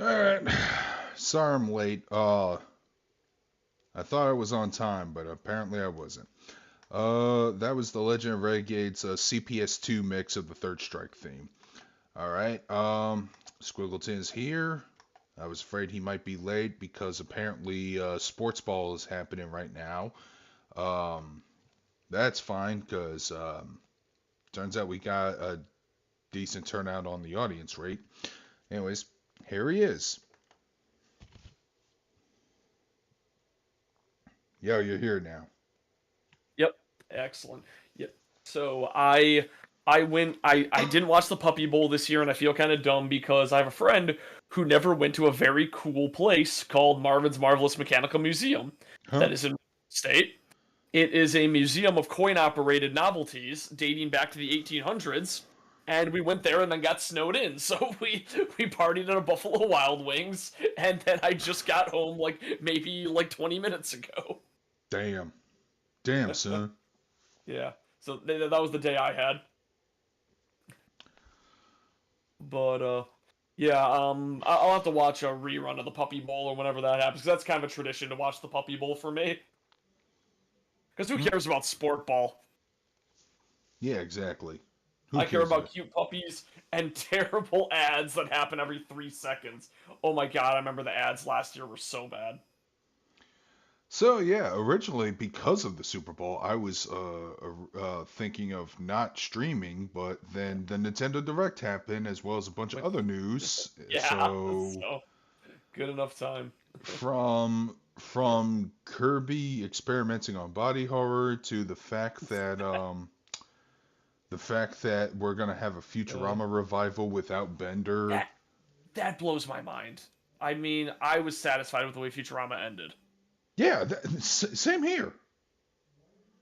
Alright. Sorry I'm late. I thought I was on time, but apparently I wasn't. That was the Legend of Renegade's CPS2 mix of the Third Strike theme. Alright, Squiggleton's here. I was afraid he might be late because apparently Sports Ball is happening right now. That's fine because turns out we got a decent turnout on the audience rate. Anyways, here he is. Yo, you're here now. Yep. Excellent. Yep. So I didn't watch the Puppy Bowl this year, and I feel kind of dumb because I have a friend who never went to a very cool place called Marvin's Marvelous Mechanical Museum Huh? that is in state. It is a museum of coin-operated novelties dating back to the 1800s, and we went there and then got snowed in. So we partied at a Buffalo Wild Wings, and then I just got home maybe 20 minutes ago. Damn. Damn, son. Yeah. So that was the day I had. But yeah, I'll have to watch a rerun of the Puppy Bowl or whenever that happens, 'cause that's kind of a tradition to watch the Puppy Bowl for me. Because who cares about sport ball? Yeah, exactly. Who I care cares about cute puppies and terrible ads that happen every 3 seconds. Oh my god, I remember the ads last year were so bad. So yeah, originally because of the Super Bowl, I was thinking of not streaming, but then the Nintendo Direct happened as well as a bunch of other news. Yeah, So so good enough time. from Kirby experimenting on body horror to the fact that we're gonna have a Futurama revival without Bender. That that blows my mind. I mean, I was satisfied with the way Futurama ended. Yeah, same here.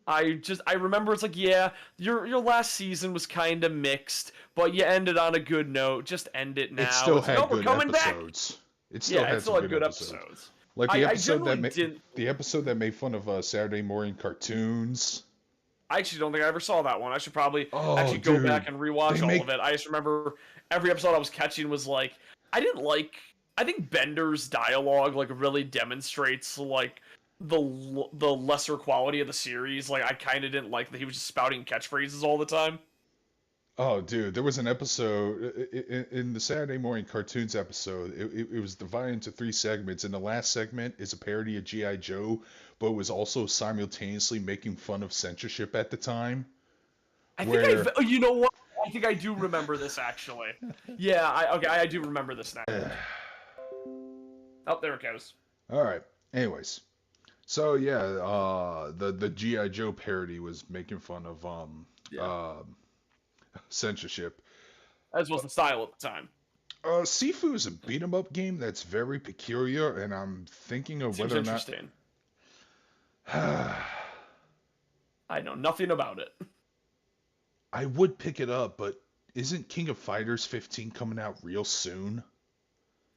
I remember it's like, yeah, your last season was kind of mixed, but you ended on a good note. Just end it now. It still It's, had no, we're good coming back. episodes. It still Yeah, had it still some had good episodes. Like I generally didn't. the episode that made fun of Saturday morning cartoons. I actually don't think I ever saw that one. I should probably Oh, actually go dude, back and rewatch they all make of it. I just remember every episode I was catching was like, I didn't like. I think Bender's dialogue really demonstrates the lesser quality of the series. Like I kind of didn't like that he was just spouting catchphrases all the time. Oh, dude, there was an episode in the Saturday morning cartoons episode. It was divided into three segments, and the last segment is a parody of GI Joe, but it was also simultaneously making fun of censorship at the time. I think Where you know what? I think I do remember this actually. Yeah, I do remember this now. Oh, there it goes. all right. Anyways, so yeah, the GI Joe parody was making fun of Yeah, censorship. as was the style at the time. Sifu is a beat 'em up game that's very peculiar, and I'm thinking of Seems whether or not. interesting. I know nothing about it. I would pick it up, but isn't King of Fighters 15 coming out real soon?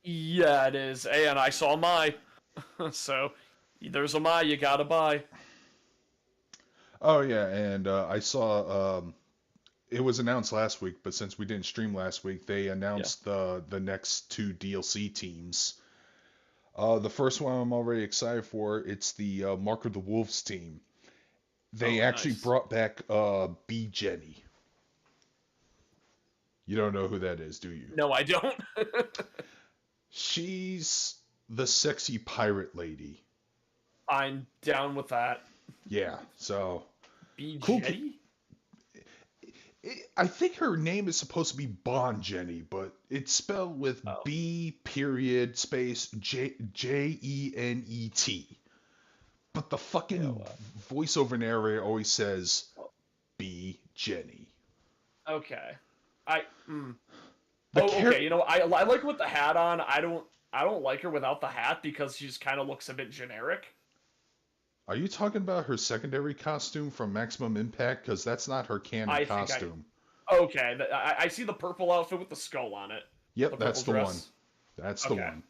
Yeah, it is. And I saw my. So, there's a my you gotta buy. Oh yeah, and I saw it was announced last week, but since we didn't stream last week, they Yeah. announced the next two DLC teams. The first one I'm already excited for. It's the Mark of the Wolves team. They Oh, actually nice. brought back B Jenny. You don't know who that is, do you? No, I don't. She's the sexy pirate lady. I'm down with that. Yeah, so Be cool. Jetty? I think her name is supposed to be Bon Jenny, but it's spelled with Oh. B period space Jenet. But the fucking Yeah, voiceover narrator always says B Jenny. okay. I. The Oh, char- okay. You know, I like her with the hat on. I don't like her without the hat because she just kind of looks a bit generic. Are you talking about her secondary costume from Maximum Impact? Because that's not her canon I think costume. Okay, I see the purple outfit with the skull on it. Yep, The that's purple the dress. one. That's the Okay. one.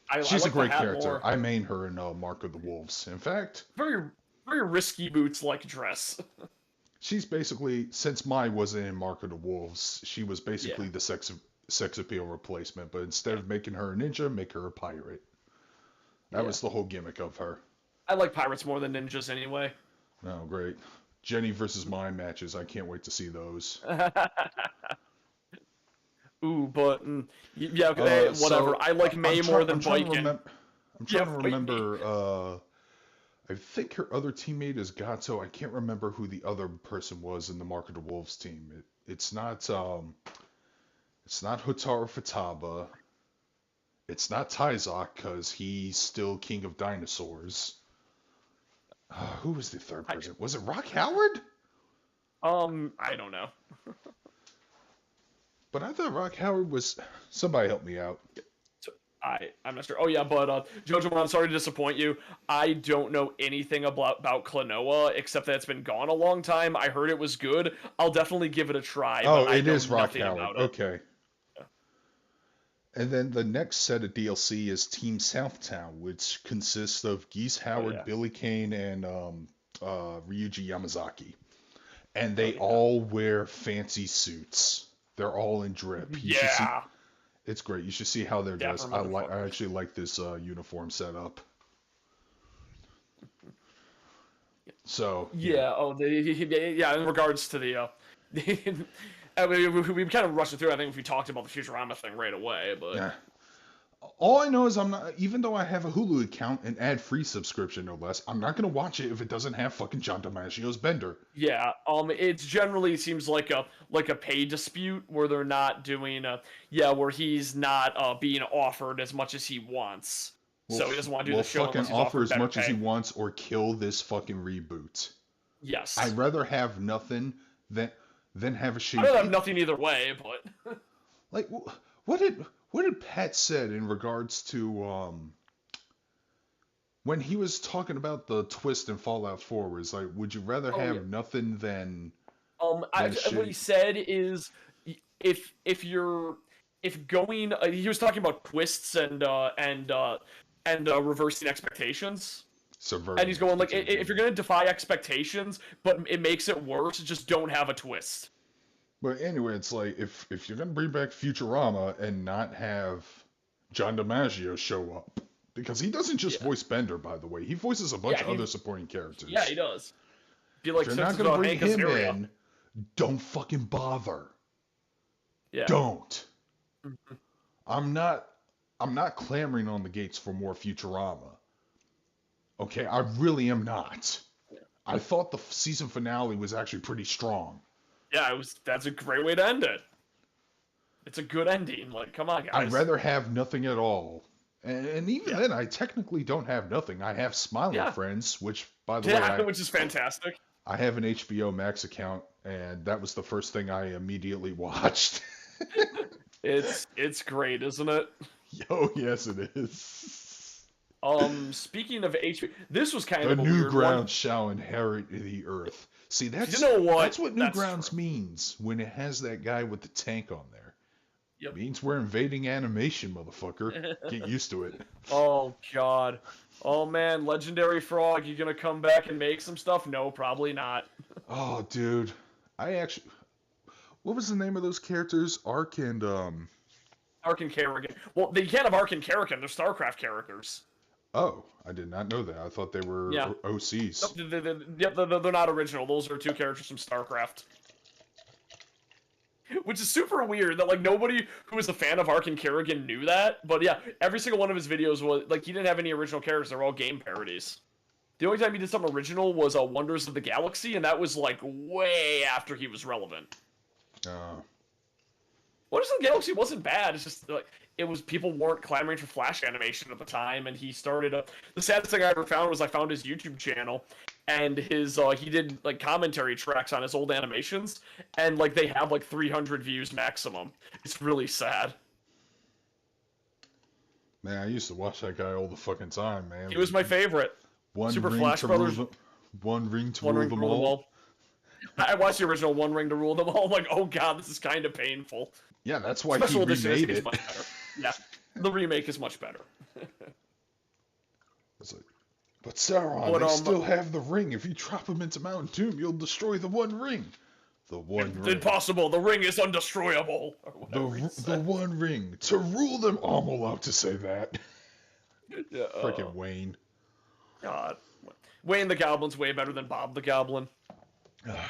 I She's a like the great hat character. more. I main her in Mark of the Wolves. In fact, Very very risky boots like dress. she's basically, since Mai wasn't in Mark of the Wolves, she was Yeah. basically the sex appeal replacement, but instead of making her a ninja, make her a pirate. That Yeah. was the whole gimmick of her. I like pirates more than ninjas anyway. Oh, great. Jenny versus Mime matches. I can't wait to see those. Ooh, but yeah, okay, whatever. So I like May more than Viking. I'm Yeah, trying to fight me. remember. I think her other teammate is Gato. I can't remember who the other person was in the Mark of the Wolves team. It's not Hotaru Futaba. It's not Taizok because he's still king of dinosaurs. Who was the third person? Was it Rock Howard? I don't know. But I thought Rock Howard was. Somebody help me out. So, I'm not sure. Oh yeah, but Jojo, I'm sorry to disappoint you. I don't know anything about Klonoa except that it's been gone a long time. I heard it was good. I'll definitely give it a try. Oh, but I it know is Rock nothing Howard. about it. Okay. And then the next set of DLC is Team Southtown, which consists of Geese Howard, yeah. Billy Kane, and Ryuji Yamazaki. And they yeah. all wear fancy suits. They're all in drip. Yeah. It's great. You should see how they're dressed. I actually like this uniform setup. So Yeah. Oh, yeah. In regards to the, I mean, we kind of rushed it through. I think if we talked about the Futurama thing right away, but yeah. All I know is I'm not. Even though I have a Hulu account and ad-free subscription, no less, I'm not gonna watch it if it doesn't have fucking John DiMaggio's Bender. yeah. It generally seems like a pay dispute where they're not doing where he's not being offered as much as he wants. So he doesn't want to do the show unless he's offer offered as better much as he pay. wants or kill this fucking reboot. Yes. I'd rather have nothing than have a shitty. I don't have nothing either way, but like what did Pat said in regards to when he was talking about the twist in Fallout 4 was like, would you rather have nothing than what he said is if going he was talking about twists and reversing expectations. subverting And he's going like, if you're gonna defy expectations, but it makes it worse, just don't have a twist. But anyway, it's like if you're gonna bring back Futurama and not have John DiMaggio show up, because he doesn't just voice Bender, by the way, he voices a bunch of other supporting characters. Yeah, he does. Be like, if you're not gonna bring him in, don't fucking bother. Yeah. Don't. I'm not clamoring on the gates for more Futurama. Okay, I really am not. I thought the season finale was actually pretty strong. Yeah, that's a great way to end it. It's a good ending. Like, come on, guys. I'd rather have nothing at all. And even then, I technically don't have nothing. I have Smiling Friends, which, by the way, which is fantastic. I have an HBO Max account, and that was the first thing I immediately watched. It's great, isn't it? Oh, yes, it is. Speaking of HBO, this was kind of a weird one. The Newgrounds shall inherit the earth. See, that's that's what Newgrounds means when it has that guy with the tank on there. Yep. It means we're invading animation, motherfucker. Get used to it. Oh, God. Oh, man, Legendary Frog, you gonna come back and make some stuff? No, probably not. Oh, dude. What was the name of those characters? Ark and Kerrigan. Well, they can't have Ark and Kerrigan. They're StarCraft characters. Oh, I did not know that. I thought they were OCs. They're not original. Those are two characters from StarCraft. Which is super weird that, like, nobody who was a fan of Ark and Kerrigan knew that. But yeah, every single one of his videos was, like, he didn't have any original characters. They were all game parodies. The only time he did something original was Wonders of the Galaxy, and that was, like, way after he was relevant. Wonders of the Galaxy wasn't bad. It's just, like, it was, people weren't clamoring for Flash animation at the time, and he started the saddest thing I ever found was I found his YouTube channel, and his, he did, like, commentary tracks on his old animations, and, like, they have, like, 300 views maximum. It's really sad. Man, I used to watch that guy all the fucking time, man. He was my favorite. Super Flash Brothers. One ring to rule them all. I watched the original One Ring to Rule Them All. I'm like, oh god, this is kind of painful. Yeah, that's why he remade it. Much better. Yeah, the remake is much better. It's like, but Sauron, they still have the ring. If you drop him into Mountain Doom, you'll destroy the One Ring. The One Ring. Impossible. The ring is undestroyable. Or whatever he The said. One Ring to rule them. Oh, I'm allowed to say that. Yeah, Freaking Wayne. God. Wayne the Goblin's way better than Bob the Goblin. Yeah,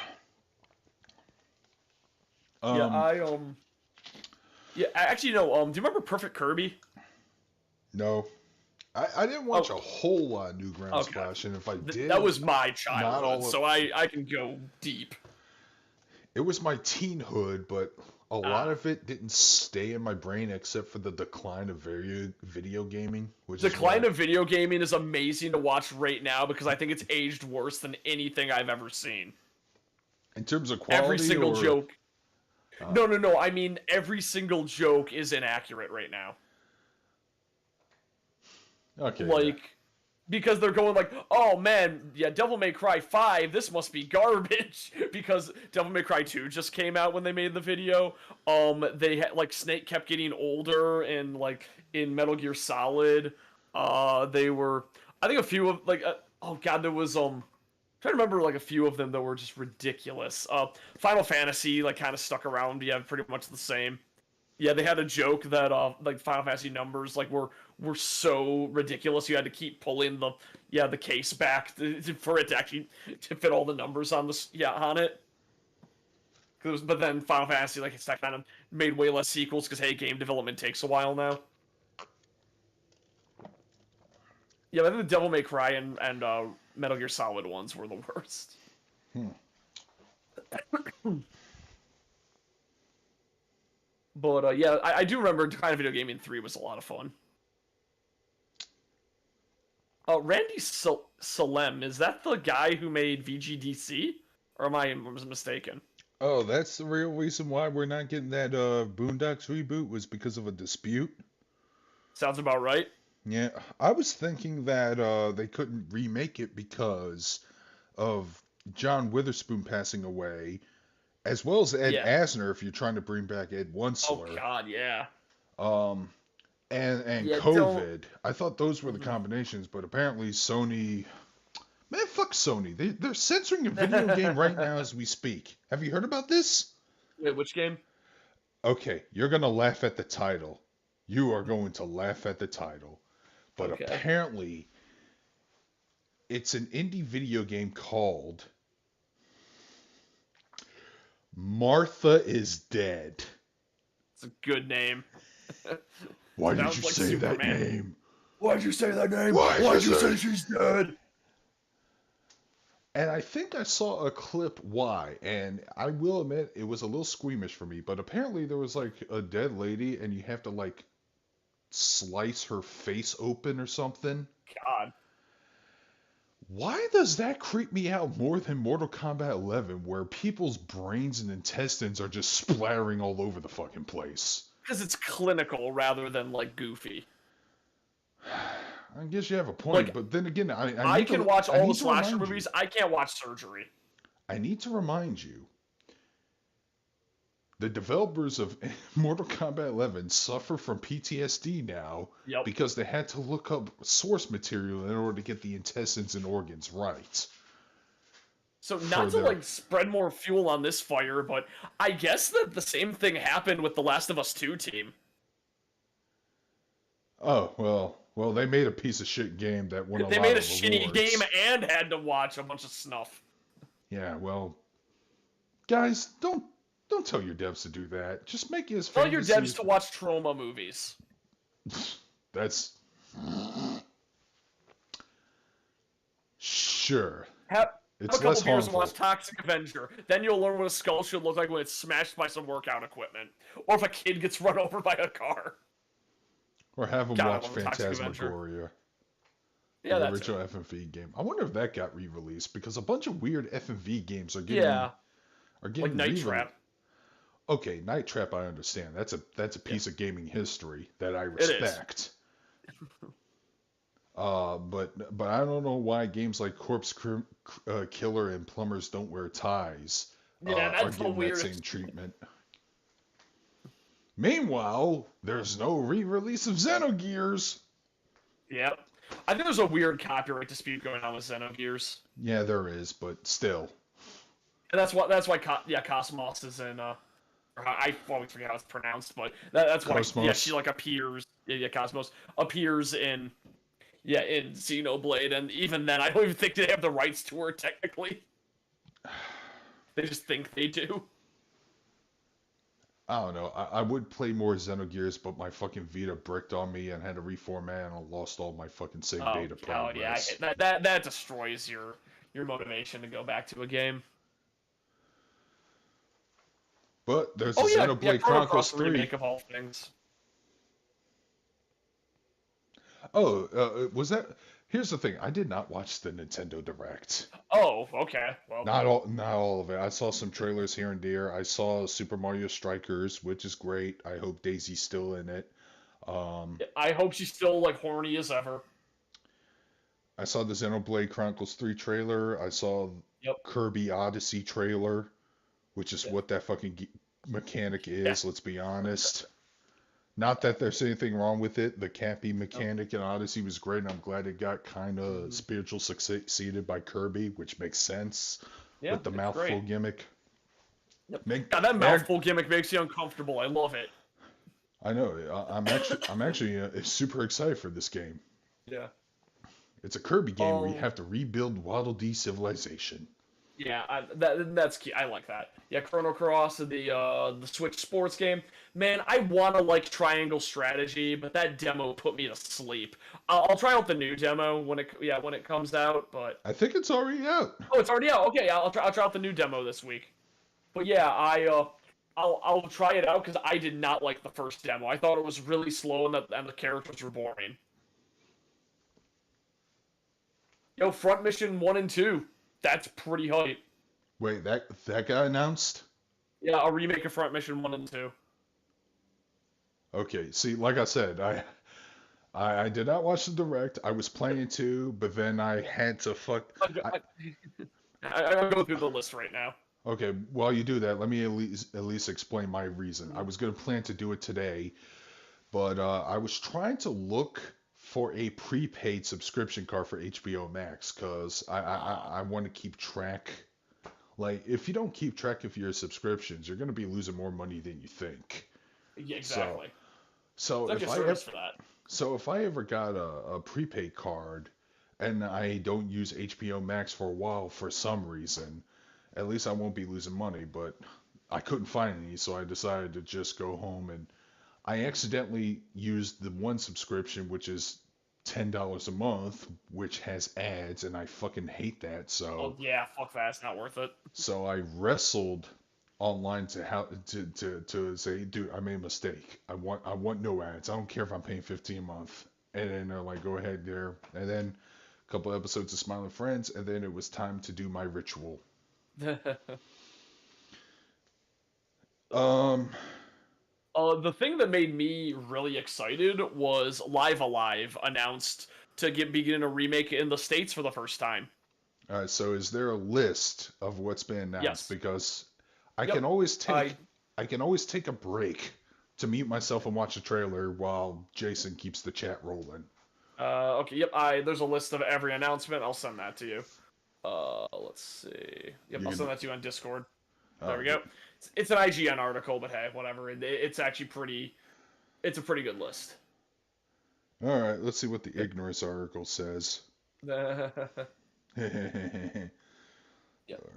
Yeah, actually, no. Do you remember Perfect Kirby? No. I didn't watch a whole lot of Newgrounds Splash, and if I did, that was my not all childhood, of- so I can go deep. it was my teenhood, but a lot of it didn't stay in my brain except for the decline of video gaming. Decline of video gaming is amazing to watch right now because I think it's aged worse than anything I've ever seen. In terms of quality, Every single or... joke. No. I mean, every single joke is inaccurate right now. Okay. Like, because they're going like, oh man, yeah, Devil May Cry 5, this must be garbage. Because Devil May Cry 2 just came out when they made the video. They had, like, Snake kept getting older, and, like, in Metal Gear Solid, they were, I think a few of, like, oh god, there was, I'm trying to remember, like, a few of them that were just ridiculous. Final Fantasy, like, kind of stuck around, yeah, pretty much the same. Yeah, they had a joke that, like, Final Fantasy numbers, like, were so ridiculous you had to keep pulling the case back for it to actually to fit all the numbers on on it. But then Final Fantasy, like, it's kind of made way less sequels because, hey, game development takes a while now. Yeah, I think the Devil May Cry and Metal Gear Solid ones were the worst. But yeah, I do remember kind of video gaming 3 was a lot of fun. Randy Salem, is that the guy who made VGDC? Or am I mistaken? Oh, that's the real reason why we're not getting that Boondocks reboot was because of a dispute? Sounds about right. Yeah, I was thinking that they couldn't remake it because of John Witherspoon passing away, as well as Ed Asner if you're trying to bring back Ed Wuncler. Oh god, yeah. And COVID. I thought those were the combinations, but apparently Sony... Man, fuck Sony. They're censoring a video game right now as we speak. Have you heard about this? Wait, which game? Okay, you're going to laugh at the title. You are going to laugh at the title. But apparently, it's an indie video game called Martha is Dead. It's a good name. Why did you say that name? Why'd you say that name? Why'd you say she's dead? And I think I saw a clip why, and I will admit it was a little squeamish for me, but apparently there was like a dead lady and you have to like slice her face open or something. God. Why does that creep me out more than Mortal Kombat 11, where people's brains and intestines are just splattering all over the fucking place? Because it's clinical rather than, like, goofy. I guess you have a point, but then again, I can watch all the slasher movies. I can't watch Surgery. I need to remind you, the developers of Mortal Kombat 11 suffer from PTSD now because they had to look up source material in order to get the intestines and organs right. So not to like spread more fuel on this fire, but I guess that the same thing happened with the Last of Us 2 team. Oh, well, they made a piece of shit game that won a lot of awards. They made a shitty game and had to watch a bunch of snuff. Yeah, well, guys, don't tell your devs to do that. Just make it as tell your devs to watch trauma movies. That's sure. Have a couple less beers and harmful. watch Toxic Avenger. Then you'll learn what a skull should look like when it's smashed by some workout equipment, or if a kid gets run over by a car. Or have them watch Phantasmagoria. Yeah, the original FMV game. I wonder if that got re-released because a bunch of weird FMV games are getting like Night Trap. Okay, Night Trap I understand. That's a piece of gaming history that I respect. But I don't know why games like Corpse Killer and Plumbers Don't Wear Ties are getting that same treatment. Meanwhile, there's no re-release of Xenogears. Yep. I think there's a weird copyright dispute going on with Xenogears. Yeah, there is, but still. And that's why Cosmos is in I always forget how it's pronounced, but that's why she Cosmos. like appears Cosmos appears in Xenoblade, and even then I don't even think they have the rights to her technically. They just think they do. I don't know. I would play more Xenogears, but my fucking Vita bricked on me and had to reformat, and I lost all my fucking save data progress. Yeah, that destroys your motivation to go back to a game. But there's a Oh yeah, Xenoblade Chrono Chronicles Cross 3. remake of all things. Oh, was that? Here's the thing. I did not watch the Nintendo Direct. Oh, okay. Well, Not all of it. I saw some trailers here and there. I saw Super Mario Strikers, which is great. I hope Daisy's still in it. I hope she's still like horny as ever. I saw the Xenoblade Chronicles 3 trailer. I saw Yep. Kirby Odyssey trailer, which is what that fucking mechanic is, let's be honest. Not that there's anything wrong with it. The campy mechanic in Odyssey was great, and I'm glad it got kind of spiritual succeeded by Kirby, which makes sense with the mouthful gimmick. Yep. God, that mouthful gimmick makes you uncomfortable. I love it. I know. I'm actually super excited for this game. Yeah. It's a Kirby game where you have to rebuild Waddle Dee civilization. Yeah, that's key. I like that. Yeah, Chrono Cross, the Switch sports game. Man, I want to like triangle strategy, but that demo put me to sleep. I'll try out the new demo when it comes out. But I think it's already out. oh, it's already out. Okay, I'll try out the new demo this week. But yeah, I'll try it out because I did not like the first demo. I thought it was really slow and the characters were boring. Yo, Front Mission 1 and 2. That's pretty hype. Wait, that got announced? Yeah, a remake of Front Mission 1 and 2. Okay, see, like I said, I did not watch the direct. I was planning to, but then I had to I'll go through the list right now. Okay, while you do that, let me at least explain my reason. I was going to plan to do it today, but I was trying to look for a prepaid subscription card for HBO Max because I want to keep track. Like, if you don't keep track of your subscriptions, you're going to be losing more money than you think. Yeah, exactly. So if I ever got a prepaid card and I don't use HBO Max for a while for some reason, at least I won't be losing money. But I couldn't find any, so I decided to just go home, and I accidentally used the one subscription, which is $10 a month, which has ads, and I fucking hate that. So yeah, fuck that. It's not worth it. So I wrestled online to say, dude, I made a mistake. I want no ads. I don't care if I'm paying $15 a month. And then they're like, go ahead there. And then a couple episodes of Smiling Friends, and then it was time to do my ritual. The thing that made me really excited was Live Alive announced to begin a remake in the States for the first time. All right, so is there a list of what's been announced? Yes. Because I can always take a break to mute myself and watch a trailer while Jason keeps the chat rolling. Okay, yep. There's a list of every announcement. I'll send that to you. Let's see. Yep, I'll send that to you on Discord. There we go. It's an IGN article, but hey, whatever. It's actually it's a pretty good list. All right, let's see what the ignorance article says. Yeah,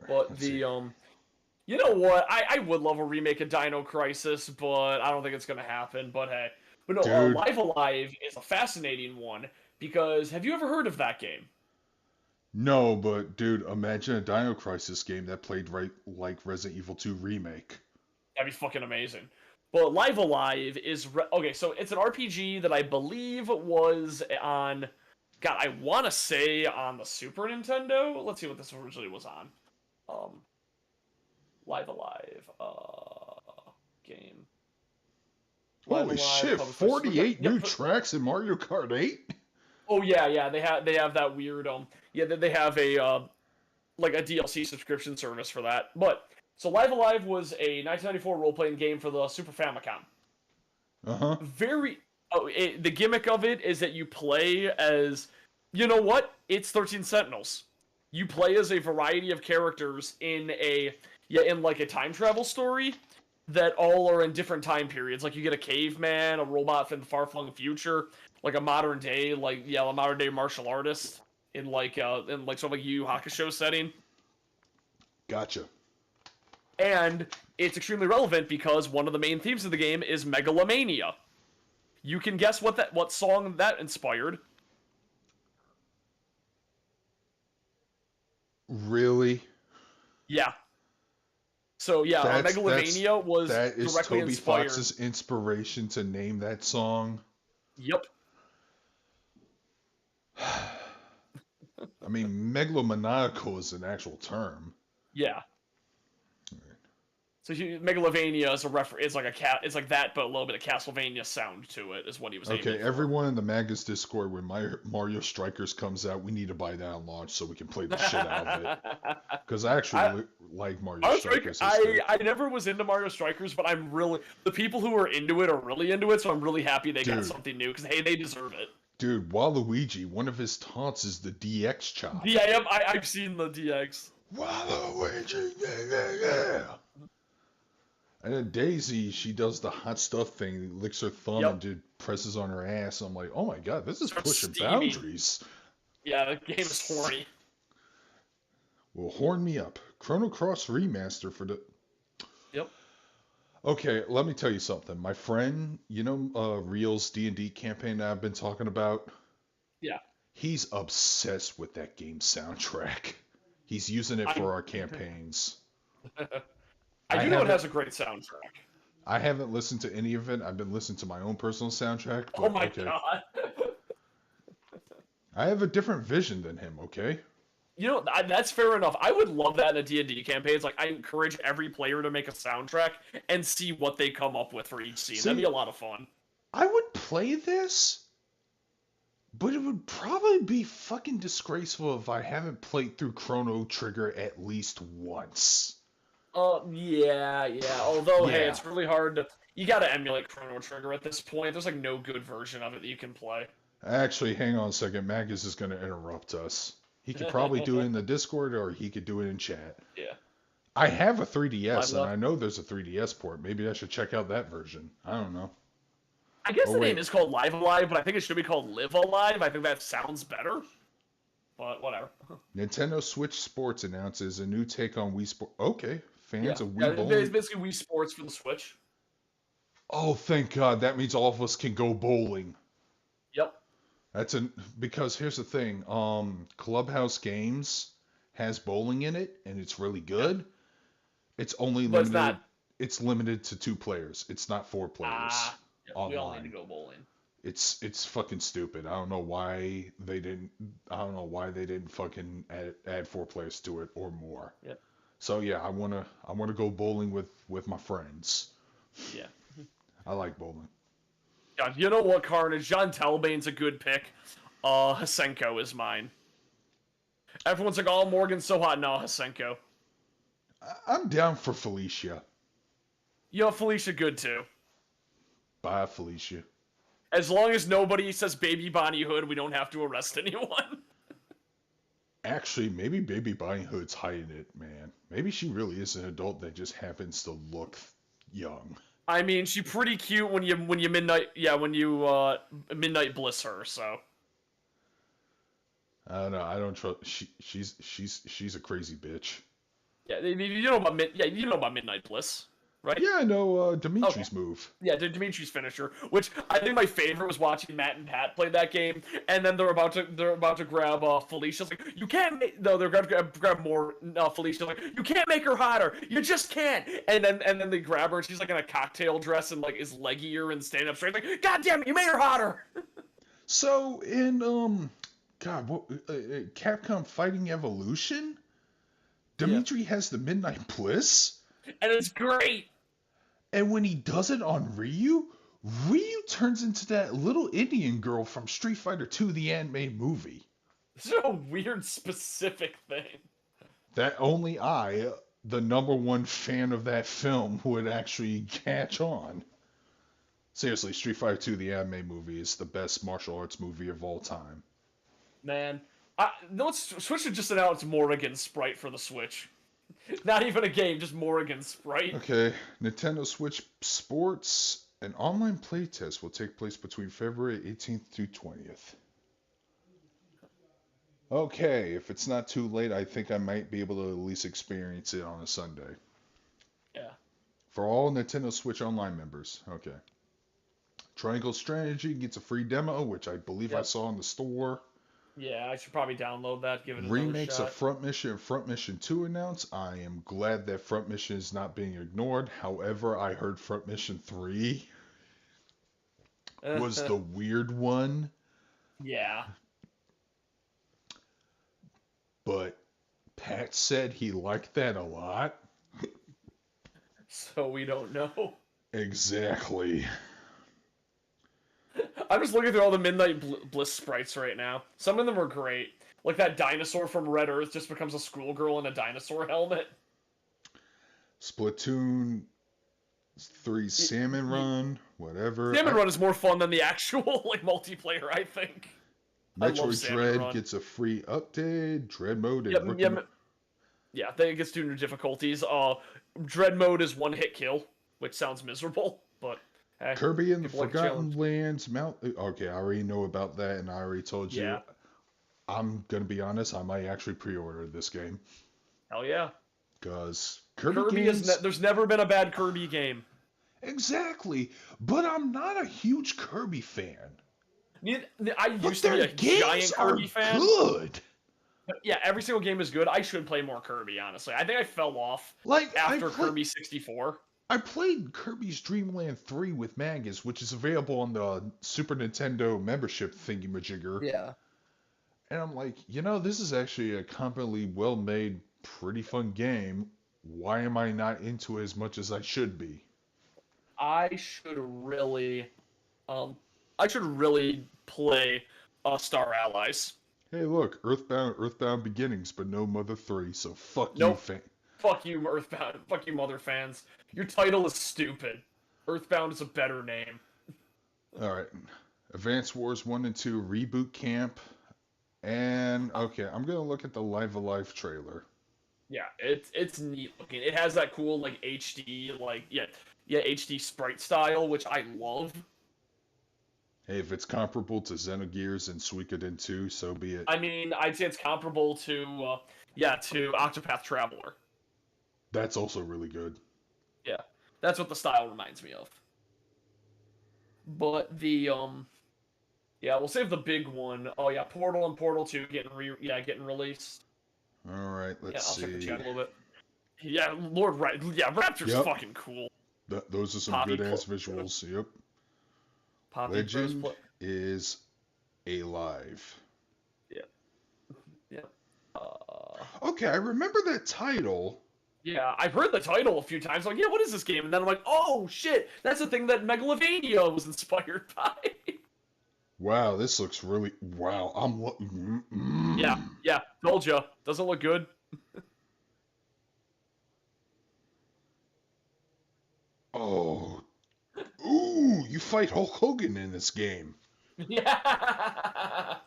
but you know what? I would love a remake of Dino Crisis, but I don't think it's gonna happen. But hey, Live Alive is a fascinating one because have you ever heard of that game? No, but dude, imagine a Dino Crisis game that played right like Resident Evil 2 remake. That'd be fucking amazing. But Live Alive is okay. So it's an RPG that I believe was on. God, I want to say on the Super Nintendo. Let's see what this originally was on. Live Alive game. Holy shit! 48 new tracks in Mario Kart 8. Oh yeah. They have that weird they have a like a DLC subscription service for that. But so Live Alive was a 1994 role-playing game for the Super Famicom. The gimmick of it is that you play as, you know what? It's 13 Sentinels. You play as a variety of characters in like a time travel story that all are in different time periods. Like you get a caveman, a robot from the far-flung future, like a modern day, a modern day martial artist in sort of like Yu Yu Hakusho setting. Gotcha. And it's extremely relevant because one of the main themes of the game is megalomania. You can guess what song that inspired. Really? Yeah. So yeah, Megalovania was that is directly Toby inspired. Fox's inspiration to name that song. Yep. I mean, megalomaniacal is an actual term. Yeah. So Megalovania is it's like it's like that, but a little bit of Castlevania sound to it is what he was aiming Okay, for. everyone in the Magus Discord, when Mario Strikers comes out, we need to buy that on launch so we can play the shit out of it. Because I actually like Mario Strikers. I never was into Mario Strikers, but the people who are into it are really into it, so I'm really happy they got something new, because hey, they deserve it. Dude, Waluigi, one of his taunts is the DX chop. Yeah, I've seen the DX. Waluigi, yeah. And then Daisy, she does the hot stuff thing, licks her thumb and dude presses on her ass. I'm like, oh my god, this is pushing boundaries. Yeah, the game is horny. Well, horn me up. Chrono Cross Remaster for the... Yep. Okay, let me tell you something. My friend, Real's D&D campaign that I've been talking about? Yeah. He's obsessed with that game soundtrack. He's using it for our campaigns. I do know it has a great soundtrack. I haven't listened to any of it. I've been listening to my own personal soundtrack. But, oh my god. I have a different vision than him, okay? That's fair enough. I would love that in a D&D campaign. It's like, I encourage every player to make a soundtrack and see what they come up with for each scene. That'd be a lot of fun. I would play this, but it would probably be fucking disgraceful if I haven't played through Chrono Trigger at least once. Yeah. Although, hey, it's really hard you gotta emulate Chrono Trigger at this point. There's, like, no good version of it that you can play. Actually, hang on a second. Magus is gonna interrupt us. He could probably do it in the Discord, or he could do it in chat. Yeah. I have a 3DS, and I know there's a 3DS port. Maybe I should check out that version. I don't know. I guess the name is called Live Alive, but I think it should be called Live Alive. I think that sounds better. But whatever. Nintendo Switch Sports announces a new take on Wii Sports. Okay, fans of Wii Bowling. It's basically Wii Sports for the Switch. Oh, thank God. That means all of us can go bowling. Yep. Because here's the thing. Clubhouse Games has bowling in it, and it's really good. It's only limited. It's limited to 2 players. It's not 4 players. Online. We all need to go bowling. It's fucking stupid. I don't know why they didn't fucking add 4 players to it or more. Yeah. So yeah, I wanna go bowling with my friends. Yeah. I like bowling. God, you know what, Carnage? John Talbane's a good pick. Hasenko is mine. Everyone's like, oh, Morgan's so hot. No, Hasenko. I'm down for Felicia. Felicia good too. Bye, Felicia. As long as nobody says Baby Bonnie Hood, we don't have to arrest anyone. Actually, maybe Baby Bonnie Hood's hiding it, man. Maybe she really is an adult that just happens to look young. I mean, she's pretty cute when you midnight bliss her. So. I don't know. I don't trust. She's a crazy bitch. Yeah, you know about Midnight Bliss, right? Yeah, I know Dimitri's move. Yeah, Dimitri's finisher, which I think my favorite was watching Matt and Pat play that game, and then they're about to grab Felicia. Like, you can't. They're going to grab more Felicia. Like, you can't make her hotter. You just can't. And then they grab her, and she's like in a cocktail dress and like is leggier and standing up straight. Like, God damn it, you made her hotter. So in Capcom Fighting Evolution, Dimitri has the Midnight Bliss, and it's great. And when he does it on Ryu turns into that little Indian girl from Street Fighter 2, the anime movie. It's a weird specific thing. That only I, the #1 fan of that film, would actually catch on. Seriously, Street Fighter 2, the anime movie, is the best martial arts movie of all time. Man, No, Switch should just announce Morrigan Sprite for the Switch. Not even a game, just Morrigan Sprite. Okay, Nintendo Switch Sports. An online playtest will take place between February 18th to 20th. Okay, if it's not too late, I think I might be able to at least experience it on a Sunday. Yeah. For all Nintendo Switch Online members. Okay. Triangle Strategy gets a free demo, which I believe I saw in the store. Yeah, I should probably download that, give it another Remakes shot. of Front Mission and Front Mission 2 announced. I am glad that Front Mission is not being ignored. However, I heard Front Mission 3 was the weird one. Yeah. But Pat said he liked that a lot. So we don't know. Exactly. I'm just looking through all the Midnight Bliss sprites right now. Some of them are great. Like that dinosaur from Red Earth just becomes a schoolgirl in a dinosaur helmet. Splatoon 3 Salmon Run, whatever. Salmon Run is more fun than the actual like multiplayer, I think. Metroid Dread gets a free update. Dread mode and yeah, I think it gets to new difficulties. Dread mode is one hit kill, which sounds miserable, but hey, Kirby and the Forgotten Lands Mount. Okay, I already know about that, and I already told you. Yeah. I'm gonna be honest. I might actually pre-order this game. Hell yeah. Because Kirby games... there's never been a bad Kirby game. Exactly, but I'm not a huge Kirby fan. I used to be a giant Kirby fan. Good. Yeah, every single game is good. I should play more Kirby, honestly. I think I fell off after Kirby 64. I played Kirby's Dream Land 3 with Magus, which is available on the Super Nintendo membership thingy-majigger. Yeah. And I'm like, this is actually a competently well-made, pretty fun game. Why am I not into it as much as I should be? I should really play Star Allies. Hey, look, Earthbound Beginnings, but no Mother 3, so fuck you, fan. Fuck you, Earthbound. Fuck you, Mother fans. Your title is stupid. Earthbound is a better name. Alright. Advance Wars 1 and 2 Reboot Camp. And, okay, I'm gonna look at the Live Alive trailer. Yeah, it's neat looking. It has that cool, like, HD, HD sprite style, which I love. Hey, if it's comparable to Xenogears and Suikoden 2, so be it. I mean, I'd say it's comparable to Octopath Traveler. That's also really good. Yeah, that's what the style reminds me of. But the we'll save the big one. Oh yeah, Portal and Portal 2 getting released. All right, let's see. I'll check the chat a little bit. Yeah, Lord, right? Yeah, Raptor's fucking cool. Those are some good ass visuals. Yep. Legend is alive. Yeah. Yeah. Okay, I remember that title. Yeah, I've heard the title a few times. Like, yeah, what is this game? And then I'm like, oh shit, that's the thing that Megalovania was inspired by. Wow, this looks really. Wow, I'm looking. Yeah, told ya. Doesn't look good. Oh. Ooh, you fight Hulk Hogan in this game. Yeah.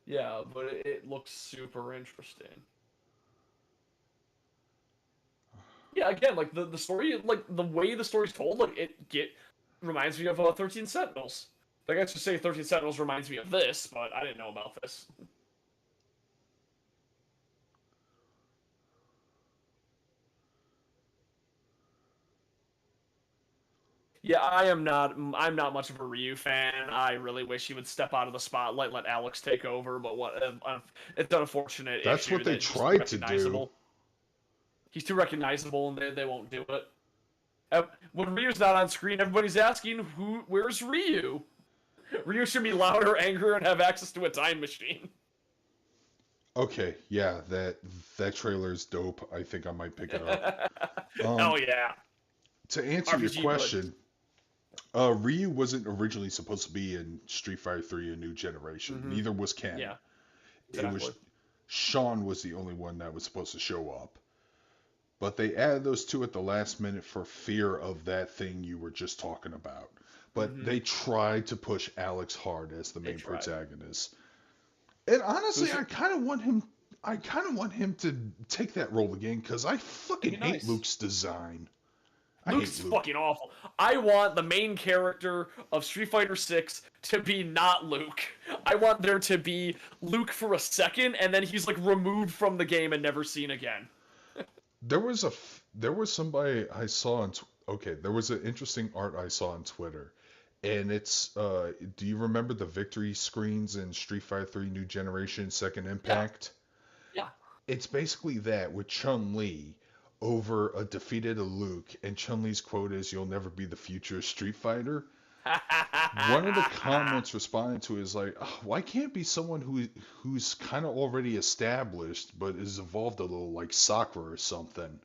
Yeah, but it looks super interesting. Yeah, again, like the story, like the way the story's told, like it reminds me of 13 Sentinels. Like, I guess to say 13 Sentinels reminds me of this, but I didn't know about this. Yeah, I'm not much of a Ryu fan. I really wish he would step out of the spotlight, let Alex take over. But it's an unfortunate. That's what they tried to do. He's too recognizable, and they won't do it. When Ryu's not on screen, everybody's asking, where's Ryu? Ryu should be louder, angrier, and have access to a time machine. Okay, yeah, that trailer is dope. I think I might pick it up. Hell yeah! To answer your question. Ryu wasn't originally supposed to be in Street Fighter 3: A New Generation. Mm-hmm. Neither was Ken. Yeah, exactly. Sean was the only one that was supposed to show up. But they added those two at the last minute for fear of that thing you were just talking about. But Mm-hmm. they tried to push Alex hard as the They main tried. protagonist. And honestly, Who's I kind of want him. I kind of want him to take that role again because I It'd fucking be hate nice. Luke's design. I hate Luke's Luke. fucking awful. I want the main character of Street Fighter 6 to be not Luke. I want there to be Luke for a second, and then he's like removed from the game and never seen again. There was somebody I saw on. Okay, there was an interesting art I saw on Twitter, and it's. Do you remember the victory screens in Street Fighter 3 New Generation Second Yeah, Impact? yeah. It's basically that with Chun-Li over a defeated Luke, and Chun-Li's quote is, "You'll never be the future Street Fighter." One of the comments responding to it is like, "Ugh, why can't it be someone who's kind of already established but is evolved a little, like Sakura or something?"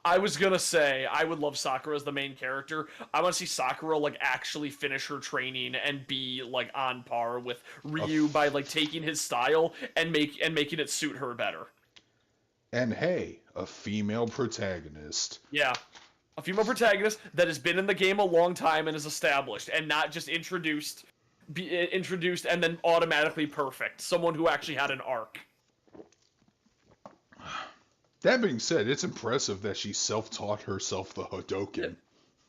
I was gonna say I would love Sakura as the main character. I want to see Sakura like actually finish her training and be like on par with A Ryu by f- like taking his style and making it suit her better. and hey, a female protagonist. Yeah, a female protagonist that has been in the game a long time and is established, and not just introduced and then automatically perfect. Someone who actually had an arc. That being said, it's impressive that she self-taught herself the Yeah, Hadouken.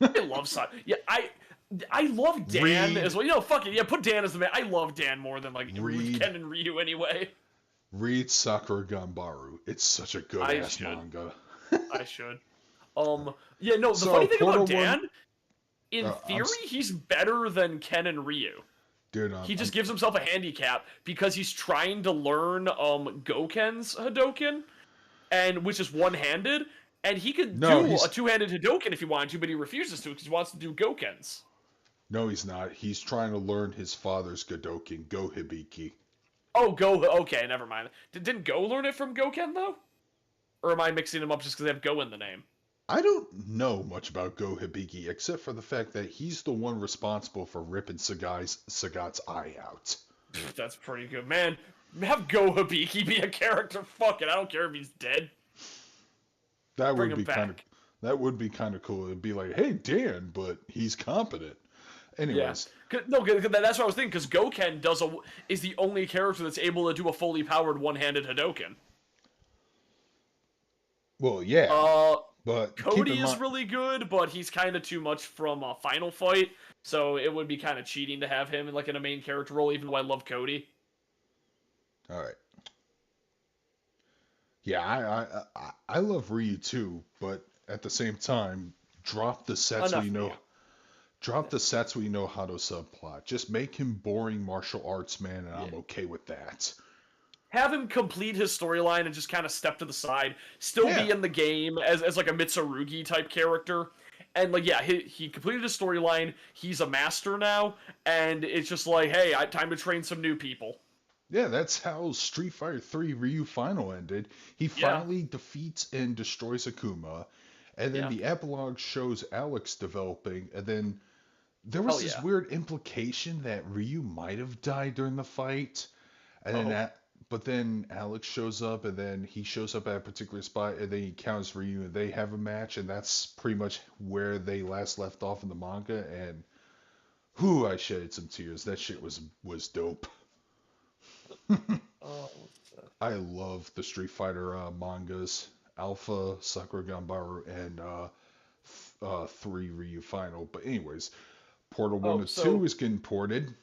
I love Sakura. Yeah, I love Dan Read, as well. You know, fuck it. Yeah, put Dan as the man. I love Dan more than like read, Ken and Ryu anyway. read Sakura Ganbaru. It's such a good I ass should. manga. I should. Yeah, no, the So funny thing Portal about One, Dan, in I'm theory, he's better than Ken and Ryu. dude. He just gives himself a handicap because he's trying to learn Goken's Hadouken, and which is one-handed, and he could No, do a he's two-handed Hadouken if he wanted to, but he refuses to because he wants to do Goken's. no, he's not. He's trying to learn his father's Gadoken, Go Hibiki. Oh, Go. Okay, never mind. Didn't Go learn it from Goken though? Or am I mixing them up just because they have Go in the name? I don't know much about Go Hibiki except for the fact that he's the one responsible for ripping Sagat's eye out. That's pretty good, man. Have Go Hibiki be a character. Fuck it, I don't care if he's dead. That Bring would him be kind of back. that would be kind of cool. It'd be like, hey Dan, but he's competent. Yeah. Anyways, No, that's what I was thinking. Because Goken is the only character that's able to do a fully powered one-handed Hadouken. well, yeah, Uh, but keep Cody in is mind. really good, but he's kind of too much from Final Fight, so it would be kind of cheating to have him in a main character role. Even though I love Cody. All right, yeah, I love Ryu too, but at the same time, drop the sets Enough we for know. you. Drop the sets we know how to subplot. Just make him boring martial arts man, and Yeah. I'm okay with that. Have him complete his storyline and just kind of step to the side. Still Yeah, be in the game as like a Mitsurugi type character. And like yeah, he completed his storyline. He's a master now, and it's just like, hey, time to train some new people. yeah, that's how Street Fighter 3 Ryu Final ended. He Yeah, finally defeats and destroys Akuma, and then yeah. the epilogue shows Alex developing, and then there was Hell this yeah. weird implication that Ryu might have died during the fight, and then Oh, but then Alex shows up, and then he shows up at a particular spot, and then he counters Ryu, and they have a match, and that's pretty much where they last left off in the manga, and whew, I shedded some tears. That shit was dope. oh, I love the Street Fighter mangas, Alpha, Sakura Ganbaru, and 3 Ryu Final. But anyways, Portal 1 oh. and 2 So is getting ported.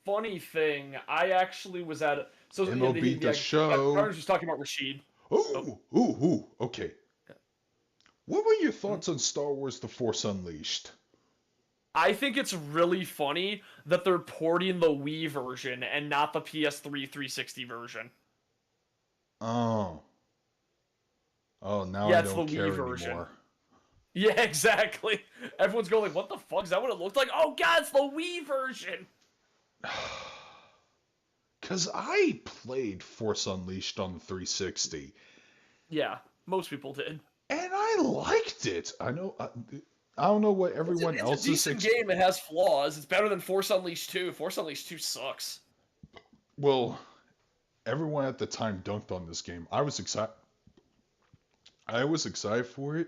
funny thing, I actually was at so yeah, MLB The I Show. was just talking about Rashid. Oh, Okay. What were your thoughts on Star Wars The Force Unleashed? I think it's really funny that they're porting the Wii version and not the PS3 360 version. Oh. Oh, now Yeah, I it's the don't Wii care version. anymore. Yeah, exactly. Everyone's going like, "What the fuck? Is that what it looked like?" Oh god, it's the Wii version. Because I played Force Unleashed on the 360. Yeah, most people did. And I liked it. I don't know what everyone It's a else is. decent game. It has flaws. It's better than Force Unleashed 2. Force Unleashed 2 sucks. Well, everyone at the time dunked on this game. I was excited. I was excited for it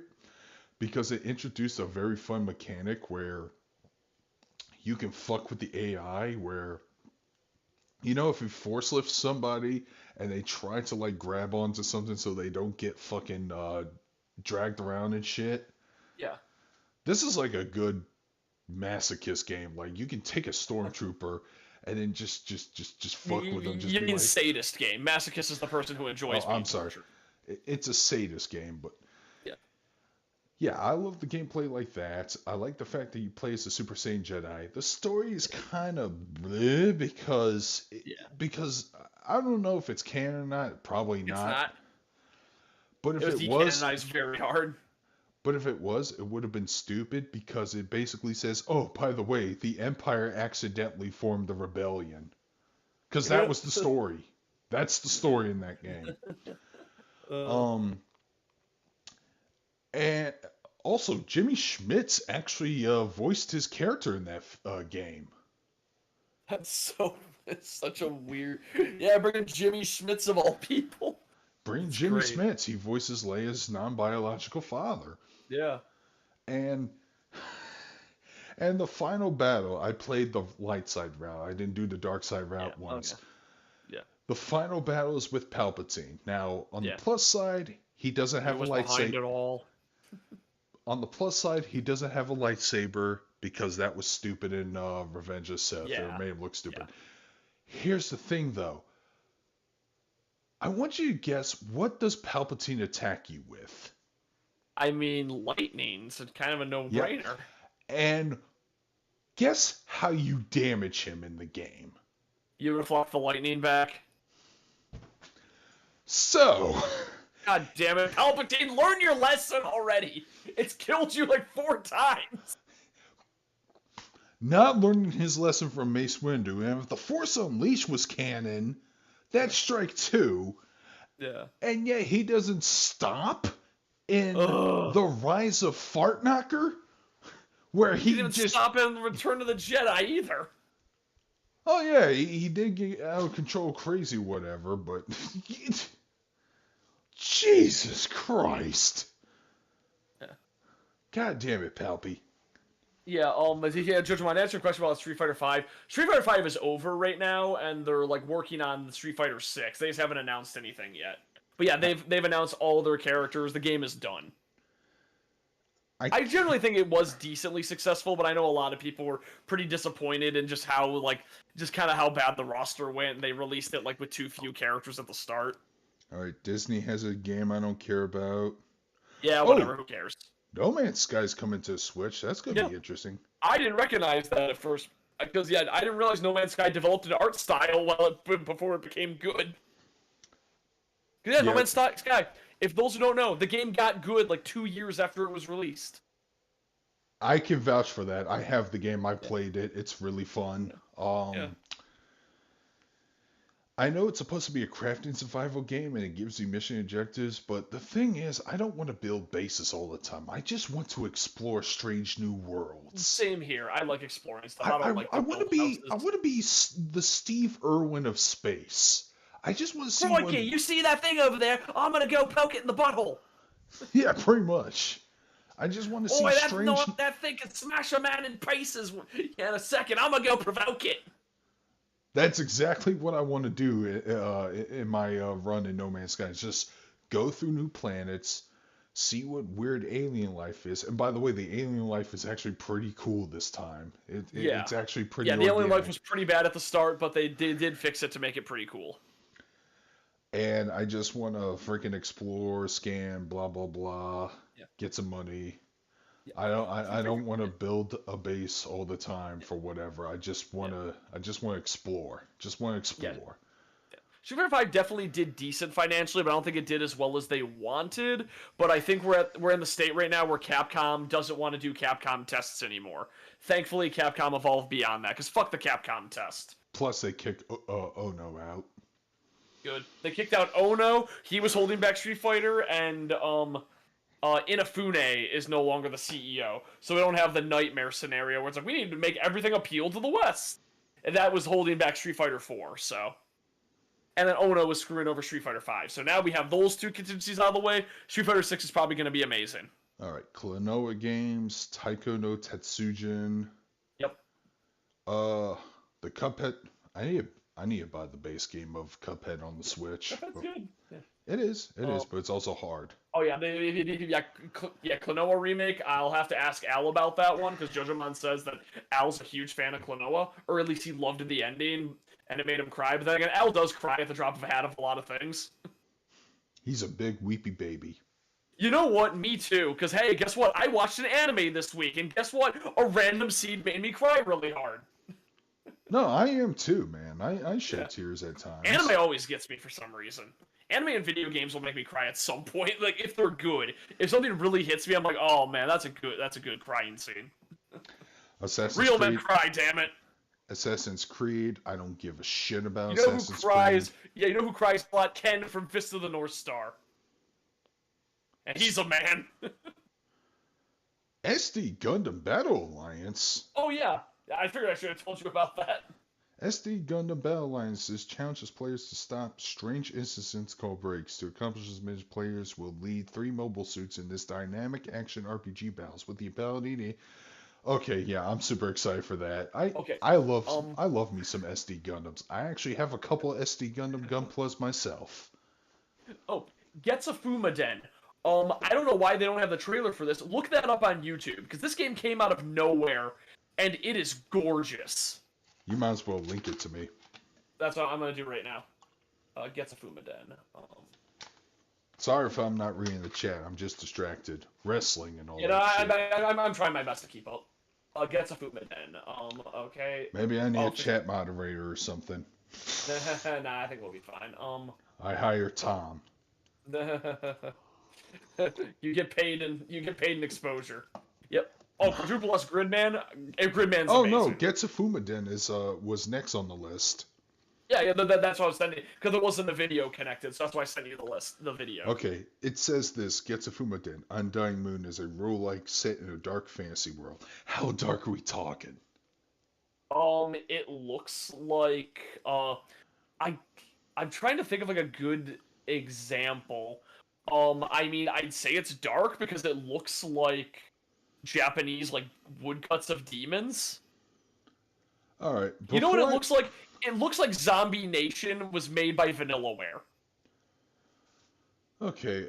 because it introduced a very fun mechanic where you can fuck with the AI. Where if you force lift somebody and they try to like grab onto something so they don't get fucking dragged around and shit. Yeah. This is like a good masochist game. Like you can take a stormtrooper and then just fuck with them. Just You be mean like, sadist game. Masochist is the person who oh, enjoys being I'm sorry. tortured. It's a sadist game, but Yeah. yeah, I love the gameplay like that. I like the fact that you play as a Super Saiyan Jedi. The story is kind of bleh Yeah. because I don't know if it's canon or not. Probably It's not. not. But It if was it was, decanonized very hard. it would have been stupid because it basically says, "Oh, by the way, the Empire accidentally formed the rebellion." Because that was the story. That's the story in that game. uh, Um, and also Jimmy Schmitz actually voiced his character in that game. that's so. It's such a weird. Yeah, bring in Jimmy Schmitz of all people. Bring It's Jimmy great. Schmitz. He voices Leia's non-biological father. Yeah. And and the final battle, I played the light side route. I didn't do the dark side Yeah. route Oh once. yeah. The final battle is with Palpatine. Now, on the Yeah. plus side, he doesn't He have a was behind lightsaber. it all. On the plus side, he doesn't have a lightsaber because that was stupid in Revenge of the Sith. It Yeah. made him look stupid. Yeah. Here's the thing, though. I want you to guess, what does Palpatine attack you with? I mean, lightning's kind of a Yep. no-brainer. And guess how you damage him in the game. You reflect the lightning back. So, God damn it, Palpatine! Learn your lesson already. It's killed you like 4 times. not learning his lesson from Mace Windu, and if the Force Unleashed was canon, that's strike 2, Yeah. and yet he doesn't stop in Ugh. The Rise of Fartknocker, where He he didn't just... stop in Return of the Jedi either. Oh yeah, he did get out of control crazy whatever, but... Jesus Christ. Yeah. God damn it, Palpy. Yeah, Judge, I want to answer your question about Street Fighter V. Street Fighter V is over right now, and they're like working on Street Fighter 6. They just haven't announced anything yet. But yeah, they've announced all their characters. The game is done. I generally think it was decently successful, but I know a lot of people were pretty disappointed in just how kind of how bad the roster went. They released it like with too few characters at the start. Alright, Disney has a game I don't care about. Yeah, whatever. Who cares? No Man's Sky's coming to Switch. That's going to be interesting. I didn't recognize that at first because I didn't realize No Man's Sky developed an art style before it became good. Yeah, No Man's Sky. If those who don't know, the game got good like 2 years after it was released. I can vouch for that. I have the game. I played it. It's really fun. I know it's supposed to be a crafting survival game and it gives you mission objectives, but the thing is, I don't want to build bases all the time. I just want to explore strange new worlds. Same here. I like exploring stuff. I don't like I want to be the Steve Irwin of space. I just want to see. Crikey, you see that thing over there? I'm gonna go poke it in the butthole. Yeah, pretty much. I just want to see strange. That thing can smash a man in pieces in a second. I'm gonna go provoke it. That's exactly what I want to do in my run in No Man's Sky. It's just go through new planets, see what weird alien life is. And by the way, the alien life is actually pretty cool this time. It's actually pretty. Yeah, the alien life was pretty bad at the start, but they did fix it to make it pretty cool. And I just want to freaking explore, scan, blah blah blah, get some money. I don't want to build a base all the time for whatever. I just want to explore. Just want to explore. Street Fighter V definitely did decent financially, but I don't think it did as well as they wanted. But I think we're in the state right now where Capcom doesn't want to do Capcom tests anymore. Thankfully, Capcom evolved beyond that, because fuck the Capcom test. Plus, they kicked Ono out. Good. They kicked out Ono. He was holding back Street Fighter, and Inafune is no longer the CEO. So we don't have the nightmare scenario where it's like, we need to make everything appeal to the West. And that was holding back Street Fighter 4, so... and then Ono was screwing over Street Fighter V. So now we have those two contingencies out of the way. Street Fighter 6 is probably going to be amazing. All right, Klonoa Games, Taiko no Tetsujin. Yep. The Cuphead. I need to buy the base game of Cuphead on the Switch. That's good. Yeah. It is, but it's also hard. Oh yeah, Klonoa remake. I'll have to ask Al about that one because JoJoMon says that Al's a huge fan of Klonoa, or at least he loved the ending and it made him cry. But then again, Al does cry at the drop of a hat of a lot of things. He's a big weepy baby. You know what? Me too. Because hey, guess what? I watched an anime this week, and guess what? A random seed made me cry really hard. No, I am too, man. I shed tears at times. Anime always gets me for some reason. Anime and video games will make me cry at some point. Like if they're good, if something really hits me, I'm like, oh man, that's a good crying scene. Real men cry, damn it. Assassin's Creed. I don't give a shit about you know Assassin's who cries? Creed. Yeah, you know who cries a lot? Ken from Fist of the North Star. And he's a man. SD Gundam Battle Alliance. Oh yeah, I figured I should have told you about that. SD Gundam Battle Alliance challenges players to stop strange incidents called breaks. To accomplish this mission, players will lead 3 mobile suits in this dynamic action RPG battles with the ability to... Okay, yeah, I'm super excited for that. I love me some SD Gundams. I actually have a couple of SD Gundam Gunplas myself. Oh, Getsufumaden. I don't know why they don't have the trailer for this. Look that up on YouTube, because this game came out of nowhere, and it is gorgeous. You might as well link it to me. That's what I'm going to do right now. Getsufumaden. Sorry if I'm not reading the chat. I'm just distracted. Wrestling and all You know, I'm trying my best to keep up. Getsufumaden. Okay. Maybe I need a chat moderator or something. Nah, I think we'll be fine. I hire Tom. You get paid in exposure. Yep. Oh, Quadruple S Gridman. Gridman's amazing. No, Getsufumaden was next on the list. Yeah, that's what I was sending, because it wasn't the video connected, so that's why I sent you the video. Okay, it says this, Getsufumaden, Undying Moon is a roguelike set in a dark fantasy world. How dark are we talking? It looks like, I'm trying to think of like a good example. I mean, I'd say it's dark because it looks like Japanese, like, woodcuts of demons. Alright. You know what it looks like? It looks like Zombie Nation was made by Vanillaware. Okay,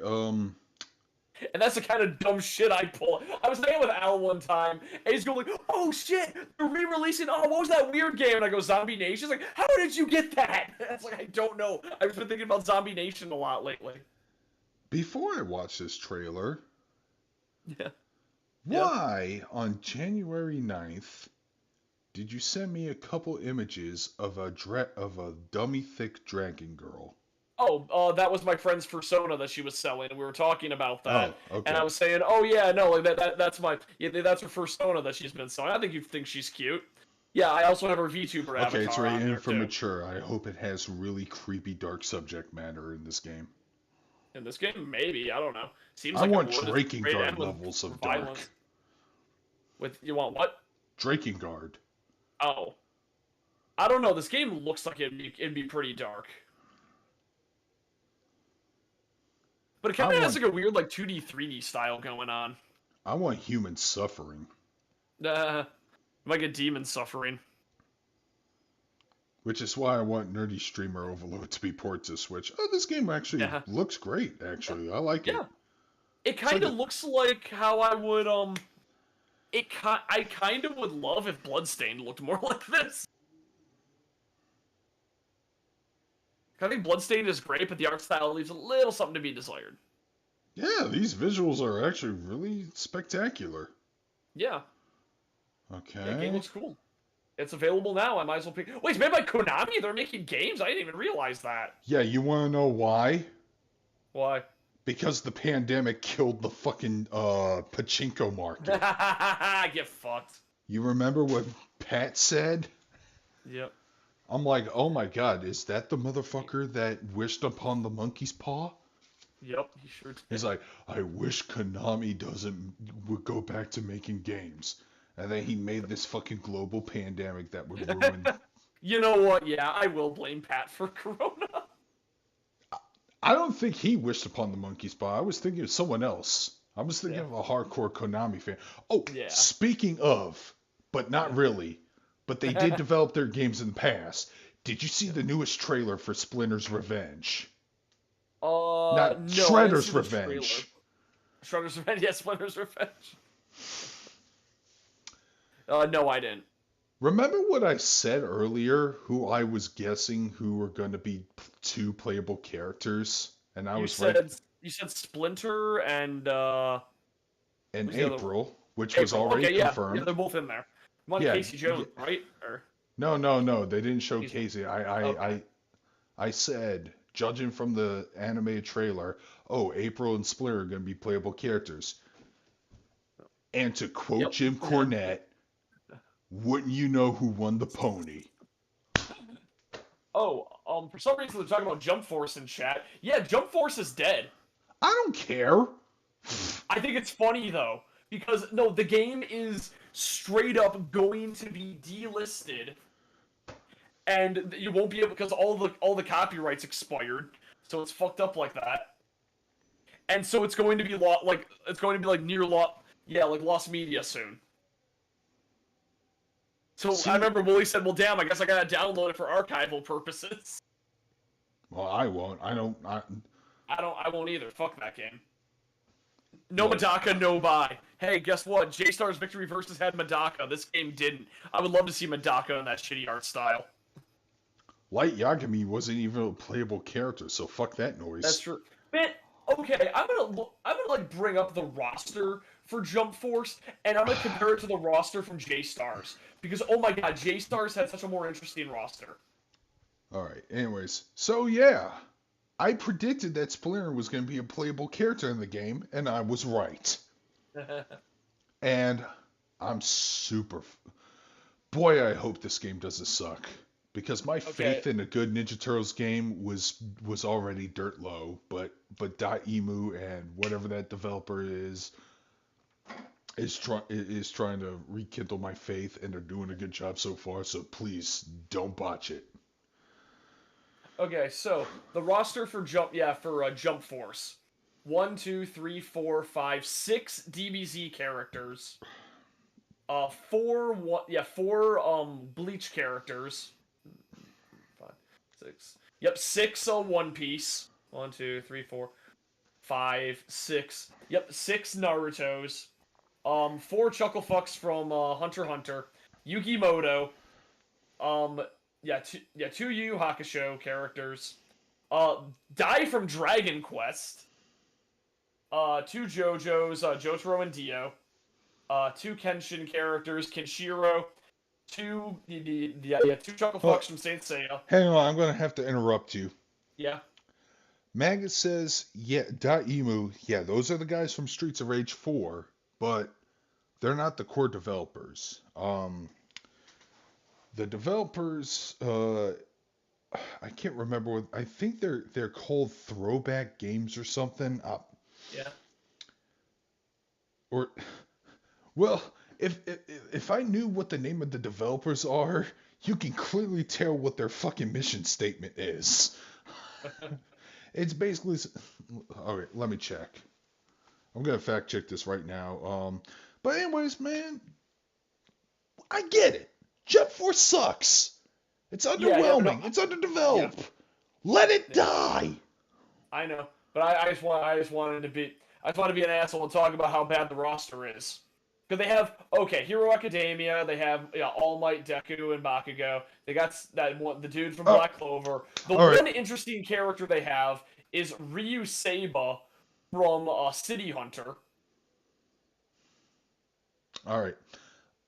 And that's the kind of dumb shit I pull. I was hanging with Al one time, and he's going like, oh shit, they're re-releasing, what was that weird game? And I go, Zombie Nation? He's like, how did you get that? And it's like, I don't know. I've been thinking about Zombie Nation a lot lately. Before I watched this trailer, yeah. Why, on January 9th, did you send me a couple images of a dummy thick dragon girl? Oh, that was my friend's persona that she was selling, and we were talking about that. Oh, okay. And I was saying, oh yeah, no, like that's her persona that she's been selling. I think you think she's cute. Yeah, I also have her VTuber avatar. Okay, it's rated for mature. I hope it has really creepy dark subject matter in this game. In this game, maybe, I don't know. Seems I like want Drakengard levels of dark. You want what? Drakengard. Oh, I don't know. This game looks like it'd be pretty dark. But it kind of has like a weird like 2D, 3D style going on. I want human suffering. Like a demon suffering. Which is why I want Nerdy Streamer Overload to be ported to Switch. Oh, this game actually looks great, actually. I like it. Yeah. It kind of looks like how I would, I kind of would love if Bloodstained looked more like this. I think Bloodstained is great, but the art style leaves a little something to be desired. Yeah, these visuals are actually really spectacular. Yeah. Okay. Yeah, the game looks cool. It's available now. I might as well pick. Wait, it's made by Konami? They're making games? I didn't even realize that. Yeah, you want to know why? Why? Because the pandemic killed the fucking pachinko market. Get fucked. You remember what Pat said? Yep. I'm like, oh my god, is that the motherfucker that wished upon the monkey's paw? Yep, he sure did. He's like, I wish Konami would go back to making games. And then he made this fucking global pandemic that would ruin... You know what? Yeah, I will blame Pat for Corona. I don't think he wished upon the monkey's paw. I was thinking of someone else. I was thinking Yeah. of a hardcore Konami fan. Oh, Yeah. speaking of, but not really. But they did develop their games in the past. Did you see the newest trailer for Splinter's Revenge? Not No, I didn't see Shredder's the trailer. Revenge. Shredder's Revenge, yes, Splinter's Revenge. No, I didn't. Remember what I said earlier? Who I was guessing who were going to be two playable characters, and I You was right. said you said Splinter and In who's the other one? April, which was April. already Okay, yeah, confirmed. they're both in there. One Yeah, Casey Jones, right? Or no. They didn't show he's Casey. okay. I said, judging from the animated trailer, oh, April and Splinter are going to be playable characters. And to quote Yep. Jim Cornette, wouldn't you know who won the pony? Oh, for some reason they're talking about Jump Force in chat. Yeah, Jump Force is dead. I don't care. I think it's funny though, because no, the game is straight up going to be delisted, and you won't be able because all the copyrights expired, so it's fucked up like that. And so it's going to be near like lost media soon. So See, I remember Willie said, "Well, damn, I guess I gotta download it for archival purposes." well, I won't. I don't. I won't either. Fuck that game. No Look. Medaka, no buy. Hey, guess what? J-Star's Victory Versus had Medaka. This game didn't. I would love to see Medaka in that shitty art style. Light Yagami wasn't even a playable character, so fuck that noise. That's true. Man, okay, I'm gonna like bring up the roster for Jump Force, and I'm gonna compare it to the roster from J-Stars. Because, oh my god, J-Stars had such a more interesting roster. Alright, anyways. So, yeah. I predicted that Splinter was going to be a playable character in the game, and I was right. And I'm super... Boy, I hope this game doesn't suck. Because my faith in a good Ninja Turtles game was already dirt low, but Emu and whatever that developer is trying to rekindle my faith, and they're doing a good job so far, so please don't botch it. Okay, so the roster for Jump Force. 1, 2, 3, 4, 5, 6 DBZ characters. 4 Bleach characters. 5, 6. Yep, 6 One Piece. 1, 2, 3, 4, 5, 6. Yep, 6 Narutos. 4 Chucklefucks from Hunter x Hunter. Yukimoto. Two Yu Yu Hakusho characters. Dai from Dragon Quest. 2 JoJo's, Jotaro and Dio. 2 Kenshin characters, Kenshiro. 2 Chucklefucks from Saint Seiya. Hang on, I'm going to have to interrupt you. Yeah. Maggot says, yeah, Emu, yeah, those are the guys from Streets of Rage 4, but they're not the core developers. The developers, I can't remember what, I think they're called Throwback Games or something. Yeah. Or, well, if I knew what the name of the developers are, you can clearly tell what their fucking mission statement is. It's basically, alright, let me check. I'm gonna fact check this right now. But anyways, man, I get it. Jump Force sucks. It's underwhelming. It's underdeveloped. Yeah. Let it die. I know, but I just wanted to be an asshole and talk about how bad the roster is. Because they have Hero Academia, they have All Might, Deku, and Bakugo. They got the dude from Black Clover. The one interesting character they have is Ryu Seiba from City Hunter. All right.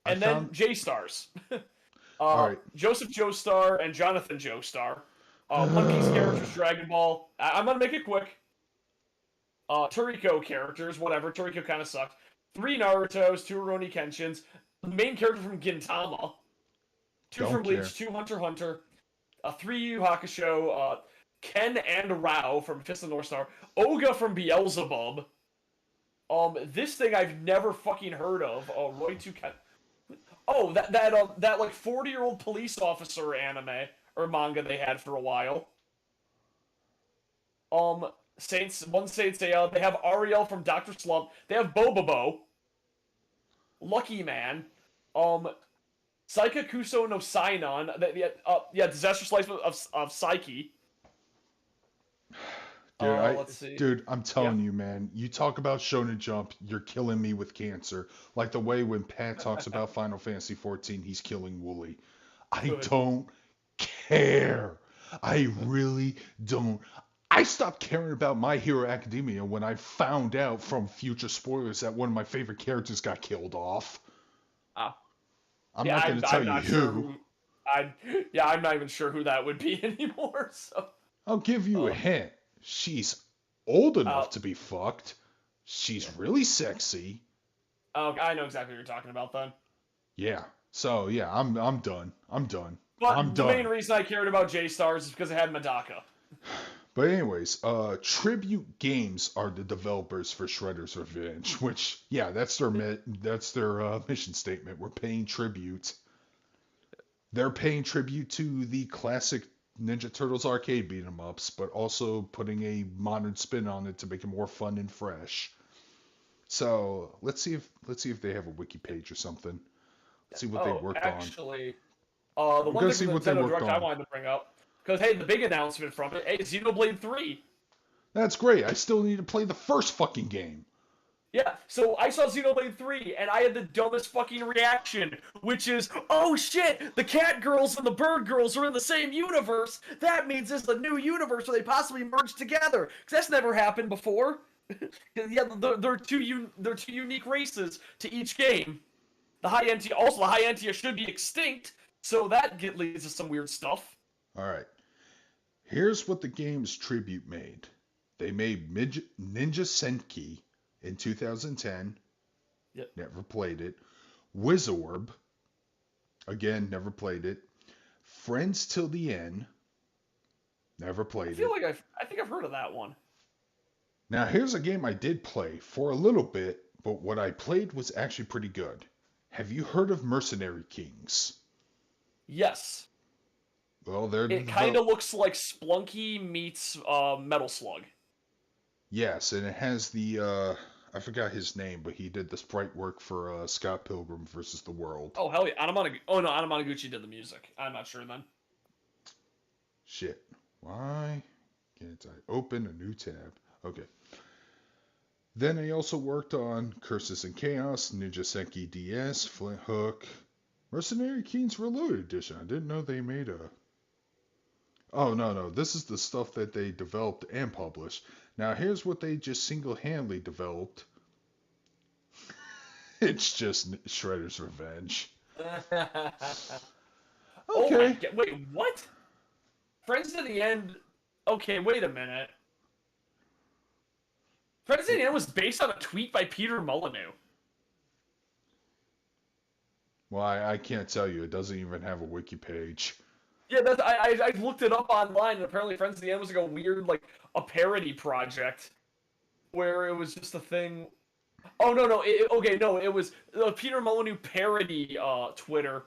Then J-Stars. All right. Joseph Joestar and Jonathan Joestar. One Piece characters, Dragon Ball. I'm gonna make it quick. Toriko characters, whatever. Toriko kind of sucked. 3 Narutos, 2 Rurouni Kenshins. The main character from Gintama. 2 from Bleach, 2 Hunter x Hunter. 3 Yu Yu Hakusho. Ken and Rao from Fist of the North Star. Oga from Beelzebub. This thing I've never fucking heard of. Roy 2 Ken. Oh, that like 40-year-old police officer anime or manga they had for a while. Saints Seiya. They have Ariel from Doctor Slump. They have Bobobo, Lucky Man, Saika Kuso no Sainon. Disaster Slice of Psyche. Let's see. Dude, I'm Yeah. telling you, man. You talk about Shonen Jump, you're killing me with cancer. Like the way when Pat talks about Final Fantasy 14, he's killing Wooly. I Good. don't care. I really don't. I stopped caring about My Hero Academia when I found out from future spoilers that one of my favorite characters got killed off. Ah. I'm Yeah, not going to tell I'm you not sure who. who. I'm not even sure who that would be anymore. So. I'll give you a Uh, hint. She's old uh, enough to be fucked. She's yeah. really sexy. Oh, I know exactly what you're talking about then. Yeah. So yeah, I'm done. I'm done. I'm But the main done. reason I cared about J Stars is because it had Medaka. But anyways, Tribute Games are the developers for Shredder's Revenge, which yeah, that's their mission statement. We're paying tribute. They're paying tribute to the classic Ninja Turtles arcade beat 'em ups, but also putting a modern spin on it to make it more fun and fresh. So let's see if they have a wiki page or something. Let's see what they Oh, worked on. actually, the I'm one gonna thing see from the what they Nintendo worked Direct I on. wanted to bring up, because hey, the big announcement from it, hey, Xenoblade 3. That's great. I still need to play the first fucking game. Yeah, so I saw Xenoblade 3, and I had the dumbest fucking reaction, which is, oh shit, the cat girls and the bird girls are in the same universe. That means this is a new universe where they possibly merge together, because that's never happened before. Yeah, they're two unique races to each game. The High Entia should be extinct, so that leads to some weird stuff. All right. Here's what the game's tribute made. They made Ninja Senki in 2010. Yep. Never played it. Wizorb. Again, never played it. Friends Till the End. Never I played feel it. like I think I've heard of that one. Now, here's a game I did play for a little bit, but what I played was actually pretty good. Have you heard of Mercenary Kings? Yes. Well, they're It kind of looks like Splunky meets Metal Slug. yes, and it has the I forgot his name, but he did the sprite work for Scott Pilgrim versus the World. Oh hell yeah, Oh no, Anamanaguchi did the music. I'm not sure then. Shit. Why can't I open a new tab? Okay. Then I also worked on Curses and Chaos, Ninja Senki DS, Flint Hook, Mercenary Kings Reloaded Edition. I didn't know they made a. Oh, no. This is the stuff that they developed and published. Now, here's what they just single handedly developed. It's just Shredder's Revenge. Oh my Okay. god, wait, what? Friends to the End. Okay, wait a minute. Friends to the End was based on a tweet by Peter Molyneux. Well, I can't tell you. It doesn't even have a wiki page. Yeah, I looked it up online, and apparently Friends to the End was like a weird, like, a parody project. Where it was just a thing. Oh, no. It was a Peter Molyneux parody Twitter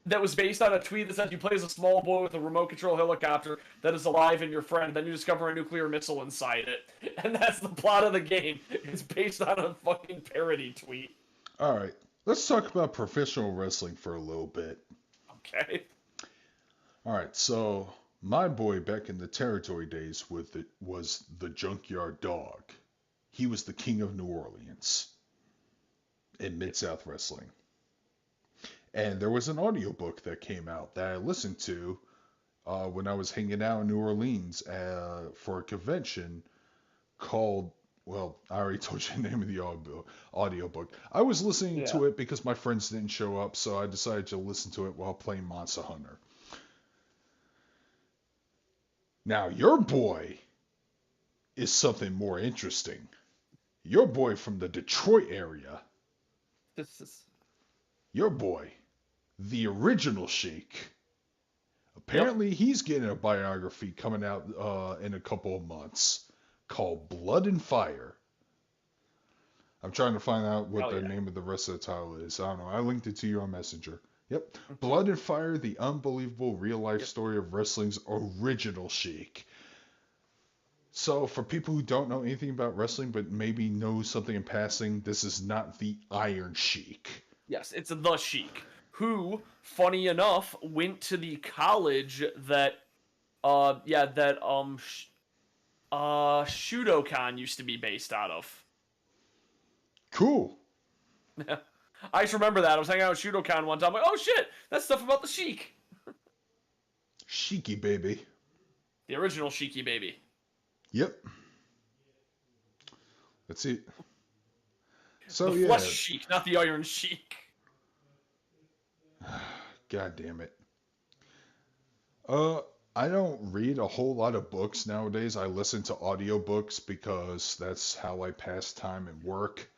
that was based on a tweet that says you play as a small boy with a remote control helicopter that is alive and your friend, then you discover a nuclear missile inside it. And that's the plot of the game. It's based on a fucking parody tweet. All right. Let's talk about professional wrestling for a little bit. Okay. All right. So, my boy back in the territory days was the Junkyard Dog. He was the king of New Orleans in Mid-South Wrestling. And there was an audiobook that came out that I listened to when I was hanging out in New Orleans for a convention called, well, I already told you the name of the audiobook. I was listening to it because my friends didn't show up, so I decided to listen to it while playing Monster Hunter. Now, your boy is something more interesting. Your boy from the Detroit area. This is. Your boy, the original Sheik. Apparently, he's getting a biography coming out in a couple of months called Blood and Fire. I'm trying to find out what the name of the rest of the title is. I don't know. I linked it to you on Messenger. Yep. Blood and Fire, the unbelievable real-life story of wrestling's original Sheik. So, for people who don't know anything about wrestling but maybe know something in passing, this is not the Iron Sheik. Yes, it's the Sheik, who, funny enough, went to the college that, Shudokan used to be based out of. Cool. I just remember that. I was hanging out with Shudokan one time, like, oh shit, that's stuff about the Sheik. Sheiky baby. The original Sheiky baby. Yep. That's it. So, The yeah. Flesh Sheik, not the Iron Sheik. God damn it. I don't read a whole lot of books nowadays. I listen to audiobooks because that's how I pass time at work.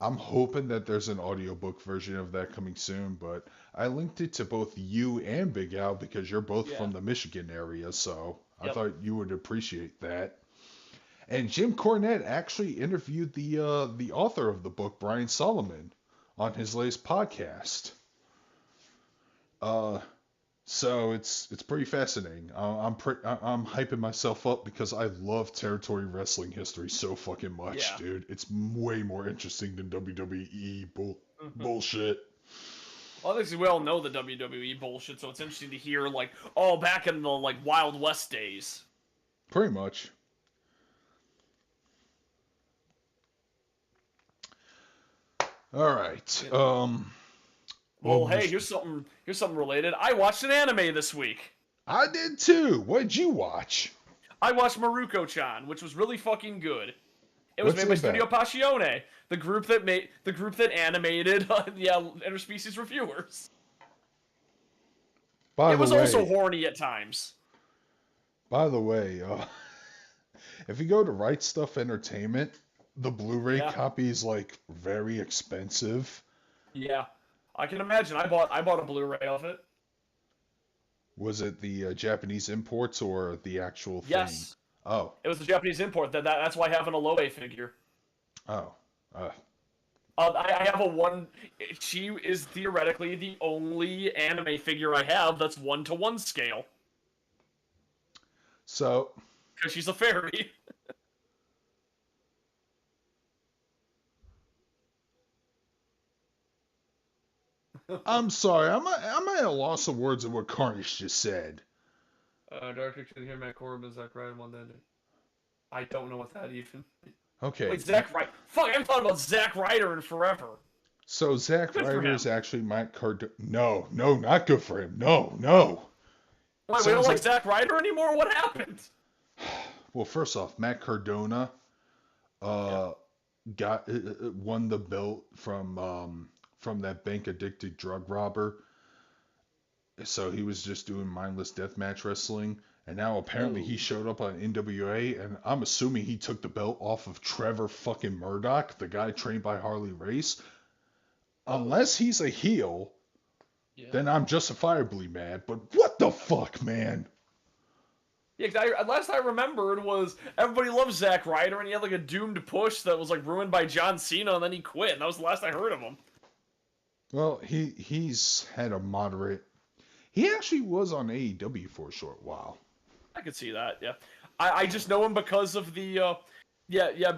I'm hoping that there's an audiobook version of that coming soon, but I linked it to both you and Big Al because you're both Yeah. from the Michigan area, so I Yep. thought you would appreciate that. And Jim Cornette actually interviewed the author of the book, Brian Solomon, on his latest podcast. Uh, So it's pretty fascinating. I'm hyping myself up because I love territory wrestling history so fucking much, Yeah. dude. It's way more interesting than WWE bullshit. Well, obviously we all know the WWE bullshit, so it's interesting to hear, like, oh, back in the, like, Wild West days. Pretty much. All right. Well, hey, here's something related. I watched an anime this week. I did too. What'd you watch? I watched Maruko-chan, which was really fucking good. It was What's made it by about? Studio Passione, the group that animated Interspecies Reviewers. By It the was way, also horny at times. by the way, if you go to Right Stuff Entertainment, the Blu-ray Yeah. copy is like very expensive. Yeah. I can imagine. I bought a Blu-ray of it. Was it the Japanese imports or the actual thing? Yes. Oh, It was the Japanese import. That's why I have an Aloe figure. oh, uh, I have a one. She is theoretically the only anime figure I have that's 1-to-1 scale so because she's a fairy. I'm sorry, I'm at a loss of words of what Carnage just said. Dark Picture here, Matt Corbin, Zack Ryder, one ended. I don't know what that even. Okay, Wait, Zack Ryder. Fuck, I haven't thought about Zack Ryder in forever. so Zack Good for Ryder him. is actually Matt Card. No, no, not good for him. No, no. Wait, we Sounds don't like like Zack Ryder anymore? What happened? well, first off, Matt Cardona, Yeah. uh, got won the belt from that bank addicted drug robber. So he was just doing mindless deathmatch wrestling, and now apparently he Ooh. showed up on NWA, and I'm assuming he took the belt off of Trevor fucking Murdoch, the guy trained by Harley Race. Unless he's a heel, Yeah. then I'm justifiably mad. But what the fuck, man? Yeah, 'cause last I remembered was everybody loves Zack Ryder, and he had like a doomed push that was like ruined by John Cena, and then he quit. And that was the last I heard of him. Well, he's had a moderate. He actually was on AEW for a short while. I could see that. Yeah, I just know him because of the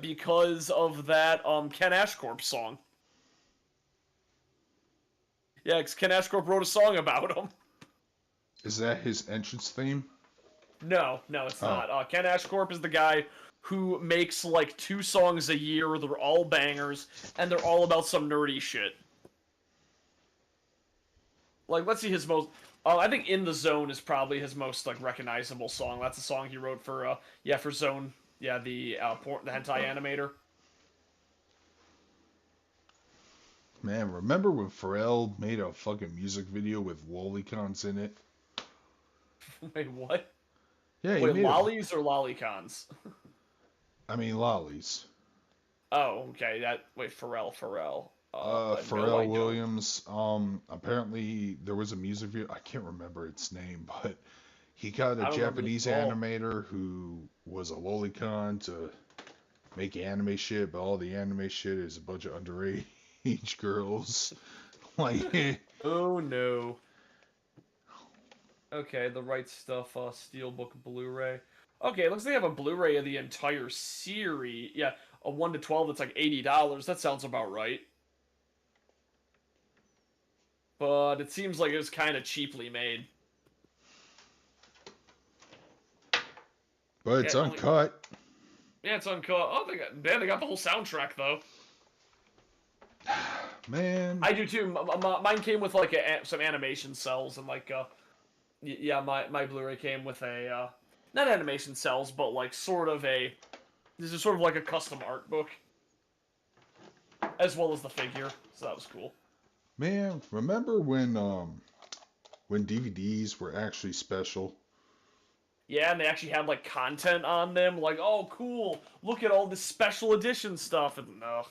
because of that Ken Ashcorp song. Yeah, 'cause Ken Ashcorp wrote a song about him. Is that his entrance theme? No, it's Oh, not. Ken Ashcorp is the guy who makes like 2 songs a year. They're all bangers, and they're all about some nerdy shit. Like, let's see his most. I think "In the Zone" is probably his most like recognizable song. That's a song he wrote for for Zone. Yeah, the hentai animator. man, remember when Pharrell made a fucking music video with Lolicons in it? Wait, what? Yeah, he Wait, made lollies or lolicons? I mean, lollies. Oh, okay. Pharrell. No, I Pharrell don't. Williams. Apparently there was a music video. I can't remember its name, but he got I a don't remember this Japanese at all. animator who was a lolicon to make anime shit, but all the anime shit is a bunch of underage girls. Like, Oh no. Okay, the right stuff. Steelbook Blu-ray. Okay, it looks like they have a Blu-ray of the entire series. Yeah, a 1 to 12 that's like $80. That sounds about right. But it seems like it was kind of cheaply made. But Yeah, it's uncut. yeah, it's uncut. Oh, they got the whole soundtrack though. Man. I do too. Mine came with like some animation cells and like yeah, my Blu-ray came with a not animation cells, but like sort of a this is sort of like a custom art book as well as the figure. So that was cool. Man, remember when DVDs were actually special? Yeah, and they actually had like content on them. Like, oh, cool! Look at all this special edition stuff. And ugh.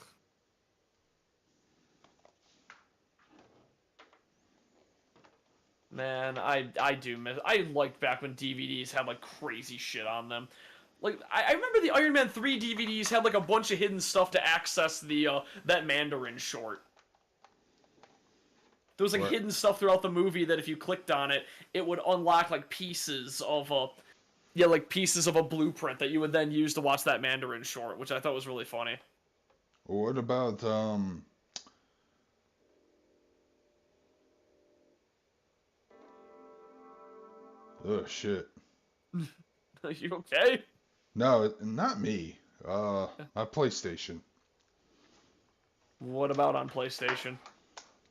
Man, I do miss. I liked back when DVDs had like crazy shit on them. Like I remember the Iron Man 3 DVDs had like a bunch of hidden stuff to access the that Mandarin short. There was like What? hidden stuff throughout the movie that if you clicked on it, it would unlock like pieces of a yeah, like pieces of a blueprint that you would then use to watch that Mandarin short, which I thought was really funny. What about oh shit. Are you okay? No, not me. My PlayStation. What about on PlayStation?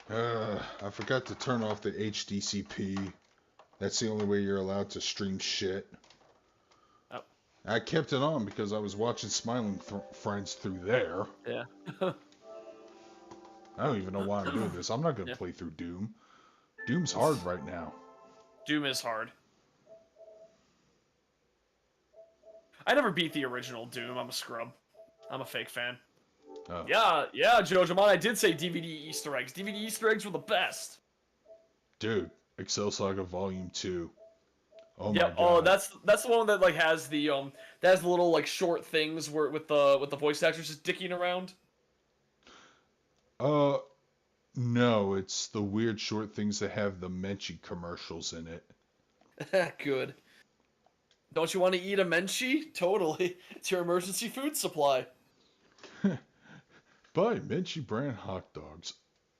I forgot to turn off the HDCP. That's the only way you're allowed to stream shit. Oh, I kept it on because I was watching Smiling Friends through there. yeah. I don't even know why I'm doing this. I'm not gonna Yeah. play through Doom. Doom's hard right now. Doom is hard. I never beat the original Doom. I'm a scrub. I'm a fake fan. Oh. Yeah, Joe Jamon, I did say DVD Easter eggs. DVD Easter eggs were the best. Dude, Excel Saga Volume 2. Oh my Yeah, god. oh, that's the one that like has the little like short things where with the voice actors just dicking around. No, it's the weird short things that have the Menchie commercials in it. Good. Don't you want to eat a menchie? Totally. It's your emergency food supply. Buy Menchie brand hot dogs,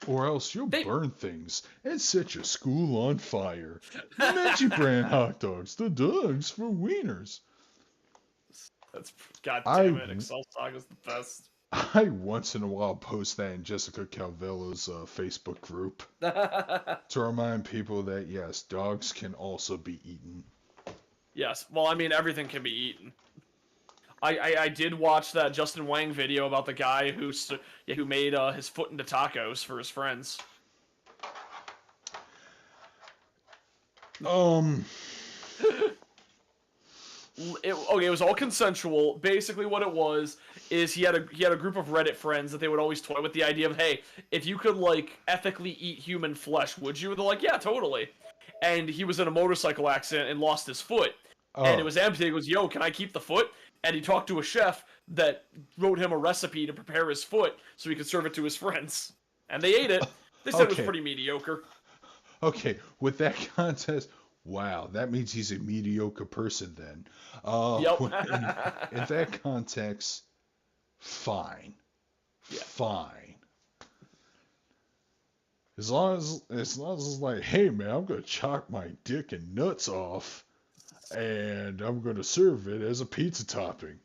or else you'll They burn things and set your school on fire. Menchie brand hot dogs, the dogs for wieners. That's god I damn it. Excel Saga's the best. I once in a while post that in Jessica Calvello's Facebook group to remind people that yes, dogs can also be eaten. Yes. Well, I mean, everything can be eaten. I did watch that Justin Wang video about the guy who made his foot into tacos for his friends. Okay, it was all consensual. Basically, what it was is he had a group of Reddit friends that they would always toy with the idea of, hey, if you could like ethically eat human flesh, would you? They're like, yeah, totally. And he was in a motorcycle accident and lost his foot, and it was empty. He goes, yo, can I keep the foot? And he talked to a chef that wrote him a recipe to prepare his foot so he could serve it to his friends, and they ate it. They said it was pretty mediocre. Okay, with that contest, wow, that means he's a mediocre person then. Yep. In that context, fine. Yeah. Fine. As long as it's like, hey man, I'm gonna chop my dick and nuts off, and I'm gonna serve it as a pizza topping.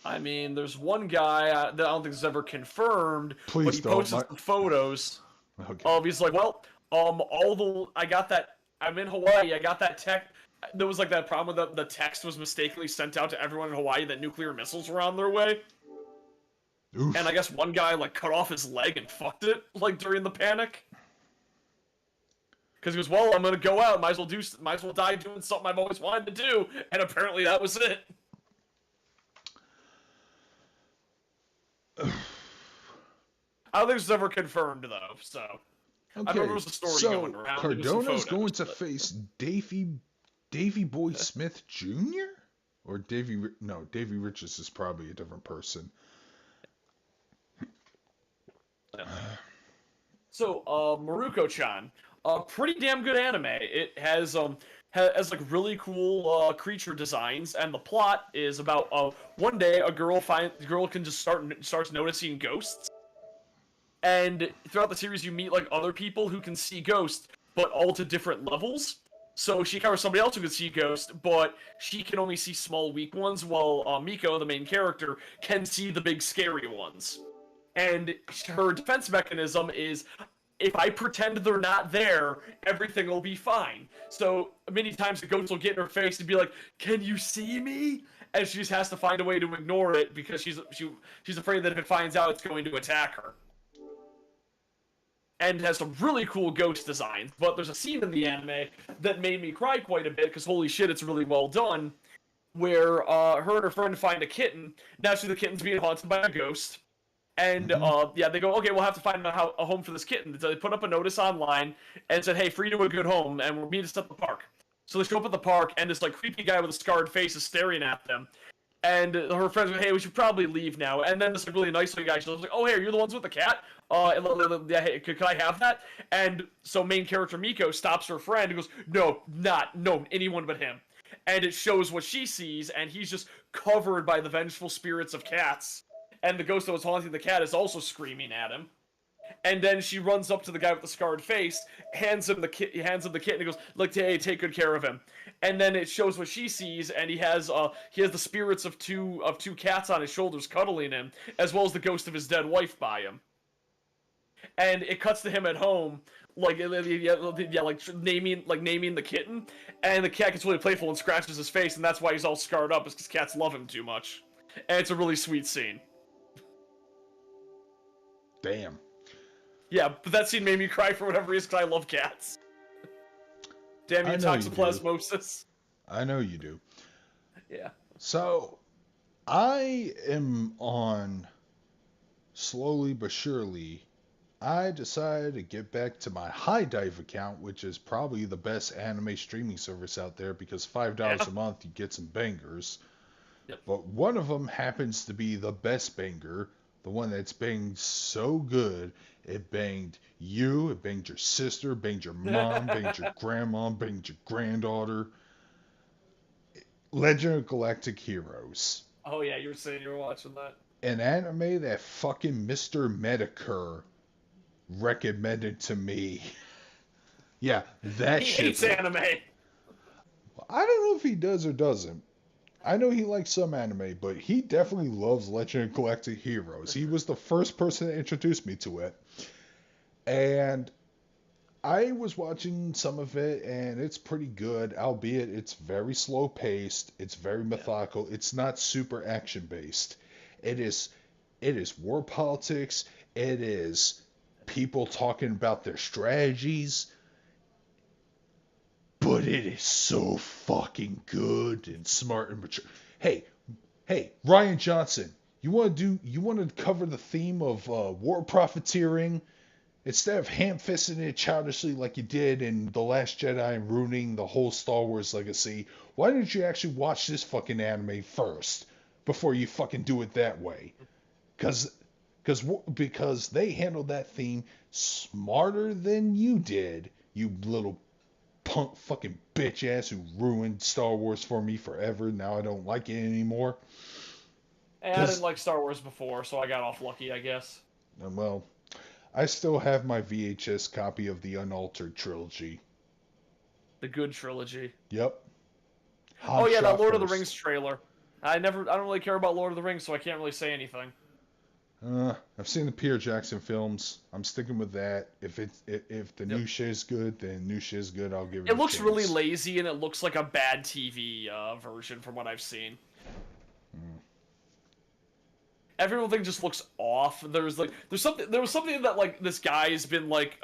I mean, there's one guy that I don't think is ever confirmed, but Please he don't. posted some photos Okay. of. He's like, well, I got that. I'm in Hawaii. I got that tech. There was like that problem with the text was mistakenly sent out to everyone in Hawaii that nuclear missiles were on their way. Oof. And I guess one guy like cut off his leg and fucked it like during the panic. Because he goes, well, I'm gonna go out. Might as well die doing something I've always wanted to do. And apparently that was it. I don't think it's ever confirmed though. So I remember there was a story going around. Cardona's going to face Davy Boy Smith Jr. or Davy Richards is probably a different person. So, Maruko-chan, pretty damn good anime. It has like really cool creature designs, and the plot is about one day the girl can just starts noticing ghosts, and throughout the series you meet like other people who can see ghosts, but all to different levels. So she encounters somebody else who can see ghosts, but she can only see small, weak ones, while Miko, the main character, can see the big, scary ones. And her defense mechanism is, if I pretend they're not there, everything will be fine. So many times the ghost will get in her face and be like, "Can you see me?" And she just has to find a way to ignore it because she's afraid that if it finds out, it's going to attack her. And has some really cool ghost designs. But there's a scene in the anime that made me cry quite a bit because holy shit, it's really well done. Where her and her friend find a kitten. Naturally, the kitten's being haunted by a ghost. And yeah, they go, okay, we'll have to find a home for this kitten. So they put up a notice online and said, hey, free to a good home, and we'll meet us at the park. So they show up at the park, and this like creepy guy with a scarred face is staring at them. And her friends go, hey, we should probably leave now. And then this like, really nice looking guy shows up, like, oh, hey, are you the ones with the cat? Yeah, hey, could I have that? And so main character Miko stops her friend and goes, no, anyone but him. And it shows what she sees, and he's just covered by the vengeful spirits of cats. And the ghost that was haunting the cat is also screaming at him. And then she runs up to the guy with the scarred face, hands him the kitten, and goes, "Look, hey, take good care of him." And then it shows what she sees, and he has the spirits of two cats on his shoulders cuddling him, as well as the ghost of his dead wife by him. And it cuts to him at home, like naming the kitten, and the cat gets really playful and scratches his face, and that's why he's all scarred up, is because cats love him too much. And it's a really sweet scene. Damn. Yeah, but that scene made me cry for whatever reason because I love cats. Damn you, toxoplasmosis. I know you do. Yeah. So, I am on, slowly but surely, I decided to get back to my High Dive account, which is probably the best anime streaming service out there because $5 a month you get some bangers. Yep. But one of them happens to be the best banger, the one that's banged so good, it banged you, it banged your sister, banged your mom, banged your grandma, banged your granddaughter. Legend of Galactic Heroes. Oh yeah, you were saying you were watching that. An anime that fucking Mr. Medicare recommended to me. Yeah, that shit. He hates anime. I don't know if he does or doesn't. I know he likes some anime, but he definitely loves Legend of Galactic Heroes. He was the first person to introduce me to it. And I was watching some of it, and it's pretty good, albeit it's very slow paced, it's very methodical, it's not super action based. It is war politics, it is people talking about their strategies, but it is so fucking good and smart and mature. Hey, Ryan Johnson, you want to cover the theme of war profiteering instead of ham-fisting it childishly like you did in The Last Jedi and ruining the whole Star Wars legacy? Why didn't you actually watch this fucking anime first before you fucking do it that way? Because they handled that theme smarter than you did, you little punk fucking bitch ass who ruined Star Wars for me forever. Now I don't like it anymore. And I didn't like Star Wars before, so I got off lucky, I guess. Well, I still have my VHS copy of the Unaltered trilogy. The good trilogy. Yep. Oh yeah, that Lord of the Rings trailer. I don't really care about Lord of the Rings, so I can't really say anything. I've seen the Peter Jackson films. I'm sticking with that. If the new shit is good, then new shit is good. I'll give it. It looks really lazy, and it looks like a bad TV version from what I've seen. Everything just looks off. There was something that like this guy's been like.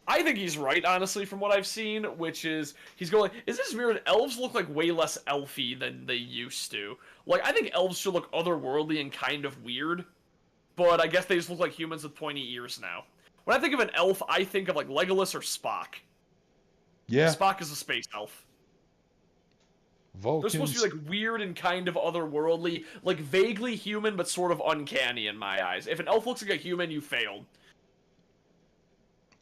I think he's right, honestly, from what I've seen, which is he's going, is this weird? Elves look like way less elfy than they used to. Like I think elves should look otherworldly and kind of weird. But I guess they just look like humans with pointy ears now. When I think of an elf, I think of like Legolas or Spock. Yeah. Spock is a space elf. Vulcans. They're supposed to be like weird and kind of otherworldly, like vaguely human, but sort of uncanny in my eyes. If an elf looks like a human, you failed.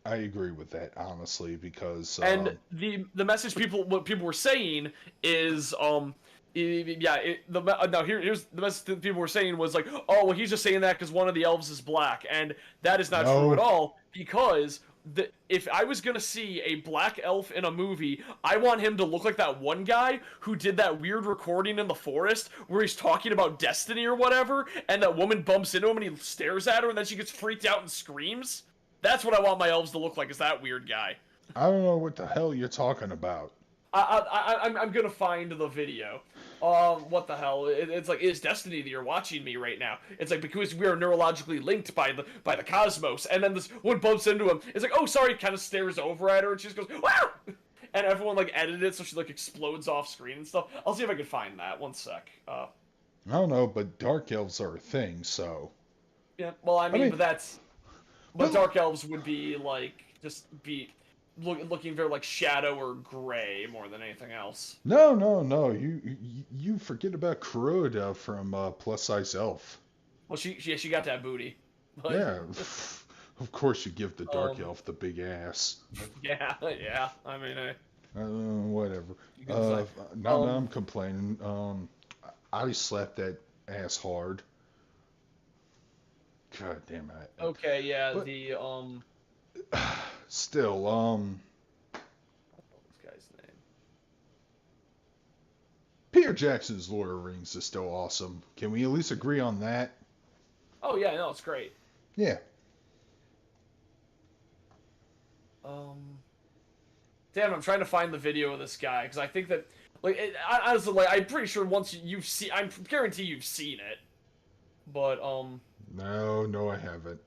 I agree with that, honestly, because And the message what people were saying is yeah now here's the message that people were saying was like, oh well, he's just saying that because one of the elves is black, and that is not true at no, all, because if I was gonna see a black elf in a movie, I want him to look like that one guy who did that weird recording in the forest where he's talking about destiny or whatever, and that woman bumps into him and he stares at her and then she gets freaked out and screams. That's what I want my elves to look like, is that weird guy. I don't know what the hell you're talking about. I'm gonna find the video. What the hell? It's like, it's destiny that you're watching me right now. It's like, because we are neurologically linked by the cosmos. And then this one bumps into him. It's like, oh sorry, kind of stares over at her and she just goes, wow! And everyone like edited it so she like explodes off screen and stuff. I'll see if I can find that. One sec. I don't know, but dark elves are a thing, so. Yeah. Well, I mean, but but dark elves would be like looking very like shadow or gray more than anything else. No. You forget about Kuroda from Plus Size Elf. Well, she got that booty. But, Yeah, of course you give the dark Um, elf the big ass. yeah. I mean, Whatever. you can decide. Now I'm complaining. I slapped that ass hard. God damn it. Okay, yeah, But the still, what's this guy's name? Peter Jackson's Lord of the Rings is still awesome. Can we at least agree on that? Oh yeah, no, it's great. Yeah. Um, Damn, I'm trying to find the video of this guy because I think that honestly, like, I'm pretty sure once you've seen, I'm guarantee you've seen it. But No, I haven't.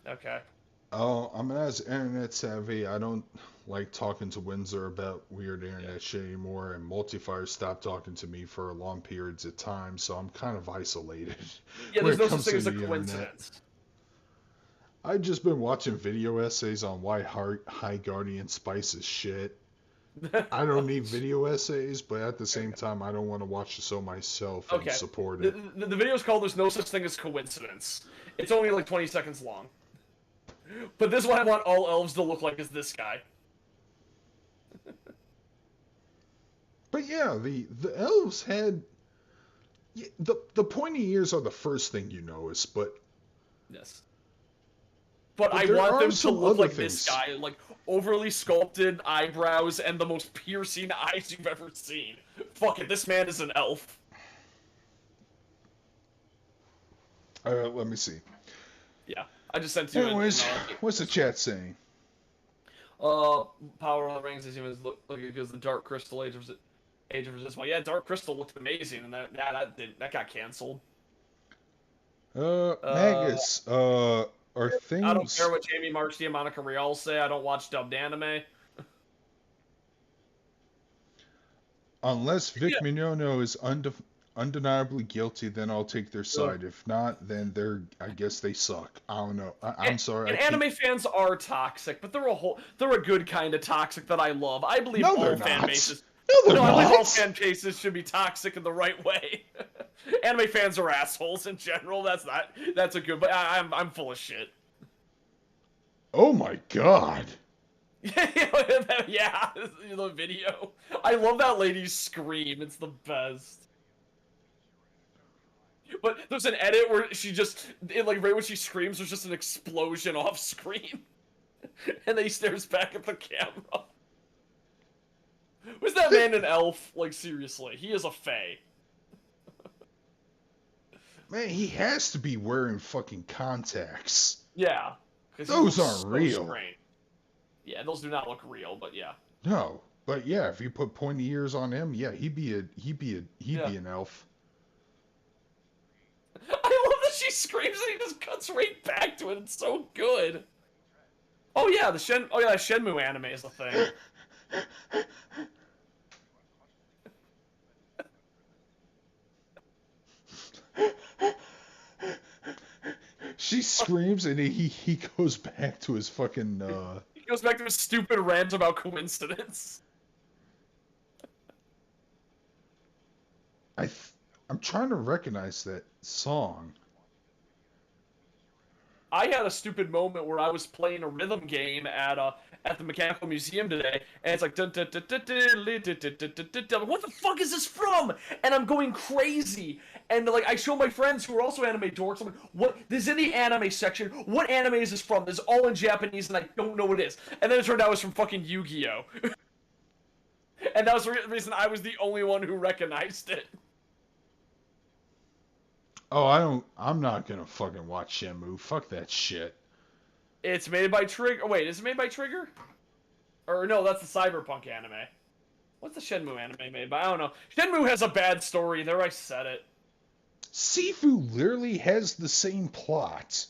okay. Oh, I'm not as internet savvy. I don't like talking to Windsor about weird Yeah. internet shit anymore, and Multifire stopped talking to me for long periods of time, so I'm kind of isolated Yeah, when there's it no such comes thing to as a the internet. coincidence. I've just been watching video essays on why High Guardian Spice is shit. I don't need video essays, but at the same time, I don't want to watch the show myself and Okay. support The, it. the video is called "There's No Such Thing as Coincidence." It's only like 20 seconds long. But this is what I want all elves to look like, is this guy. But yeah, the elves had the pointy ears are the first thing you notice, but Yes. But I there want are them to some look other like this things. guy, like overly sculpted eyebrows and the most piercing eyes you've ever seen. Fuck it, this man is an elf. Let me see. Yeah, I just sent you Anyways, what's the chat saying? Power of the Rings is even look because the Dark Crystal Age of Resistance. Well, yeah, Dark Crystal looked amazing, and that got canceled. Magus, are I don't care things what Jamie Marchi and Monica Rial say. I don't watch dubbed anime. unless Vic Yeah. Mignogno is undeniably guilty, then I'll take their Ugh. side. If not, then I guess they suck. I don't know. I'm And, sorry. and anime fans are toxic, but they're a good kind of toxic that I love. I believe No, all they're fan not. bases. No, they're No, I believe all not. fan bases should be toxic in the right way. Anime fans are assholes in general. That's a good. But I'm full of shit. Oh my god. Yeah, the video. I love that lady's scream. It's the best. But there's an edit where she just, like, right when she screams, there's just an explosion off screen. And then he stares back at the camera. Was that man an elf? Like, seriously, he is a fae. Man, he has to be wearing fucking contacts. Yeah. Those aren't real. Strange. Yeah, those do not look real, but yeah. No, but yeah, if you put pointy ears on him, yeah, he'd be an elf. I love that she screams and he just cuts right back to it. It's so good. Oh yeah, that Shenmue anime is a thing. She screams and he goes back to his fucking He goes back to his stupid rant about coincidence. I'm trying to recognize that song. I had a stupid moment where I was playing a rhythm game at the Mechanical Museum today, and it's like what the fuck is this from? And I'm going crazy. And like I show my friends who are also anime dorks. I'm like, what? This is in the anime section. What anime is this from? This is all in Japanese, and I don't know what it is. And then it turned out it was from fucking Yu-Gi-Oh. And that was the reason I was the only one who recognized it. Oh, I'm not gonna fucking watch Shenmue. Fuck that shit. It's made by Trigger. Oh, wait, is it made by Trigger? Or no, that's the Cyberpunk anime. What's the Shenmue anime made by? I don't know. Shenmue has a bad story. There, I said it. Sifu literally has the same plot.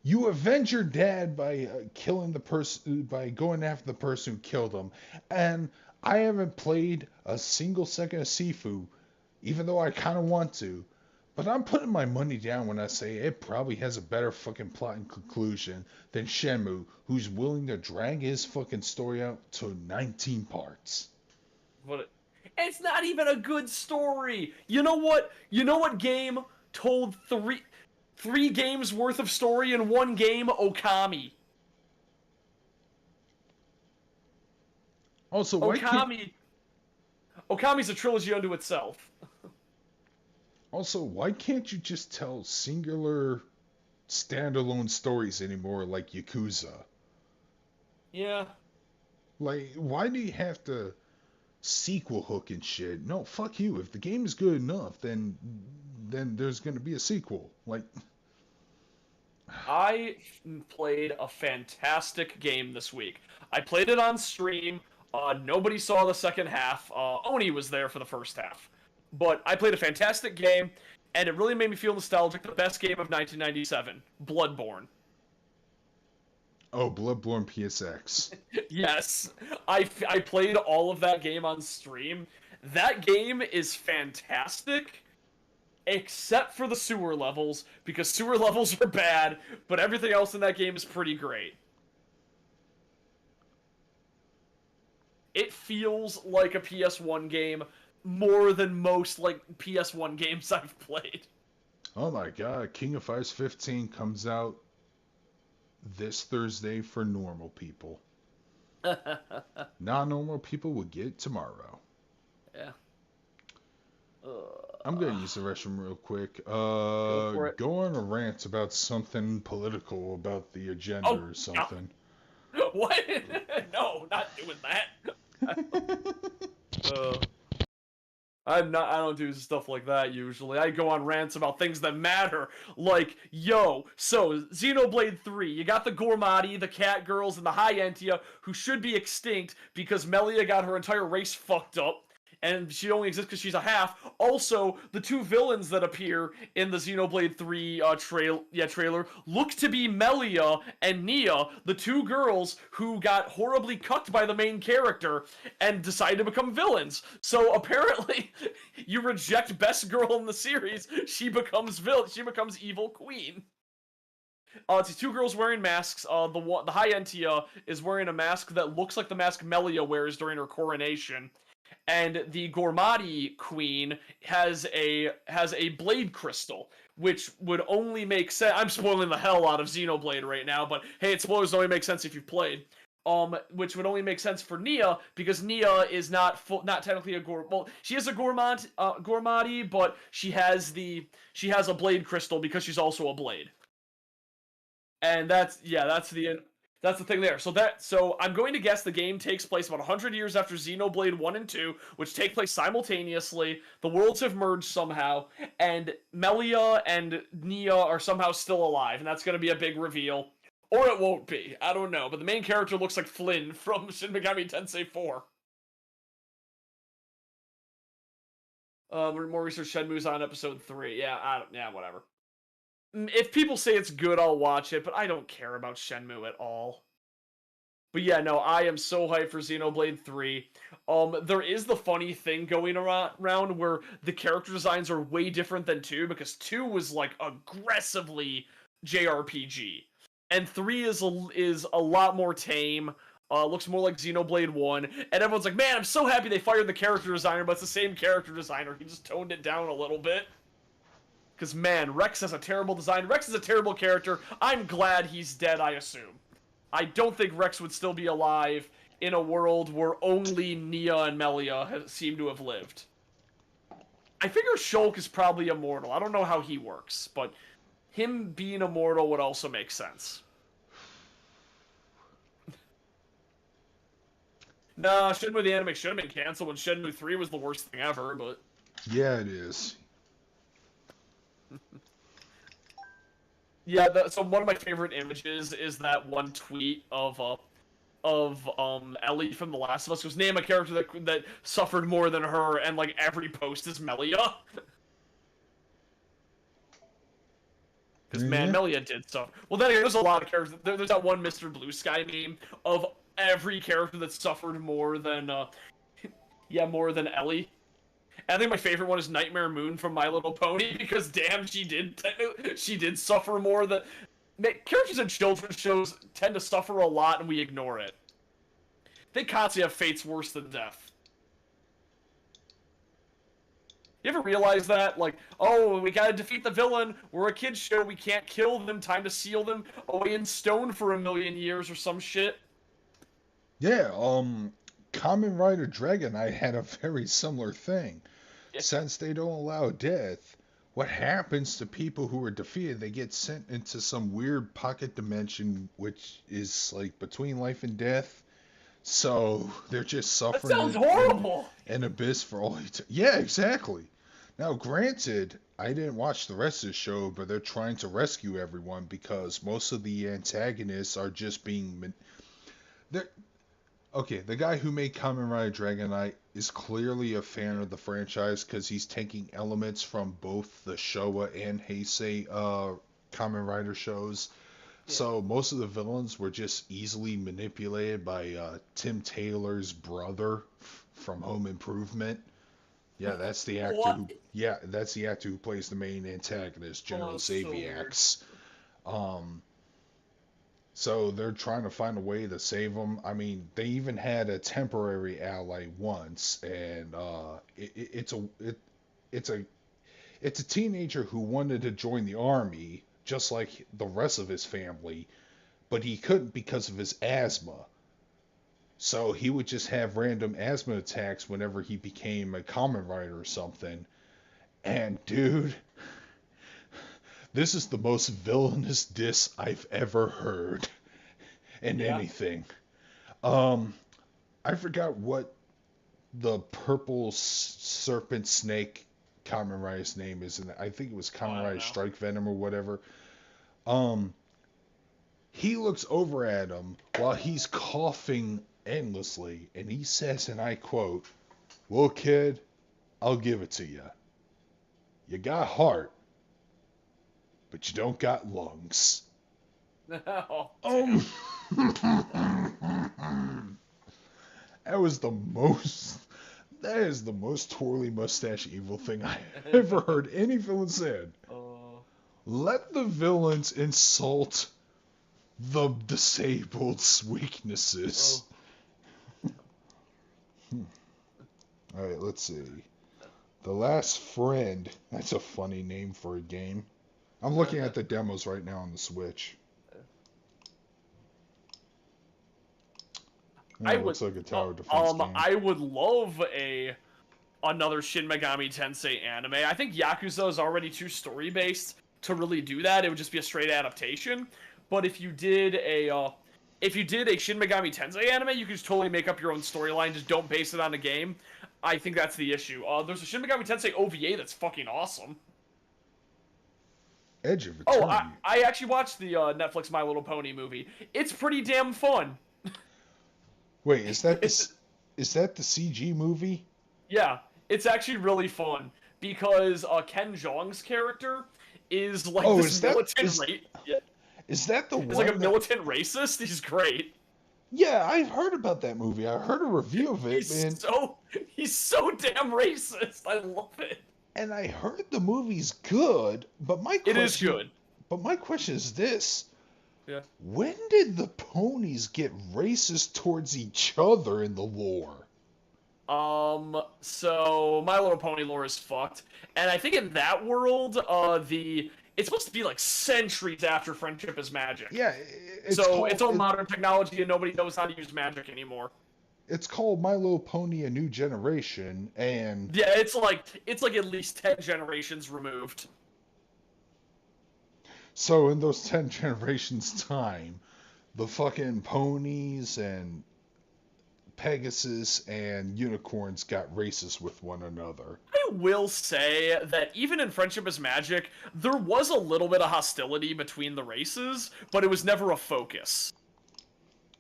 You avenge your dad by killing the person, by going after the person who killed him. And I haven't played a single second of Sifu, even though I kind of want to. But I'm putting my money down when I say it probably has a better fucking plot and conclusion than Shenmue, who's willing to drag his fucking story out to 19 parts. But it's not even a good story. You know what? You know what game told three games worth of story in one game? Okami. Also, why can't... Okami's a trilogy unto itself. Also, why can't you just tell singular standalone stories anymore like Yakuza? Yeah. Like, why do you have to sequel hook and shit? No, fuck you. If the game is good enough, then there's gonna be a sequel. Like, I played a fantastic game this week. I played it on stream. Nobody saw the second half. Oni was there for the first half. But I played a fantastic game, and it really made me feel nostalgic. The best game of 1997, Bloodborne. oh, Bloodborne PSX. Yes, I played all of that game on stream. That game is fantastic, except for the sewer levels, because sewer levels are bad, but everything else in that game is pretty great. It feels like a PS1 game more than most like PS1 games I've played. Oh my god, King of Fighters 15 comes out this Thursday for normal people. Non-normal people will get it tomorrow. Yeah. I'm gonna use the restroom real quick. Go for it. Go on a rant about something political about the agenda or something. What? No, not doing that. I don't do stuff like that usually. I go on rants about things that matter. Like, yo, so, Xenoblade 3, you got the Gormati, the Cat Girls, and the High Entia, who should be extinct because Melia got her entire race fucked up, and she only exists because she's a half. Also, the two villains that appear in the Xenoblade 3 trailer look to be Melia and Nia, the two girls who got horribly cucked by the main character and decided to become villains. So apparently, you reject best girl in the series, she becomes evil queen. It's two girls wearing masks. The High Entia is wearing a mask that looks like the mask Melia wears during her coronation. And the Gormati queen has a blade crystal, which would only make sense. I'm spoiling the hell out of Xenoblade right now, but hey, spoilers only make sense if you've played. Which would only make sense for Nia because Nia is not technically a Well, she is a Gormati, but she has a blade crystal because she's also a blade. And that's the thing there. So I'm going to guess the game takes place about 100 years after Xenoblade 1 and 2, which take place simultaneously. The worlds have merged somehow, and Melia and Nia are somehow still alive, and that's going to be a big reveal. Or it won't be. I don't know. But the main character looks like Flynn from Shin Megami Tensei 4. More research Shenmue's on episode 3. Yeah, whatever. If people say it's good, I'll watch it, but I don't care about Shenmue at all. But yeah, no, I am so hyped for Xenoblade 3. There is the funny thing going around where the character designs are way different than 2, because 2 was like aggressively JRPG. And 3 is a lot more tame. Looks more like Xenoblade 1. And everyone's like, man, I'm so happy they fired the character designer, but it's the same character designer. He just toned it down a little bit. Because, man, Rex has a terrible design. Rex is a terrible character. I'm glad he's dead, I assume. I don't think Rex would still be alive in a world where only Nia and Melia seem to have lived. I figure Shulk is probably immortal. I don't know how he works, but him being immortal would also make sense. Nah, Shenmue the anime should have been canceled when Shenmue 3 was the worst thing ever, but... Yeah, it is. Yeah, so one of my favorite images is that one tweet of Ellie from The Last of Us, who's name a character that suffered more than her, and like every post is Melia. Because man, Melia did stuff. Well, then again, there's a lot of characters. There's that one Mr. Blue Sky meme of every character that suffered more than more than Ellie. And I think my favorite one is Nightmare Moon from My Little Pony, because damn, she did suffer more than... Characters in children's shows tend to suffer a lot, and we ignore it. They constantly have fates worse than death. You ever realize that? Like, oh, we gotta defeat the villain, we're a kid's show, we can't kill them, time to seal them away in stone for 1,000,000 years or some shit. Yeah, Kamen Rider Dragonite had a very similar thing. Yeah. Since they don't allow death, what happens to people who are defeated? They get sent into some weird pocket dimension, which is like between life and death. So they're just suffering. That sounds horrible. An abyss for all eternity. Yeah, exactly. Now, granted, I didn't watch the rest of the show, but they're trying to rescue everyone because most of the antagonists are just being. Okay, the guy who made Kamen Rider Dragonite is clearly a fan of the franchise because he's taking elements from both the Showa and Heisei Kamen Rider shows. Yeah. So most of the villains were just easily manipulated by Tim Taylor's brother from Home Improvement. Yeah, that's the actor. That's the actor who plays the main antagonist, General Xaviax. So they're trying to find a way to save him. I mean, they even had a temporary ally once, and it's a teenager who wanted to join the army, just like the rest of his family, but he couldn't because of his asthma. So he would just have random asthma attacks whenever he became a Kamen Rider or something. And dude, this is the most villainous diss I've ever heard in anything. I forgot what the purple serpent snake Kamen Rider's name is. I think it was Kamen Rider Strike Venom or whatever. He looks over at him while he's coughing endlessly, and he says, and I quote, "Well, kid, I'll give it to you. You got heart, but you don't got lungs." Oh, that is the most twirly mustache evil thing I ever heard any villain said. Let the villains insult the disabled's weaknesses. Alright, let's see. The Last Friend. That's a funny name for a game. I'm looking at the demos right now on the Switch. Looks like a tower defense game. I would love another Shin Megami Tensei anime. I think Yakuza is already too story-based to really do that. It would just be a straight adaptation. But if you did a Shin Megami Tensei anime, you could just totally make up your own storyline. Just don't base it on a game. I think that's the issue. There's a Shin Megami Tensei OVA that's fucking awesome. Edge of Eternity. Oh, I actually watched the Netflix My Little Pony movie. It's pretty damn fun. Wait, is that the CG movie? Yeah, it's actually really fun because Ken Jeong's character is like this militant Is that the one? He's like a militant racist. He's great. Yeah, I've heard about that movie. I heard a review of it, He's so damn racist. I love it. And I heard the movie's good, but it is good. But my question is this. Yeah. When did the ponies get racist towards each other in the lore? So My Little Pony lore is fucked, and I think in that world, it's supposed to be like centuries after Friendship is Magic. Yeah, It's all modern technology, and nobody knows how to use magic anymore. it's called My Little Pony: A New Generation, and Yeah, it's like at least 10 generations removed. so in those 10 generations time, the fucking ponies and Pegasus and unicorns got racist with one another. I will say that even in Friendship is Magic, there was a little bit of hostility between the races, but it was never a focus.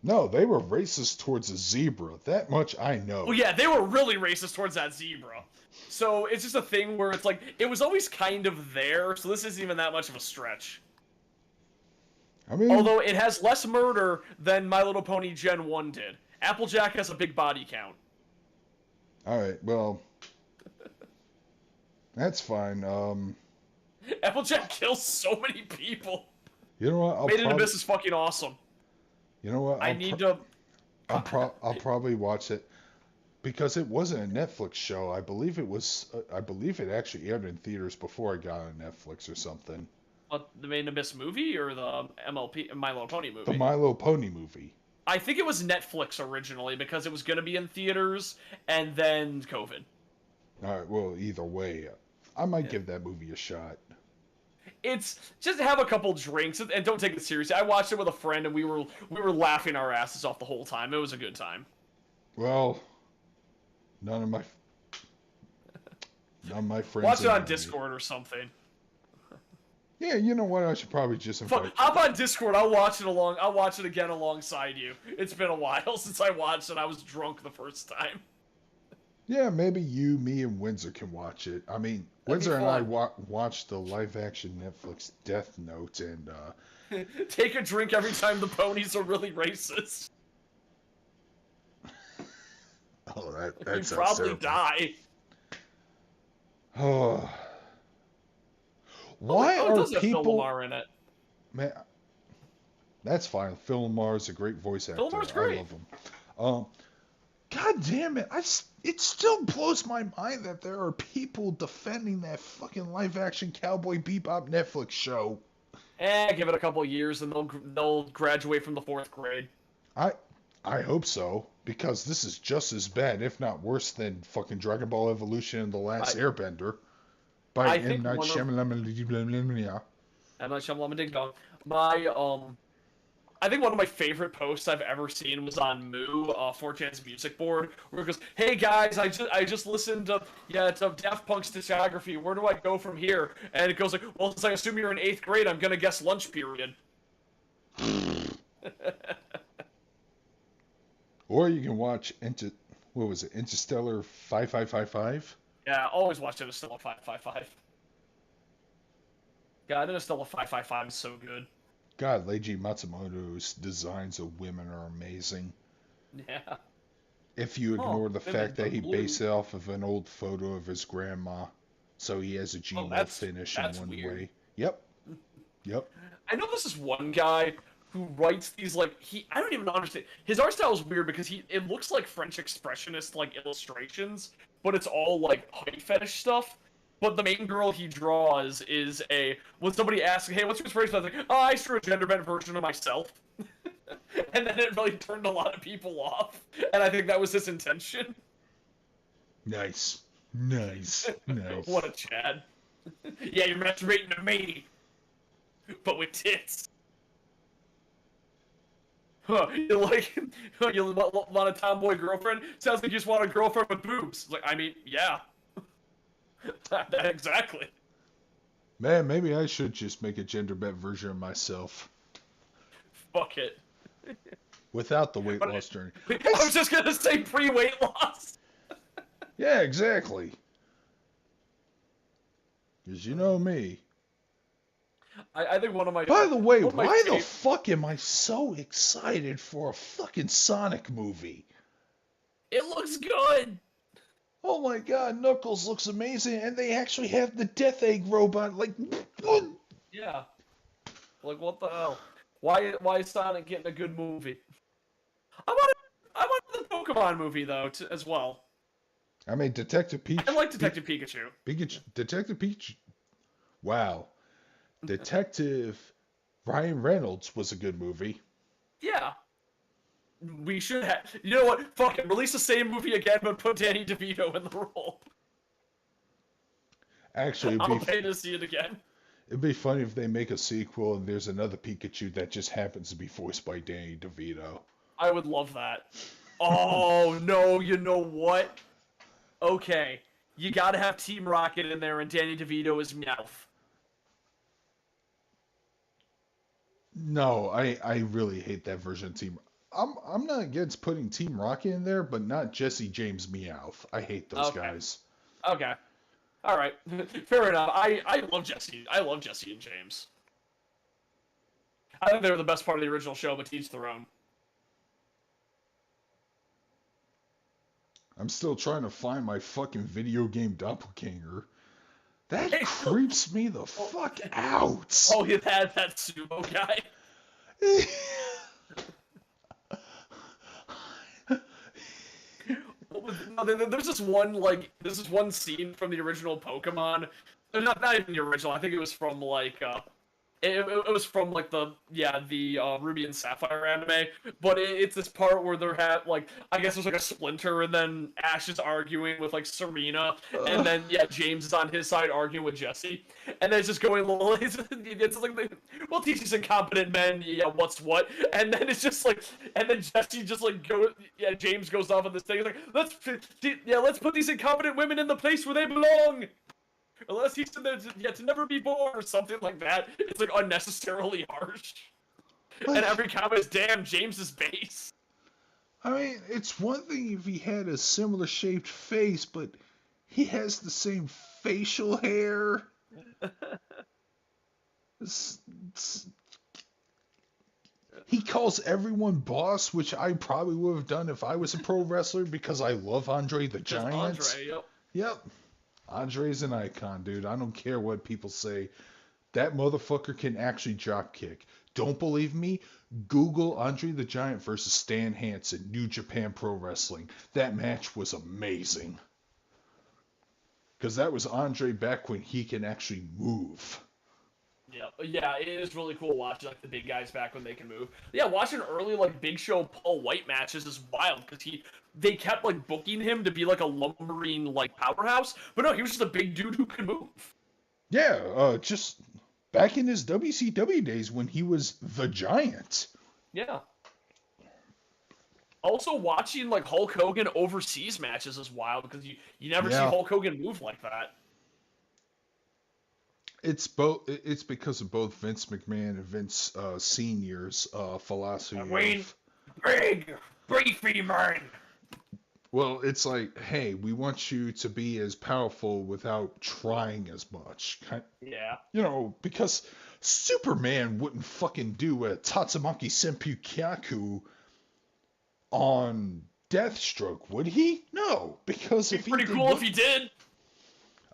No, they were racist towards a zebra. That much I know. Well, yeah, they were really racist towards that zebra. So it's just a thing where it's like, it was always kind of there, so this isn't even that much of a stretch. I mean, Although it has less murder than My Little Pony Gen 1 did. Applejack has a big body count. all right, well, that's fine. Applejack kills so many people. You know what? Made in Abyss is fucking awesome. You know what? I'll probably watch it because it wasn't a Netflix show. I believe it was. I believe it actually aired in theaters before it got on Netflix or something. What, the Made in Abyss movie or the MLP My Little Pony movie? The My Little Pony movie. I think it was Netflix originally because it was going to be in theaters and then COVID. All right. Well, either way, I might give that movie a shot. It's just have a couple drinks and don't take it seriously. I watched it with a friend and we were laughing our asses off the whole time. It was a good time. Well, none of my friends. Watch it on Discord or something. Yeah, you know what? I should probably just invite. Hop on Discord. I'll watch it again alongside you. It's been a while since I watched it. I was drunk the first time. Yeah, maybe you, me, and Windsor can watch it. I mean, Windsor and I watched the live-action Netflix Death Note, and take a drink every time the ponies are really racist. Oh, that you sounds probably terrible. die. Oh. Why are does have Phil people? Lamar in it. Man, that's fine. Phil Lamar is a great voice actor. Phil Lamar's great. I love him. God damn it! It still blows my mind that there are people defending that fucking live-action Cowboy Bebop Netflix show. Give it a couple years and they'll graduate from the 4th grade. I hope so, because this is just as bad, if not worse, than fucking Dragon Ball Evolution and The Last Airbender by M. Night Shyamalan. M. Night Shyamalan Ding Dong. I think one of my favorite posts I've ever seen was on Moo, 4chan's music board, where it goes, "Hey guys, I just listened to Daft Punk's discography. Where do I go from here?" And it goes like, "Well, since I assume you're in 8th grade, I'm gonna guess lunch period." Or you can watch Interstellar 5555? Yeah, always watch Interstellar 555. God, Interstellar 555 is so good. God, Leiji Matsumoto's designs of women are amazing. Yeah. If you ignore the fact that he based it off of an old photo of his grandma, so he has a Gmail finish in one way. Yep. I know this is one guy who writes these I don't even understand. His art style is weird because it looks like French expressionist illustrations, but it's all height fetish stuff. But the main girl he draws is when somebody asks, "Hey, what's your inspiration?" I was like, "Oh, I drew a gender bent version of myself." And then it really turned a lot of people off. And I think that was his intention. Nice. What a Chad. Yeah, you're masturbating to me. But with tits. Huh, you want a tomboy girlfriend? Sounds like you just want a girlfriend with boobs. I mean, yeah. Exactly. Man, maybe I should just make a gender bent version of myself. Fuck it. Without the weight loss journey. I was just gonna say pre-weight loss. Yeah, exactly. Because you know me. I think one of my... By the way, why the fuck am I so excited for a fucking Sonic movie? It looks good. Oh my god, Knuckles looks amazing, and they actually have the Death Egg robot, Yeah. What the hell? Why is Sonic getting a good movie? I wanted the Pokemon movie, though, as well. I mean, I like Detective Pikachu. Detective Peach. Wow, Detective Ryan Reynolds was a good movie. Yeah. We should have. You know what? Fuck it. Release the same movie again, but put Danny DeVito in the role. Actually, I'll pay to see it again. it'd be funny if they make a sequel and there's another Pikachu that just happens to be voiced by Danny DeVito. I would love that. Oh, no, you know what? Okay. You gotta have Team Rocket in there and Danny DeVito is Meowth. No, I really hate that version of Team. I'm not against putting Team Rocket in there, but not Jesse James Meowth. I hate those Okay. guys. Okay. Alright. Fair enough. I love Jesse. I love Jesse and James. I think they were the best part of the original show, but to each their own. I'm still trying to find my fucking video game doppelganger. That Hey, creeps me the fuck out. Oh, you had that sumo guy. No, there's this one scene from the original Pokemon. Not even the original. I think it was from it was from the Ruby and Sapphire anime. But it's this part where they're I guess there's like a Splinter, and then Ash is arguing with like Serena, and then James is on his side arguing with Jesse, and then it's just going it's like we'll teach these incompetent men what's what, and then it's just like, and then Jesse just like James goes off on this thing like let's put these incompetent women in the place where they belong. Unless he's to never be born or something like that. It's like unnecessarily harsh. Like, and every comment is, damn, James is base. I mean, it's one thing if he had a similar shaped face, but he has the same facial hair. He calls everyone boss, which I probably would have done if I was a pro wrestler because I love Andre the Giant. Andre, yep. Yep. Andre's an icon, dude. I don't care what people say. That motherfucker can actually drop kick. Don't believe me? Google Andre the Giant versus Stan Hansen, New Japan Pro Wrestling. That match was amazing. Because that was Andre back when he can actually move. Yeah, it is really cool watching like the big guys back when they can move. Yeah, watching early like Big Show Paul White matches is wild because they kept like booking him to be like a lumbering like powerhouse, but no, he was just a big dude who could move. Yeah, just back in his WCW days when he was the Giant. Yeah. Also, watching like Hulk Hogan overseas matches is wild because you never see Hulk Hogan move like that. It's because of both Vince McMahon and Vince Senior's philosophy. Big beefy man. Well, it's like, hey, we want you to be as powerful without trying as much. Yeah. You know, because Superman wouldn't fucking do a Tatsumaki Senpu Kyaku on Deathstroke, would he? No, because if he pretty cool if he did.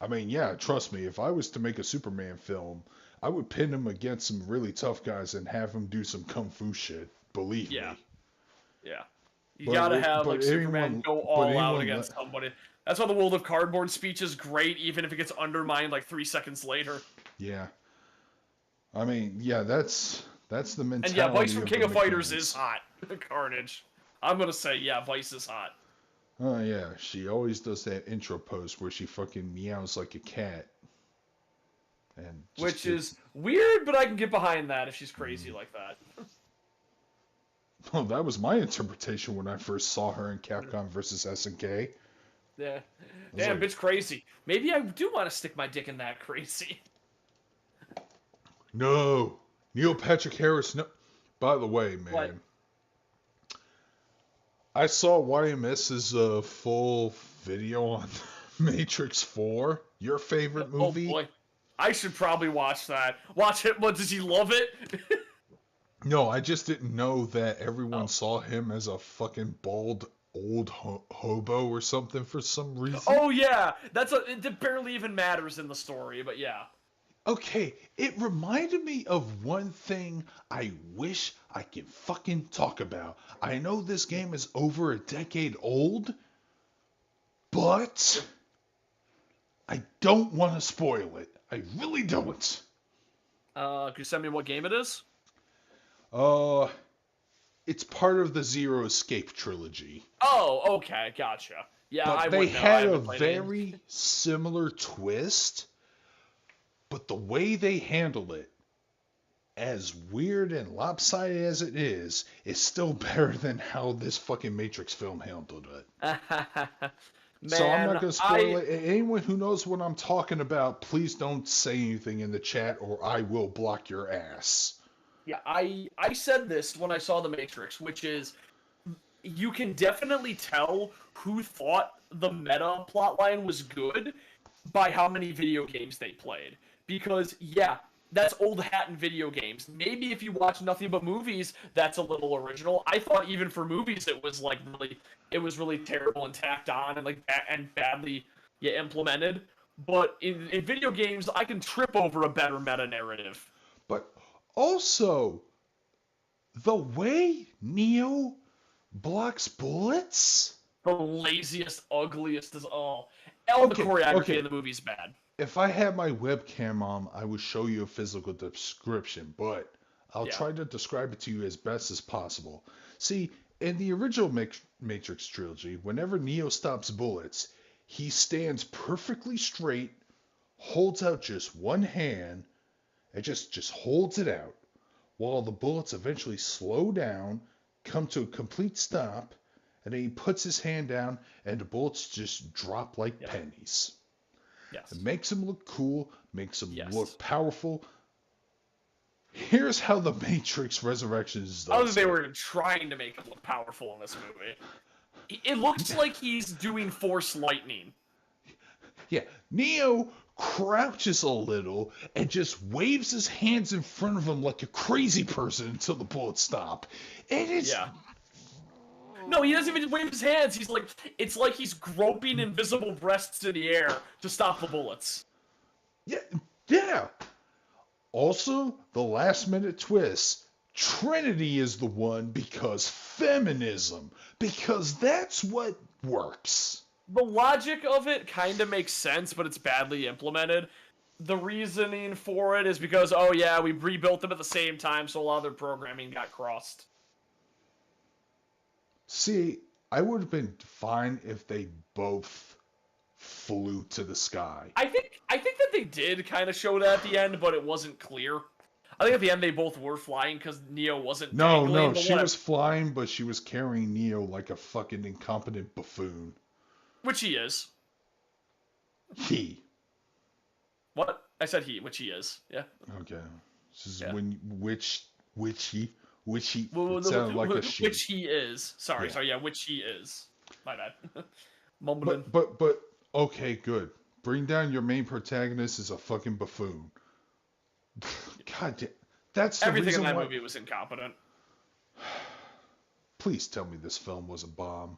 I mean, yeah, trust me, if I was to make a Superman film, I would pin him against some really tough guys and have him do some kung fu shit. Believe me. Yeah. You gotta have Superman go all out against somebody. That's why the World of Cardboard speech is great, even if it gets undermined like 3 seconds later. Yeah. I mean, yeah, that's the mentality. And yeah, Vice from King of Fighters is hot. Carnage. I'm gonna say, yeah, Vice is hot. Oh yeah, she always does that intro pose where she fucking meows like a cat. And which is weird, but I can get behind that if she's crazy like that. Well, that was my interpretation when I first saw her in Capcom vs. SNK. Yeah. Damn, bitch crazy. Maybe I do want to stick my dick in that crazy. No. Neil Patrick Harris, no. By the way, man. What? I saw YMS's full video on Matrix 4, your favorite movie. Oh boy. I should probably watch that. Watch it. What, does he love it? No, I just didn't know that everyone saw him as a fucking bald old hobo or something for some reason. Oh yeah, it barely even matters in the story, but yeah. Okay, it reminded me of one thing I wish I could fucking talk about. I know this game is over a decade old, but but I don't want to spoil it. I really don't. Could you send me what game it is? Uh, it's part of the Zero Escape trilogy. Oh, okay, gotcha. Yeah, I But they wouldn't know. I had a haven't played any. very similar twist, but the way they handled it, as weird and lopsided as it is still better than how this fucking Matrix film handled it. So I'm not Man, going to spoil it. Anyone who knows what I'm talking about, please don't say anything in the chat or I will block your ass. Yeah, I said this when I saw The Matrix, which is you can definitely tell who thought the meta plotline was good by how many video games they played. Because yeah, that's old hat in video games. Maybe if you watch nothing but movies, that's a little original. I thought even for movies it was really terrible and tacked on and and badly implemented. But in video games, I can trip over a better meta narrative. But also, the way Neo blocks bullets? The laziest, ugliest is all. All the choreography in the movie's bad. If I had my webcam on, I would show you a physical description, but I'll try to describe it to you as best as possible. See, in the original Matrix trilogy, whenever Neo stops bullets, he stands perfectly straight, holds out just one hand, and just holds it out, while the bullets eventually slow down, come to a complete stop, and then he puts his hand down, and the bullets just drop like pennies. Yes. It makes him look cool, makes him look powerful. Here's how the Matrix Resurrections does. Other than they were trying to make him look powerful in this movie. It looks like he's doing Force Lightning. Yeah, Neo crouches a little and just waves his hands in front of him like a crazy person until the bullets stop. And it's... Yeah. No, he doesn't even wave his hands. It's like he's groping invisible breasts in the air to stop the bullets. Yeah. Also, the last minute twist. Trinity is the one because feminism. Because that's what works. The logic of it kind of makes sense, but it's badly implemented. The reasoning for it is because, we rebuilt them at the same time, so a lot of their programming got crossed. See, I would have been fine if they both flew to the sky. I think that they did kind of show that at the end, but it wasn't clear. I think at the end they both were flying because Neo wasn't. No, she was flying, but she was carrying Neo like a fucking incompetent buffoon. Which he is. He. What? I said he, which he is. Yeah. Okay. This is which he. It sounded like a she. Which he is. Sorry, which he is. My bad. Mumbling. But okay, good. Bring down your main protagonist as a fucking buffoon. God damn. That's the everything reason in that why... movie was incompetent. Please tell me this film was a bomb.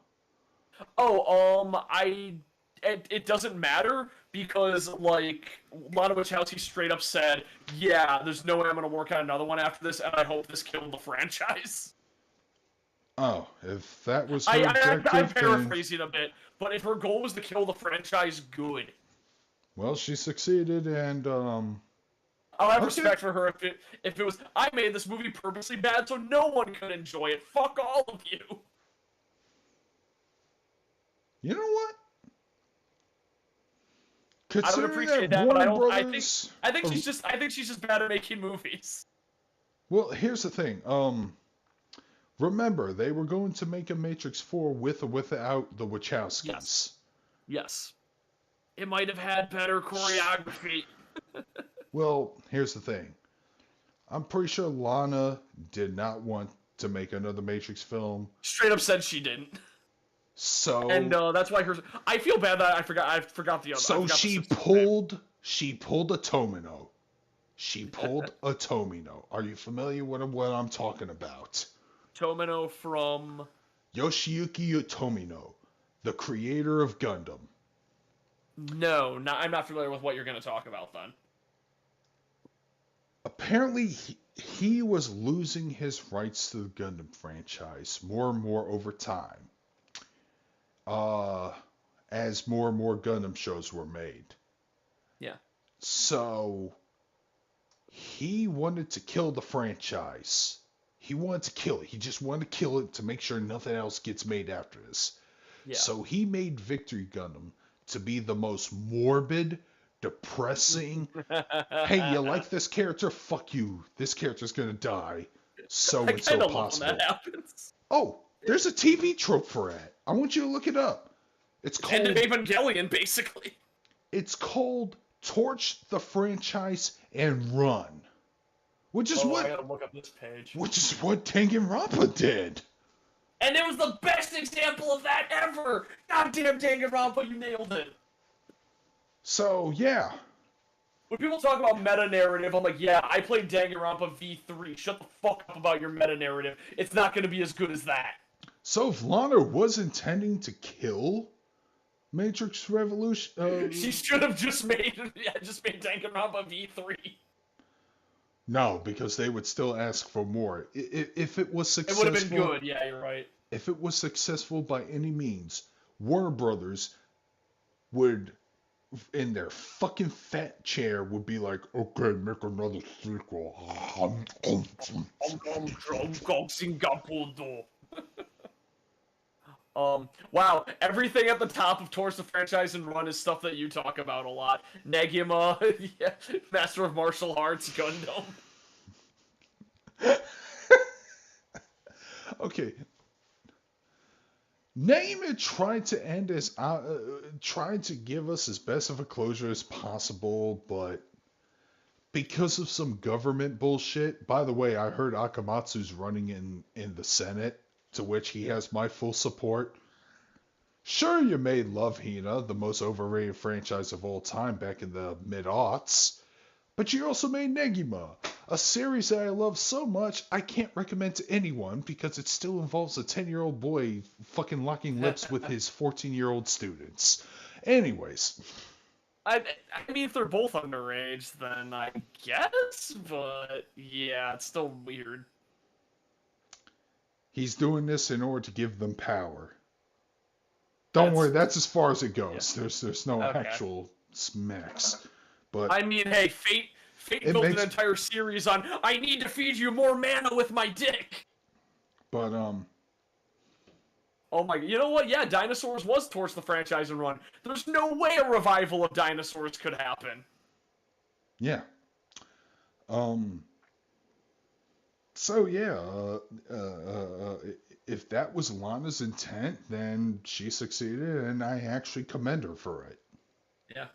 It doesn't matter because, like, Lana Wachowski straight up said, yeah, there's no way I'm going to work on another one after this, and I hope this killed the franchise. Oh, if that was her objective, I'm paraphrasing a bit, but if her goal was to kill the franchise, good. Well, she succeeded, and, I'll have respect for her if it was, I made this movie purposely bad so no one could enjoy it. Fuck all of you. You know what? I don't appreciate that, but I think she's just bad at making movies. Well, here's the thing. Remember, they were going to make a Matrix 4 with or without the Wachowskis. Yes. It might have had better choreography. Well, here's the thing. I'm pretty sure Lana did not want to make another Matrix film. Straight up said she didn't. So and that's why I feel bad that I forgot the other. So she pulled a Tomino. She pulled a Tomino. Are you familiar with what I'm talking about? Tomino from Yoshiyuki Tomino, the creator of Gundam. No, I'm not familiar with what you're going to talk about then. Apparently, he was losing his rights to the Gundam franchise more and more over time. as more and more Gundam shows were made. Yeah. So he wanted to kill the franchise. He wanted to kill it. He just wanted to kill it to make sure nothing else gets made after this. Yeah. So he made Victory Gundam to be the most morbid, depressing. Hey, you like this character? Fuck you. This character's gonna die. So and so possible. When that happens. Oh, there's a TV trope for that. I want you to look it up. It's called End of Evangelion, basically. It's called Torch the Franchise and Run. Which is I gotta look up this page. Which is what Danganronpa did. And it was the best example of that ever! Goddamn Danganronpa, you nailed it! So, yeah. When people talk about meta-narrative, I'm like, yeah, I played Danganronpa V3. Shut the fuck up about your meta-narrative. It's not gonna be as good as that. So if Lana was intending to kill Matrix Revolution... she should have just made Danganronpa V3. No, because they would still ask for more. If it was successful... It would have been good, yeah, you're right. If it was successful by any means, Warner Brothers would, in their fucking fat chair, would be like, okay, make another sequel. Wow, everything at the top of Towards the Franchise and Run is stuff that you talk about a lot. Negima, yeah, Master of Martial Arts, Gundam. Okay. Negima tried to give us as best of a closure as possible, but because of some government bullshit. By the way, I heard Akamatsu's running in the Senate, to which he has my full support. Sure, you made Love Hina the most overrated franchise of all time back in the mid-aughts, but you also made Negima, a series that I love so much I can't recommend to anyone because it still involves a 10-year-old boy fucking locking lips with his 14-year-old students. Anyways. I mean, if they're both underage, then I guess, but yeah, it's still weird. He's doing this in order to give them power. Don't worry, that's as far as it goes. Yeah. There's no actual smacks. But I mean, hey, Fate built an entire series on I need to feed you more mana with my dick. But oh my, you know what? Yeah, Dinosaurs was Towards the Franchise and Run. There's no way a revival of Dinosaurs could happen. Yeah. So yeah, if that was Lana's intent, then she succeeded, and I actually commend her for it. Yeah.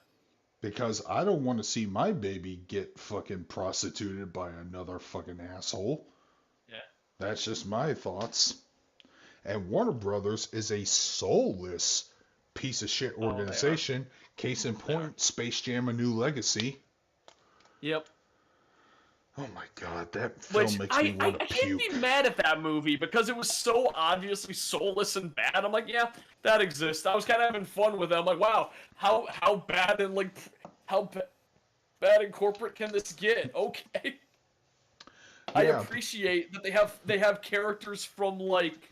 Because I don't want to see my baby get fucking prostituted by another fucking asshole. Yeah. That's just my thoughts. And Warner Brothers is a soulless piece of shit organization. Case in point, Space Jam: A New Legacy. Yep. Oh my god, that film makes me want to puke. I can't be mad at that movie because it was so obviously soulless and bad. I'm like, yeah, that exists. I was kind of having fun with it. I'm like, wow, how bad and like bad and corporate can this get? Okay. Yeah. I appreciate that they have characters from like,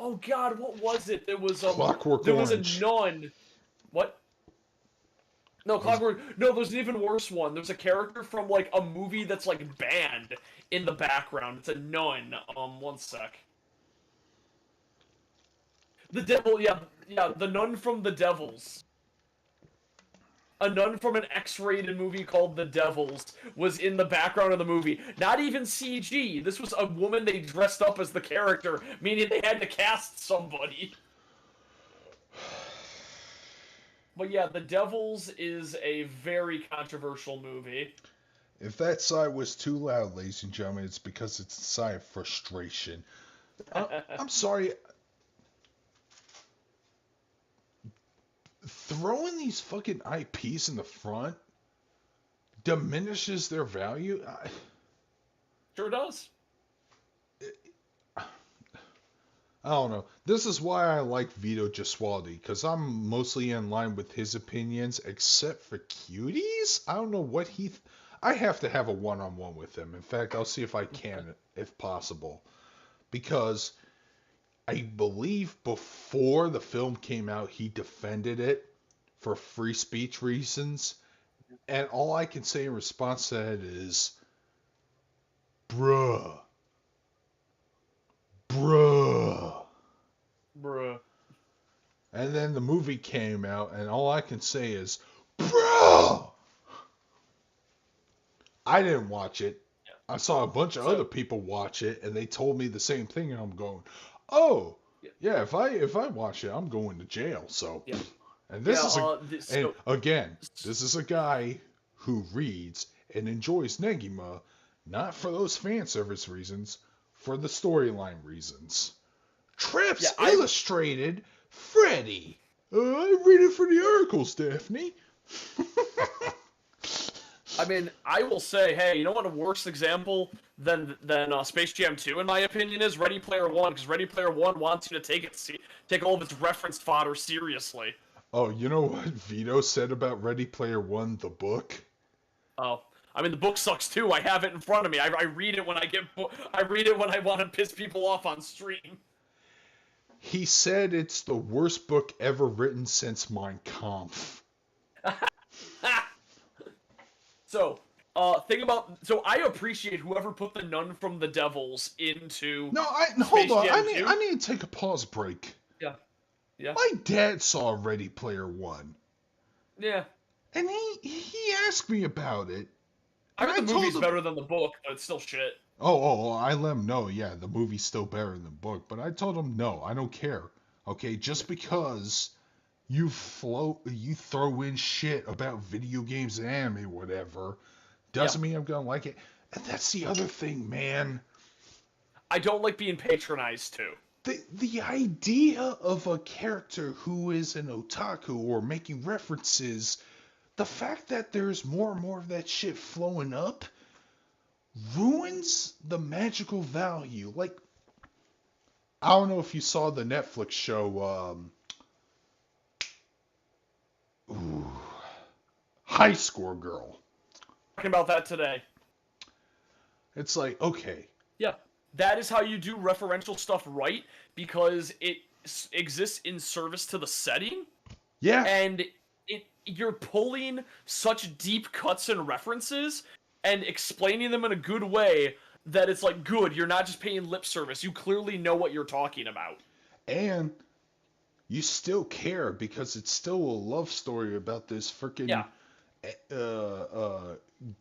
oh god, what was it? There was Clockwork Orange. Was a nun. What? No, Clockwork. No, there's an even worse one. There's a character from like a movie that's like banned in the background. It's a nun. One sec. The devil. Yeah, the nun from The Devils. A nun from an X-rated movie called The Devils was in the background of the movie. Not even CG. This was a woman they dressed up as the character, meaning they had to cast somebody. But yeah, The Devils is a very controversial movie. If that sigh was too loud, ladies and gentlemen, it's because it's a sigh of frustration. I'm sorry. Throwing these fucking IPs in the front diminishes their value. Sure does. I don't know. This is why I like Vito Gesualdi, because I'm mostly in line with his opinions, except for Cuties? I don't know what I have to have a one-on-one with him. In fact, I'll see if I can, if possible. Because I believe before the film came out, he defended it for free speech reasons. And all I can say in response to that is, bruh, bruh. Bruh. And then the movie came out, and all I can say is, bruh. I didn't watch it. I saw a bunch of other people watch it, and they told me the same thing, and I'm going, oh, yeah, if I watch it, I'm going to jail. So, Yeah. and this is so, again, this is a guy who reads and enjoys Negima, not for those fan service reasons, for the storyline reasons. Trips Illustrated, Freddy. I read it for the articles, Daphne. I mean, I will say, hey, you know what a worse example than Space Jam 2, in my opinion, is Ready Player One, because Ready Player One wants you to take all of its reference fodder seriously. Oh, you know what Vito said about Ready Player One, the book? Oh, I mean, the book sucks too. I have it in front of me. I read it when I read it when I want to piss people off on stream. He said it's the worst book ever written since Mein Kampf. So, so I appreciate whoever put the Nun from the Devils into. Hold on. I need to take a pause break. Yeah. Yeah. My dad saw Ready Player One. Yeah. And he asked me about it. I heard the movie's better than the book, but it's still shit. Oh, I let him know, yeah, the movie's still better than the book. But I told him, no, I don't care. Okay, just because you throw in shit about video games and anime, whatever, doesn't mean I'm gonna like it. And that's the other thing, man. I don't like being patronized too. The idea of a character who is an otaku or making references, the fact that there's more and more of that shit flowing up ruins the magical value. Like, I don't know if you saw the Netflix show, High Score Girl. Talking about that today. It's like, okay. Yeah, that is how you do referential stuff right, because it exists in service to the setting. Yeah. And you're pulling such deep cuts and references and explaining them in a good way that it's like, good, you're not just paying lip service. You clearly know what you're talking about. And you still care because it's still a love story about this freaking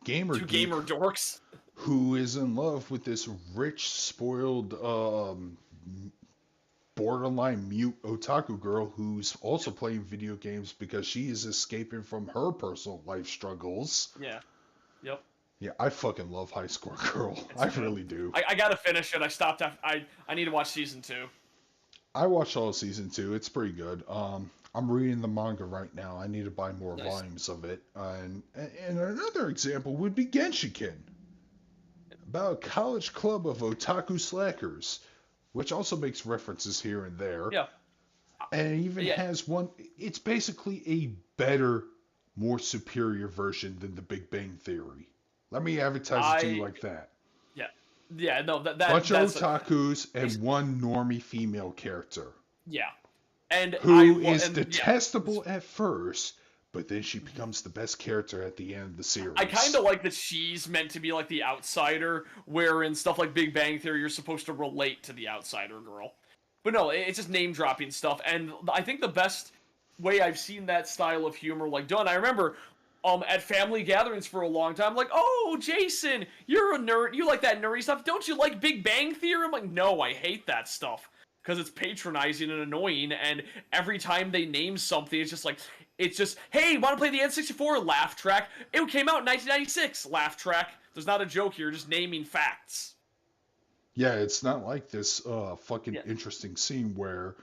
gamer dorks who is in love with this rich, spoiled, borderline mute otaku girl who's also playing video games because she is escaping from her personal life struggles. Yeah. Yep. Yeah, I fucking love High Score Girl. I really do. I gotta finish it. I stopped after, I need to watch season 2. I watched all of season 2. It's pretty good. I'm reading the manga right now. I need to buy more volumes of it. And another example would be Genshiken, about a college club of otaku slackers, which also makes references here and there. Yeah. And it even has one. It's basically a better, more superior version than The Big Bang Theory. Let me advertise it to you like that. Yeah. Yeah, no, that's of otakus and one normie female character. Yeah. And who is detestable at first, but then she becomes the best character at the end of the series. I kind of like that she's meant to be like the outsider, where in stuff like Big Bang Theory, you're supposed to relate to the outsider girl. But no, it's just name-dropping stuff, and I think the best way I've seen that style of humor like done, I remember at family gatherings for a long time, like, oh, Jason, you're a nerd, you like that nerdy stuff, don't you like Big Bang Theory? I'm like, no, I hate that stuff, because it's patronizing and annoying, and every time they name something, it's just, hey, want to play the N64? Laugh track. It came out in 1996. Laugh track. There's not a joke here, just naming facts. Yeah, it's not like this fucking interesting scene where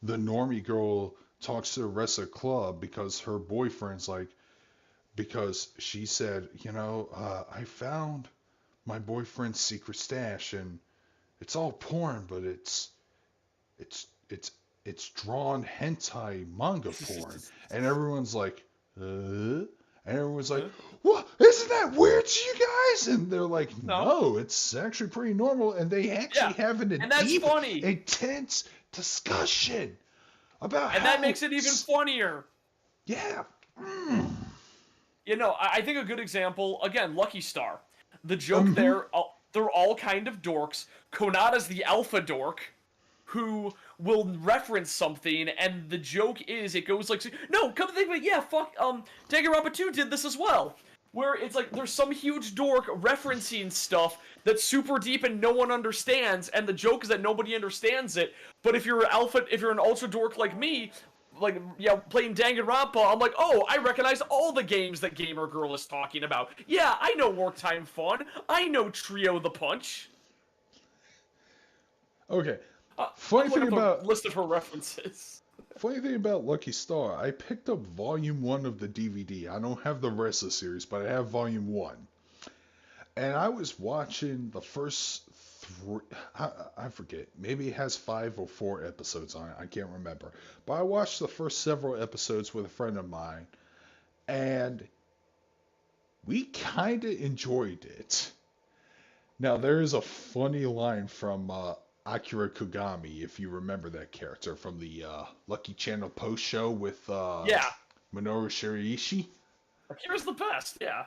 the normie girl talks to the rest of the club because her boyfriend's like, because she said, I found my boyfriend's secret stash and it's all porn, but it's drawn hentai manga porn. And everyone's like, And everyone's like, what? Isn't that weird to you guys? And they're like, no, it's actually pretty normal. And they actually have an deep, intense discussion about And that how, makes it even funnier. yeah. You know, I think a good example, again, Lucky Star. The joke Mm-hmm. there, they're all kind of dorks. Konata's the alpha dork who will reference something, and the joke is, it goes like, no, come to think of it, yeah, fuck, Danganronpa 2 did this as well. Where it's like, there's some huge dork referencing stuff that's super deep and no one understands, and the joke is that nobody understands it, but if you're an ultra dork like me, like, yeah, playing Danganronpa, I'm like, oh, I recognize all the games that Gamer Girl is talking about. Yeah, I know Work Time Fun. I know Trio the Punch. Okay. I'm looking up the list of her references. Funny thing about Lucky Star, I picked up Volume 1 of the DVD. I don't have the rest of the series, but I have Volume 1. And I was watching the first three, I forget, maybe it has 5 or 4 episodes on it, I can't remember. But I watched the first several episodes with a friend of mine, and we kind of enjoyed it. Now, there is a funny line from Akira Kogami, if you remember that character from the Lucky Channel Post show with Yeah, Minoru Shiraishi. Akira's the best, yeah.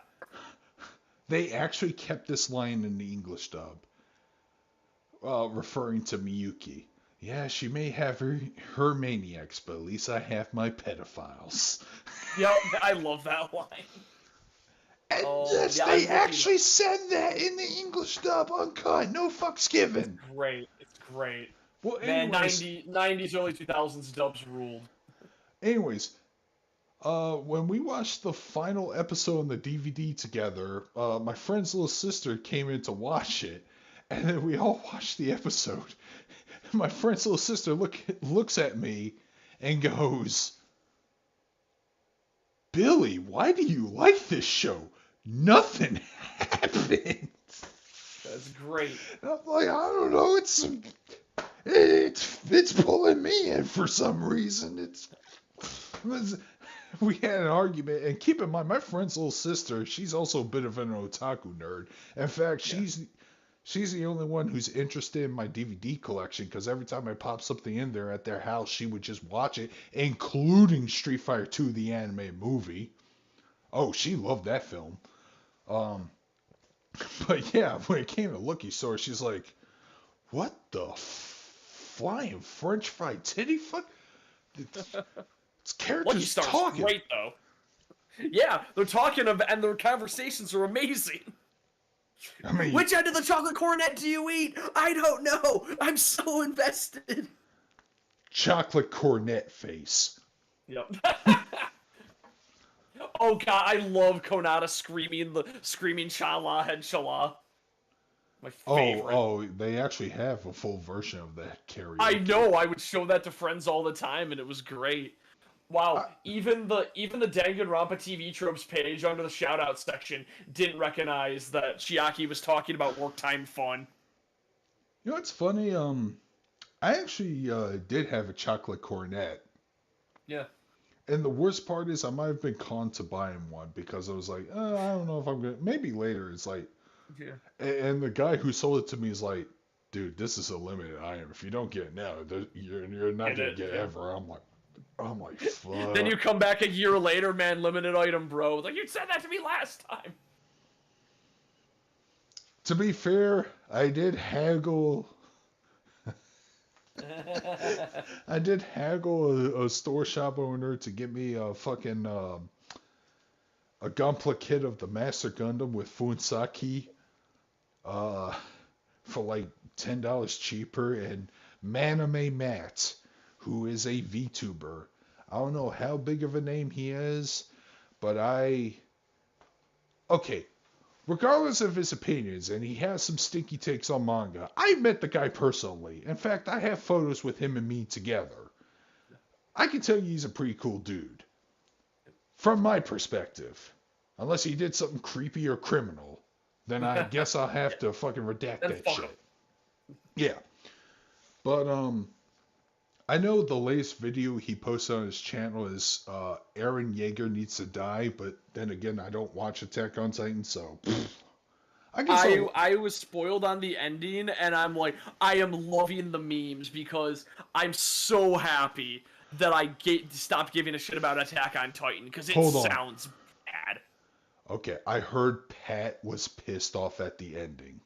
They actually kept this line in the English dub, referring to Miyuki. Yeah, she may have her maniacs, but at least I have my pedophiles. Yep, I love that line. And Oh, yes, yeah, they actually said that in the English dub, uncut, no fucks given. It's great. It's great. Well, Man, anyways, 90s, early 2000s dubs ruled. anyways, when we watched the final episode on the DVD together, my friend's little sister came in to watch it, and then we all watched the episode. My friend's little sister looks at me and goes, Billy, why do you like this show? Nothing happened. That's great. And I'm like, I don't know, it's pulling me in for some reason. We had an argument, and keep in mind, my friend's little sister, she's also a bit of an otaku nerd. In fact, she's the only one who's interested in my DVD collection, because every time I pop something in there at their house, she would just watch it, including Street Fighter 2, the anime movie. Oh, she loved that film. But yeah, when it came to Lucky Star, she's like, what the flying French fried titty fuck? It's characters Lucky Star's talking. great, though. Yeah, they're talking about, and their conversations are amazing. I mean, Which end of the chocolate cornet do you eat? I don't know. I'm so invested. chocolate cornet face. Yep. Oh god, I love Konata screaming Shala and Shala. My favorite. Oh, they actually have a full version of that karaoke. I know. I would show that to friends all the time, and it was great. Wow, even the Danganronpa TV tropes page under the shout-out section didn't recognize that Chiaki was talking about work time fun. You know what's funny? I actually did have a chocolate cornet. Yeah. And the worst part is I might have been conned to buying one because I was like, I don't know if I'm gonna. Maybe later. It's like, Yeah. and the guy who sold it to me is like, dude, this is a limited item. If you don't get it now, you're not gonna get it ever. I'm like, fuck. Then you come back a year later, man, limited item, bro. Like, you said that to me last time. To be fair, I did haggle. I did haggle a store shop owner to get me a fucking a Gunpla kit of the Master Gundam with Funsaki for like $10 cheaper, and Maname Matt, who is a VTuber. I don't know how big of a name he is, but okay, regardless of his opinions, and he has some stinky takes on manga, I met the guy personally. In fact, I have photos with him and me together. I can tell you he's a pretty cool dude. From my perspective. Unless he did something creepy or criminal, then I guess I'll have to fucking redact that shit. Yeah. But, I know the latest video he posted on his channel is Eren Yeager needs to die, but then again, I don't watch Attack on Titan, so I guess I was spoiled on the ending, and I'm like, I am loving the memes because I'm so happy that I stopped giving a shit about Attack on Titan because it hold on. sounds bad. Okay, I heard Pat was pissed off at the ending.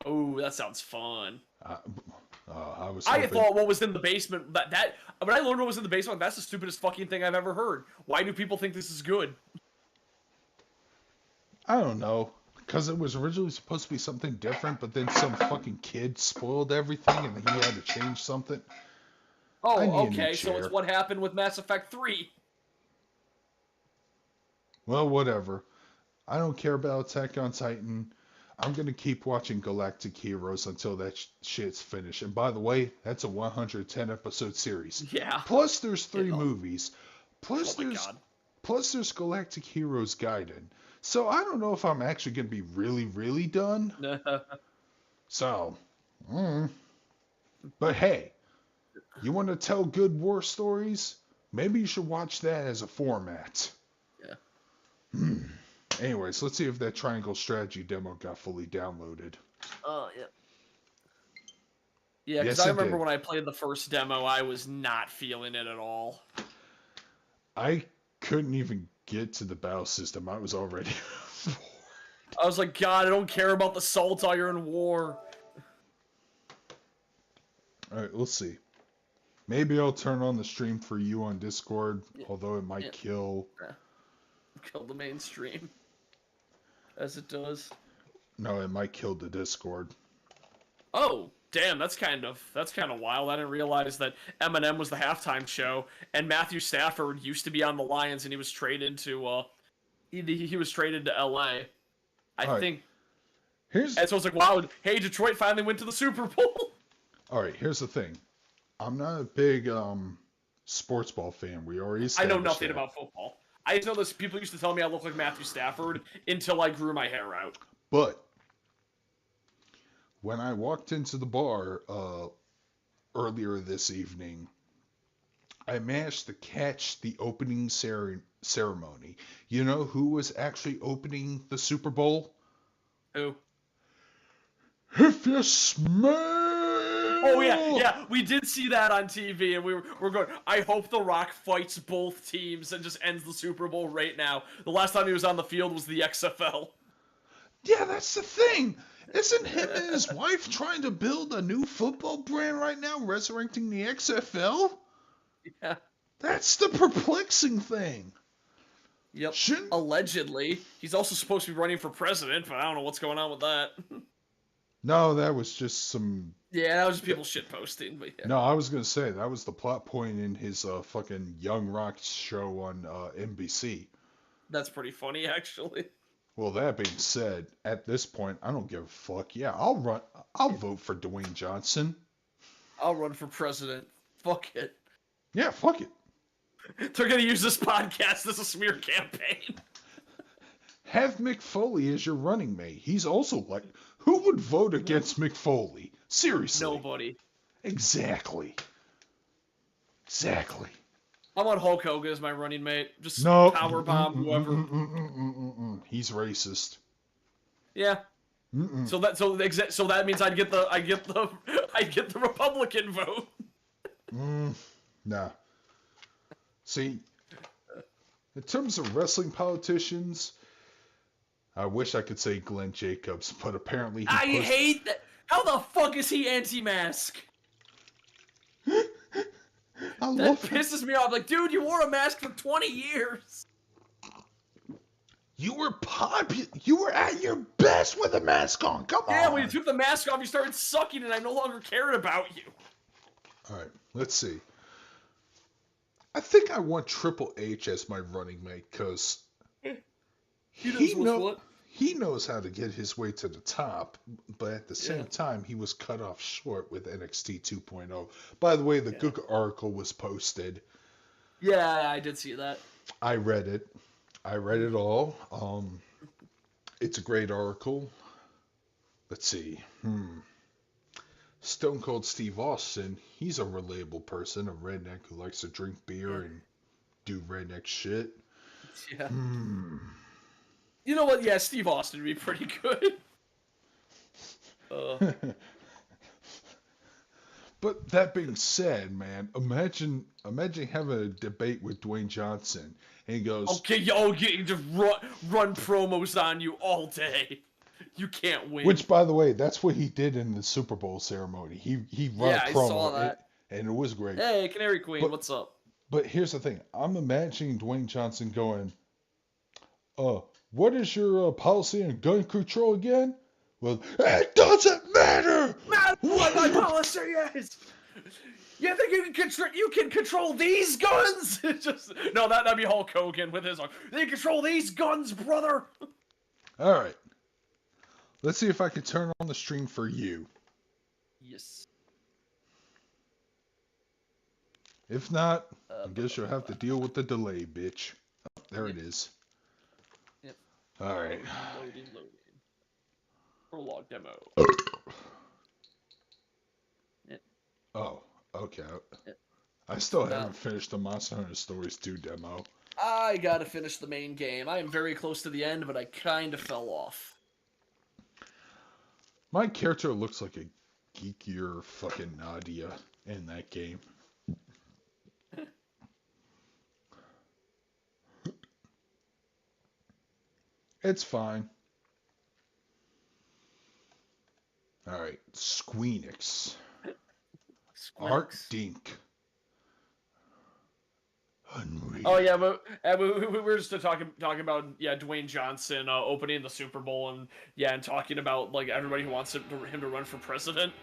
Oh, that sounds fun. Uh, I was I hoping. thought what was in the basement that when I learned what was in the basement, that's the stupidest fucking thing I've ever heard. Why do people think this is good? I don't know. Because it was originally supposed to be something different, but then some fucking kid spoiled everything and he had to change something. I Oh, need a new okay, so chair. it's what happened with Mass Effect 3. Well, whatever. I don't care about Attack on Titan. I'm going to keep watching Galactic Heroes until that shit's finished. And by the way, that's a 110 episode series. Yeah. Plus there's 3 movies. Plus Oh my there's god. plus there's Galactic Heroes Gaiden. So I don't know if I'm actually going to be really, really done. So, but hey, you want to tell good war stories? Maybe you should watch that as a format. Yeah. Anyways, let's see if that Triangle Strategy demo got fully downloaded. Oh, yeah. Yeah, because Yes, I it remember did. when I played the first demo, I was not feeling it at all. I couldn't even get to the battle system. I was already. I was like, God, I don't care about the Salt Iron War. Alright, let's see. Maybe I'll turn on the stream for you on Discord, Yeah. although it might Yeah. kill. Kill the mainstream. As it does. No, it might kill the Discord. Oh, damn, that's kind of wild. I didn't realize that Eminem was the halftime show, and Matthew Stafford used to be on the Lions, and he was traded to he was traded to LA. I Alright, think. here's And so it's like, wow, hey, Detroit finally went to the Super Bowl. alright. Here's the thing. I'm not a big sports ball fan. We already I know established nothing that. about football. I just know this. People used to tell me I look like Matthew Stafford until I grew my hair out. But when I walked into the bar earlier this evening, I managed to catch the opening ceremony. You know who was actually opening the Super Bowl? Who? If you smell. Oh yeah, we did see that on TV, and we're going. I hope The Rock fights both teams and just ends the Super Bowl right now. The last time he was on the field was the XFL. Yeah, that's the thing. Isn't him and his wife trying to build a new football brand right now, resurrecting the XFL? Yeah. That's the perplexing thing. Yep. Shouldn't... Allegedly, he's also supposed to be running for president, but I don't know what's going on with that. No, that was just some... Yeah, that was just people shitposting, but yeah. No, I was going to say, that was the plot point in his fucking Young Rock show on NBC. That's pretty funny, actually. Well, that being said, at this point, I don't give a fuck. Yeah, I'll vote for Dwayne Johnson. I'll run for president. Fuck it. Yeah, fuck it. They're gonna use this podcast as a smear campaign. Have Mick Foley as your running mate. He's also like, who would vote against Mick Foley? Seriously. Nobody. Exactly. Exactly. I want Hulk Hogan as my running mate. Just No. powerbomb whoever. He's racist. Yeah. So that means I'd get the Republican vote. Nah. See, in terms of wrestling politicians, I wish I could say Glenn Jacobs, but apparently I hate that. How the fuck is he anti-mask? That pisses me off. Like, dude, you wore a mask for 20 years. You were popular. You were at your best with a mask on. Come on. Yeah, when you took the mask off, you started sucking, and I no longer cared about you. All right, let's see. I think I want Triple H as my running mate because he knows how to get his way to the top, but at the same time, he was cut off short with NXT 2.0. By the way, the good article was posted. Yeah, I did see that. I read it. I read it all. It's a great article. Let's see. Stone Cold Steve Austin, he's a relatable person, a redneck who likes to drink beer and do redneck shit. Yeah. You know what? Yeah, Steve Austin would be pretty good. But that being said, man, imagine having a debate with Dwayne Johnson, and he goes, Okay, yo, you just run promos on you all day. You can't win. which, by the way, that's what he did in the Super Bowl ceremony. He run Yeah, a I promo, saw that. and it was great. Hey, Canary Queen, But what's up? but here's the thing: I'm imagining Dwayne Johnson going, what is your policy on gun control again? Well, it doesn't matter. Matter what my policy is. You think you can control these guns? Just no, that'd be Hulk Hogan with his arm. They control these guns, brother. All right, let's see if I can turn on the stream for you. Yes. If not, I guess you'll have to deal with the delay, bitch. Oh, there it is. Yep. All right. Loading. Prologue demo. Yep. Oh, okay. Yep. I still haven't finished the Monster Hunter Stories 2 demo. I gotta finish the main game. I am very close to the end, but I kind of fell off. My character looks like a geekier fucking Nadia in that game. It's fine. Alright, Squeenix. Art Dink. Unreal. Oh yeah, but we were just talking about Dwayne Johnson opening the Super Bowl and talking about like everybody who wants him to run for president.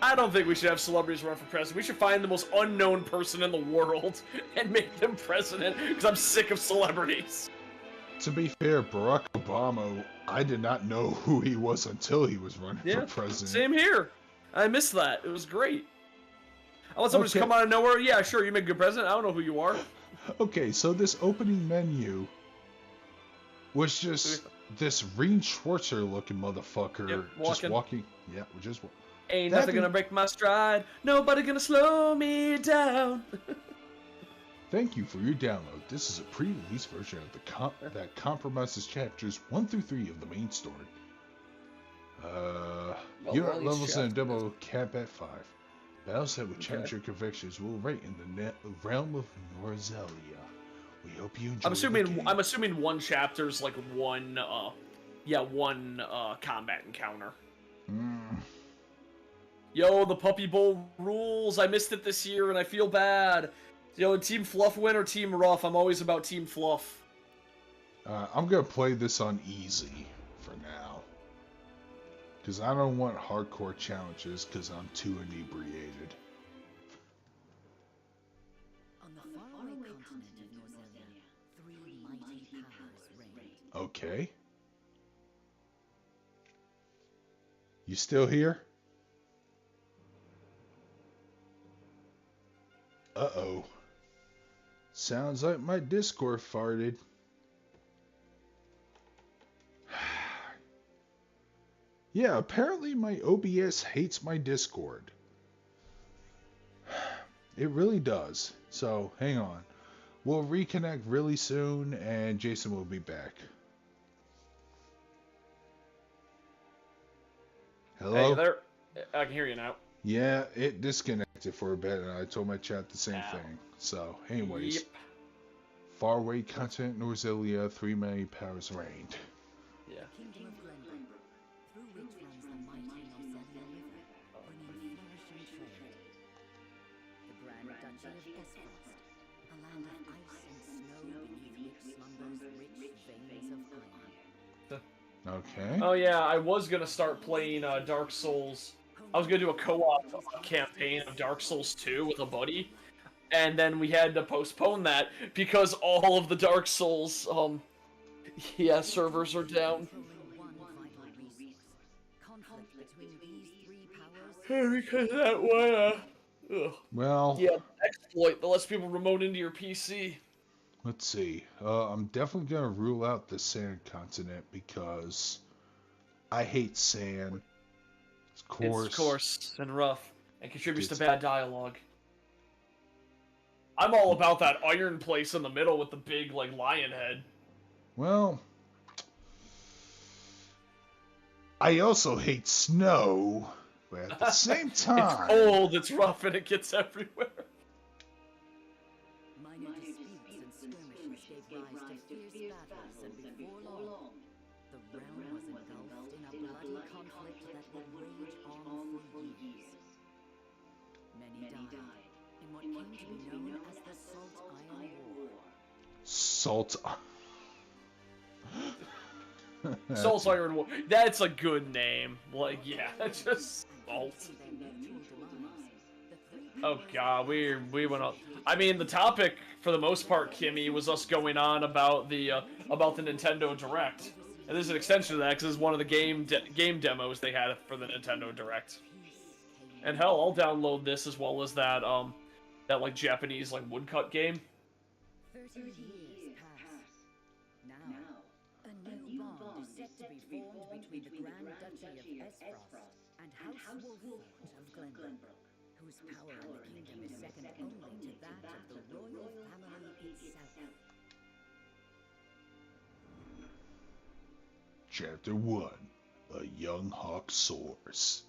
I don't think we should have celebrities run for president. We should find the most unknown person in the world and make them president because I'm sick of celebrities. To be fair, Barack Obama, I did not know who he was until he was running for president. Same here. I missed that. It was great. I want someone to come out of nowhere. Yeah, sure, you make a good president. I don't know who you are. Okay, so this opening menu was just this Reed Schwarzer looking motherfucker just walking. Yeah, just ain't nothing gonna break my stride. Nobody gonna slow me down. Thank you for your download. This is a pre-release version of that compromises chapters 1 through 3 of the main story. Unit levels in a demo cap at 5. Battles that would challenge your convictions will rate in the realm of Norzelia. We hope you enjoy. I'm assuming one chapter's like one combat encounter. Yo, the Puppy Bowl rules. I missed it this year and I feel bad. Yo, Team Fluff win or Team Rough? I'm always about Team Fluff. I'm gonna play this on easy for now. Because I don't want hardcore challenges because I'm too inebriated. On the faraway continent of Norzelia, 3 mighty powers reign. Okay. You still here? Uh-oh. Sounds like my Discord farted. Yeah, apparently my OBS hates my Discord. It really does. So, hang on. We'll reconnect really soon, and Jason will be back. Hello? Hey, there. I can hear you now. Yeah, it disconnected for a bit, and I told my chat the same thing. So, anyways. Yep. Faraway continent Norzelia, 3 mighty powers reigned. Yeah. Kingdom of Gundam, through which runs the mighty Norzelia River, bringing flourishing trade. The Grand Duchy of Esfrost, a land of ice and snow beneath which slumbers rich veins of iron. Okay. Oh yeah, I was gonna start playing Dark Souls. I was gonna do a co-op campaign of Dark Souls 2 with a buddy, and then we had to postpone that because all of the Dark Souls servers are down. Because that one, Well, yeah, exploit that lets people remote into your PC. let's see. I'm definitely gonna rule out the sand continent because I hate sand. It's coarse and rough and contributes to bad dialogue. I'm all about that iron place in the middle with the big like lion head. Well, I also hate snow, but at the same time, It's cold, it's rough, and it gets everywhere. Minor disputes and skirmishes gave rise to fierce battles, and before long, the realm was engulfed in a bloody conflict that would rage on for years. Many died in what came to be known as the Salt Iron War. salt. Salt Iron War. That's a good name. Like, yeah, that's just salt. Oh god, we went on. I mean, the topic for the most part, Kimmy, was us going on about the Nintendo Direct, and there's an extension to that because it's one of the game demos they had for the Nintendo Direct. And hell, I'll download this as well as that that like Japanese like woodcut game. 30 years pass. Now, a new bond is set to be formed between the Grand Duchy of Esfrost and House Wolfort of Glenbrook, whose power in the kingdom is second only to that of the royal family itself. Chapter 1. A Young Hawk Soars.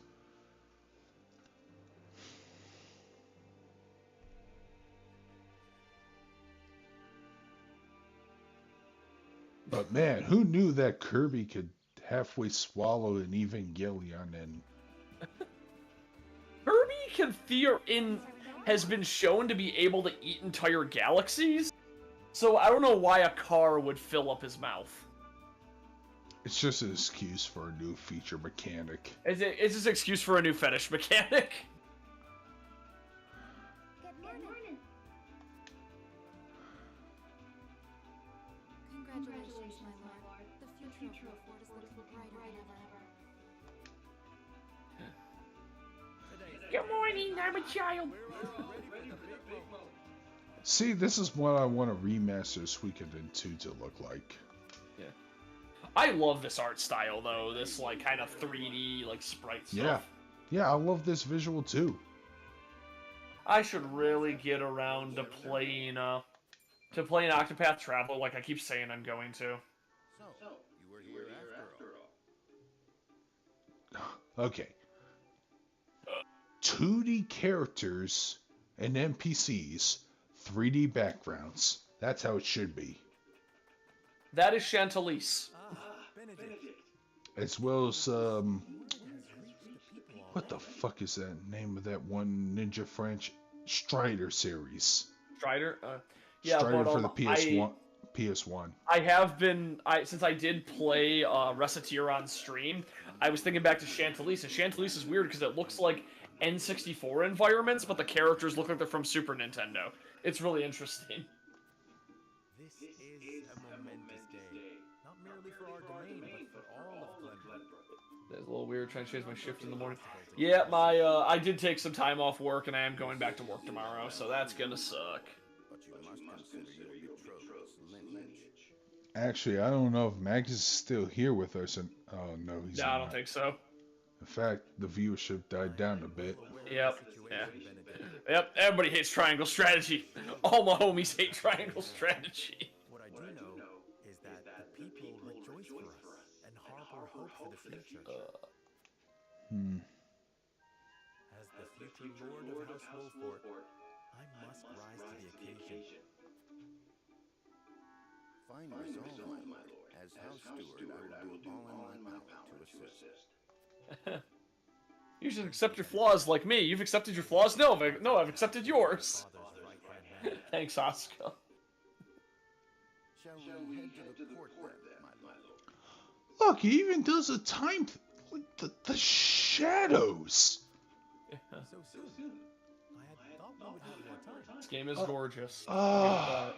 But man, who knew that Kirby could halfway swallow an Evangelion and... Kirby has been shown to be able to eat entire galaxies, so I don't know why a car would fill up his mouth. It's just an excuse for a new feature mechanic. It's just an excuse for a new fetish mechanic. Good morning. Congratulations, my lord. The future of Wolfort is looking brighter than ever. Good morning, I'm a child. See, this is what I want to remaster Suikoden 2 to look like. Yeah. I love this art style though, this like kind of 3D like sprite stuff. Yeah. Yeah, I love this visual too. I should really get around to playing Octopath Traveler like I keep saying I'm going to. So, you were here after all. Okay. 2D characters and NPCs, 3D backgrounds. That's how it should be. That is Chantalise. Benedict. As well as, what the fuck is that name of that one Ninja French Strider series? Strider? Yeah, Strider but, for the PS1. I have been, since I did play Reciteer on stream, I was thinking back to Chantalise, and Chantalise is weird because it looks like N64 environments, but the characters look like they're from Super Nintendo. It's really interesting. This is a momentous day, not merely for our domain, but for all of Glenbrook. That's a little weird trying to change my shift in the morning. Yeah, I did take some time off work, and I am going back to work tomorrow, so that's gonna suck. But you must consider your betrothed's lineage. Actually, I don't know if Magus is still here with us. And oh no, he's No, not. I don't think so. In fact, the viewership died down a bit. Yep. Yeah. Yep. Everybody hates triangle strategy. All my homies hate triangle strategy. What I do know is that the people rejoice for us and harbor hope for the future. As the future lord of House Wolfort, I must rise to the occasion. Fine resolve, my lord. As House Steward, I will do all in my power to assist. You should accept your flaws like me. You've accepted your flaws? No, I've accepted yours. Father's right-hand man. Thanks, Asuka. Shall we head to the court then, my lord? Look, he even does a time. The shadows. So soon. I had thought we would have more time. This game is gorgeous. I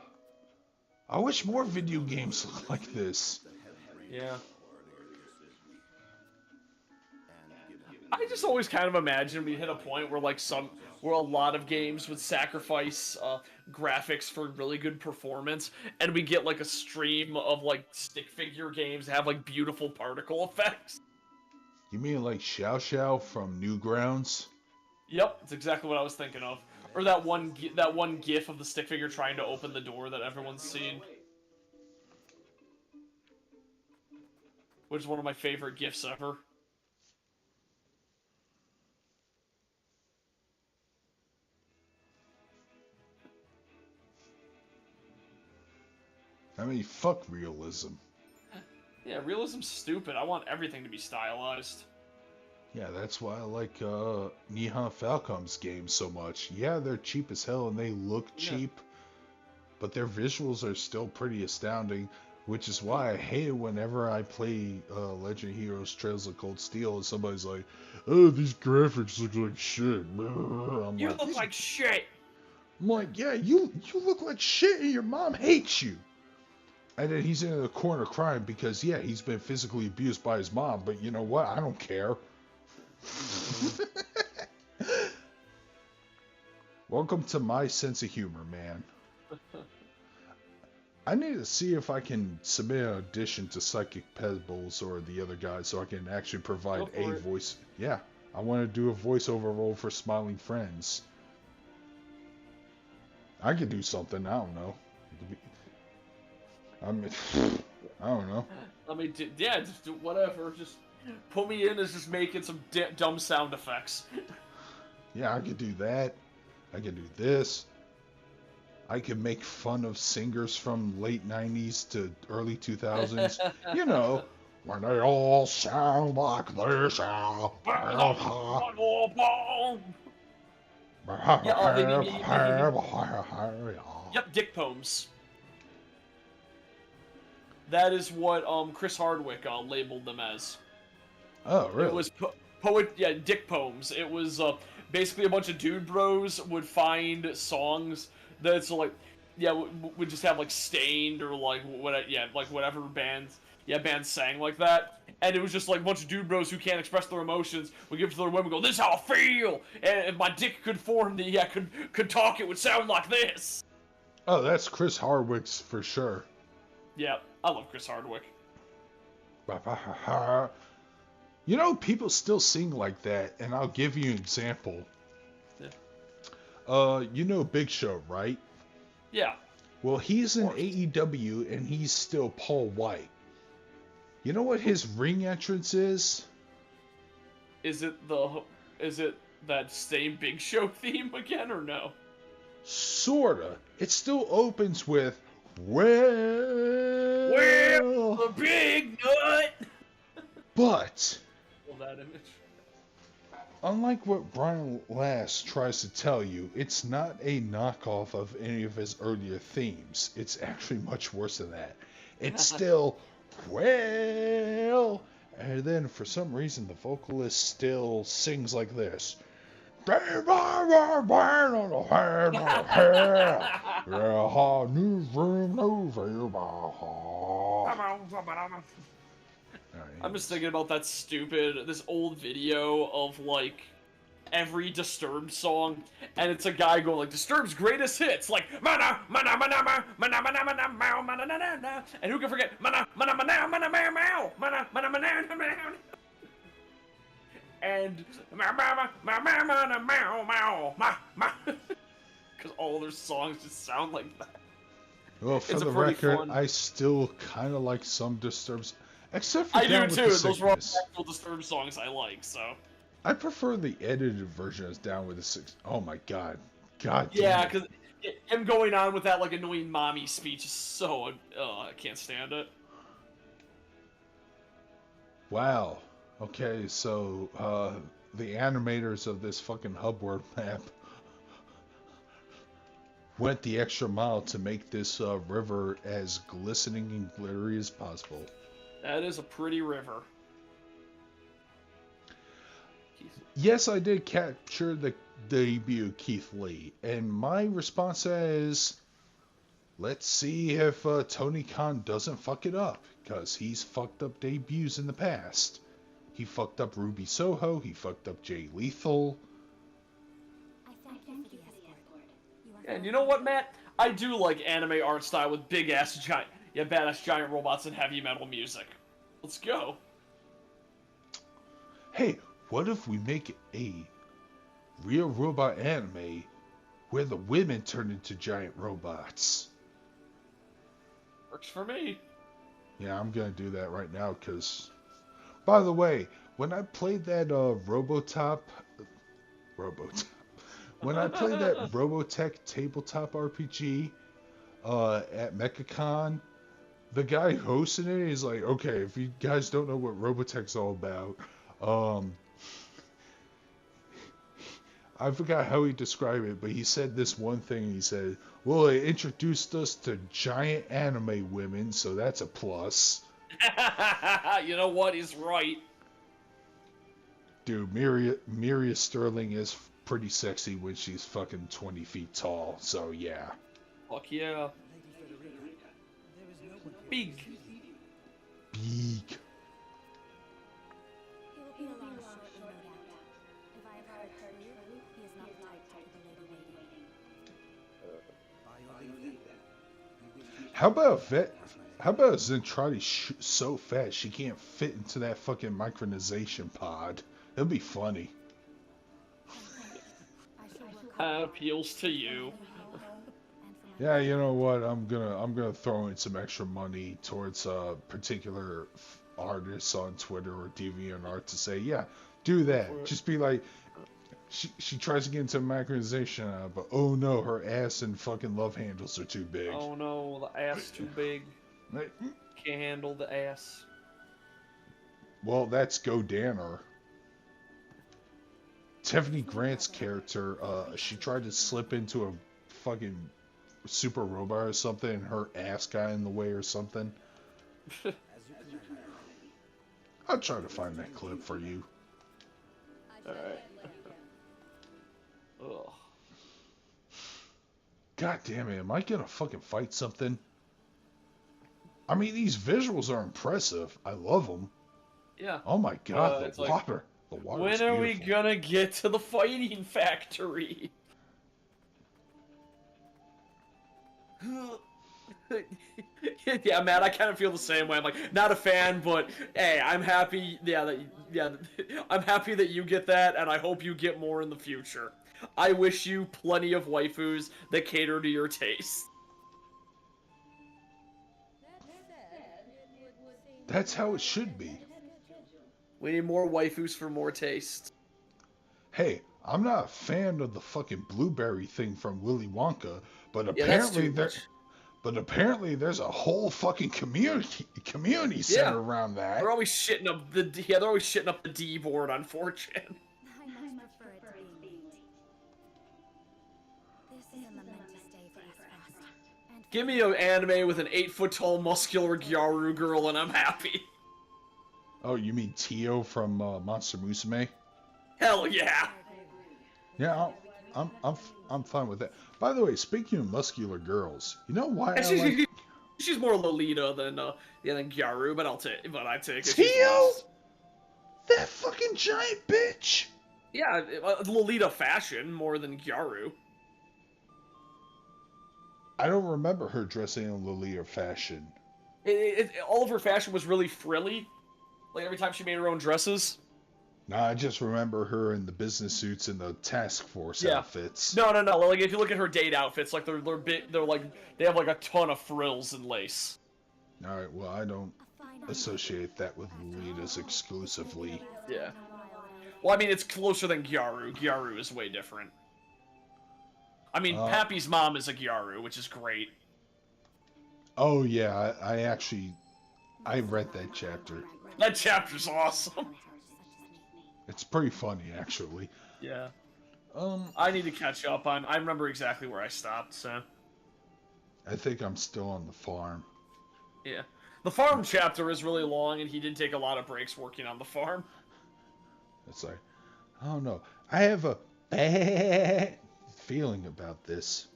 wish more video games look like this. Yeah. I just always kind of imagine we hit a point where where a lot of games would sacrifice graphics for really good performance, and we get like a stream of like stick figure games that have like beautiful particle effects. You mean like Xiao Xiao from Newgrounds? Yep, that's exactly what I was thinking of. Or that one GIF of the stick figure trying to open the door that everyone's seen, which is one of my favorite GIFs ever. I mean, fuck realism. Yeah, realism's stupid. I want everything to be stylized. Yeah, that's why I like Nihon Falcom's games so much. Yeah, they're cheap as hell and they look Yeah. cheap, but their visuals are still pretty astounding, which is why I hate it whenever I play Legend Heroes Trails of Cold Steel and somebody's like, oh, these graphics look like shit. I'm You like, look like shit! I'm like, yeah, you look like shit and your mom hates you. And then he's in the corner crying because, yeah, he's been physically abused by his mom, but you know what? I don't care. Welcome to my sense of humor, man. I need to see if I can submit an audition to Psychic Pebbles or the other guy so I can actually provide a voice. Yeah, I want to do a voiceover role for Smiling Friends. I could do something, I don't know. I mean, I don't know. I mean, yeah, just do whatever. Just put me in as just making some dumb sound effects. Yeah, I could do that. I could do this. I could make fun of singers from late 90s to early 2000s. You know, when they all sound like this. Yep, dick poems. That is what Chris Hardwick labeled them as. Oh, really? It was dick poems. It was basically a bunch of dude bros would find songs that's like, would just have like Stained or like whatever bands sang like that, and it was just like a bunch of dude bros who can't express their emotions would give it to their women, go, this is how I feel, and if my dick could form could talk, it would sound like this. Oh, that's Chris Hardwick's for sure. Yeah, I love Chris Hardwick. You know, people still sing like that, and I'll give you an example. Yeah. You know Big Show, right? Yeah. Well, he's in AEW, and he's still Paul White. You know what his ring entrance is? Is it that same Big Show theme again, or no? Sorta. It still opens with, well, the big nut! But That image. unlike what Brian Last tries to tell you, it's not a knockoff of any of his earlier themes. It's actually much worse than that. It's still, well, and then for some reason the vocalist still sings like this. I'm just thinking about this old video of like every Disturbed song, and it's a guy going like Disturbed's greatest hits, like mana mana mana mana mana mana mana mana mana mana, and who can forget mana mana mana mana mana mana mana mana mana mana, and because all their songs just sound like that. Well, for the record, I still kind of like some Disturbed, except for I Down do with too. the Those were all Sickness. actual Disturbed songs I like. So I prefer the edited version as Down with the Sickness. Oh my god, god damn yeah, it. because him going on with that like annoying mommy speech is so I can't stand it. Wow. Okay, so the animators of this fucking Hubword map went the extra mile to make this river as glistening and glittery as possible. That is a pretty river. Yes, I did capture the debut Keith Lee, and my response is, let's see if Tony Khan doesn't fuck it up, because he's fucked up debuts in the past. He fucked up Ruby Soho, he fucked up Jay Lethal. I thank you for the escort. You are And you know what, Matt? I do like anime art style with badass giant robots and heavy metal music. Let's go. Hey, what if we make a real robot anime where the women turn into giant robots? Works for me. Yeah, I'm gonna do that right now, because... By the way, when I played that Robotech Tabletop RPG at MechaCon, the guy hosting it, he's like, okay, if you guys don't know what Robotech's all about, um, I forgot how he described it, but he said this one thing. He said, well, it introduced us to giant anime women, so that's a plus. You know what? He's right. Dude, Miria Sterling is pretty sexy when she's fucking 20 feet tall, so yeah. Fuck yeah. Big. Big. He will be along shortly, no doubt. If I have heard true, he is not the type to keep a lady waiting. By your leave, then. How about a Zentradi so fast she can't fit into that fucking micronization pod? It'll be funny. I shall work That hard appeals to you. and for my Yeah, you know what? I'm gonna throw in some extra money towards particular artists on Twitter or DeviantArt to say, yeah, do that. Just be like, she tries to get into micronization, but oh no, her ass and fucking love handles are too big. Oh no, the ass too big. Like, Can't handle the ass. well, that's Go Danner. Tiffany Grant's character, she tried to slip into a fucking super robot or something, and her ass got in the way or something. I'll try to find that clip for you. Alright. Ugh. God damn it, am I gonna fucking fight something? I mean, these visuals are impressive. I love them. Yeah. Oh my god, It's the like, water. The water When is are we beautiful. gonna get to the fighting factory? Yeah, Matt, I kind of feel the same way. I'm like, not a fan, but hey, I'm happy. I'm happy that you get that, and I hope you get more in the future. I wish you plenty of waifus that cater to your taste. That's how it should be. We need more waifus for more taste. Hey, I'm not a fan of the fucking blueberry thing from Willy Wonka, but Yeah, that's apparently too much. there's a whole fucking community center around that. They're always shitting up the D board on 4chan. I much prefer it to being beat. This is a momentous day for Esfrost. And Give me an anime with an 8-foot-tall muscular Gyaru girl, and I'm happy. Oh, you mean Tio from Monster Musume? Hell yeah! Yeah, I'm fine with that. By the way, speaking of muscular girls, you know why I And like she's more Lolita than Gyaru, but I take it. She's Tio? less. That fucking giant bitch. Yeah, Lolita fashion more than Gyaru. I don't remember her dressing in Lolita fashion. All of her fashion was really frilly. Like every time she made her own dresses. Nah, I just remember her in the business suits and the task force Yeah. outfits. No. Like if you look at her date outfits, like they're big. They're like they have like a ton of frills and lace. All right, well, I don't associate that with Lolitas exclusively. Yeah. Well, I mean, it's closer than Gyaru. Gyaru is way different. I mean, Pappy's mom is a Gyaru, which is great. Oh yeah, I read that chapter. That chapter's awesome. It's pretty funny actually. Yeah. I need to catch up on. I remember exactly where I stopped. So. I think I'm still on the farm. Yeah. The farm chapter is really long, and he did take a lot of breaks working on the farm. It's like, I don't know. I have a bad feeling about this.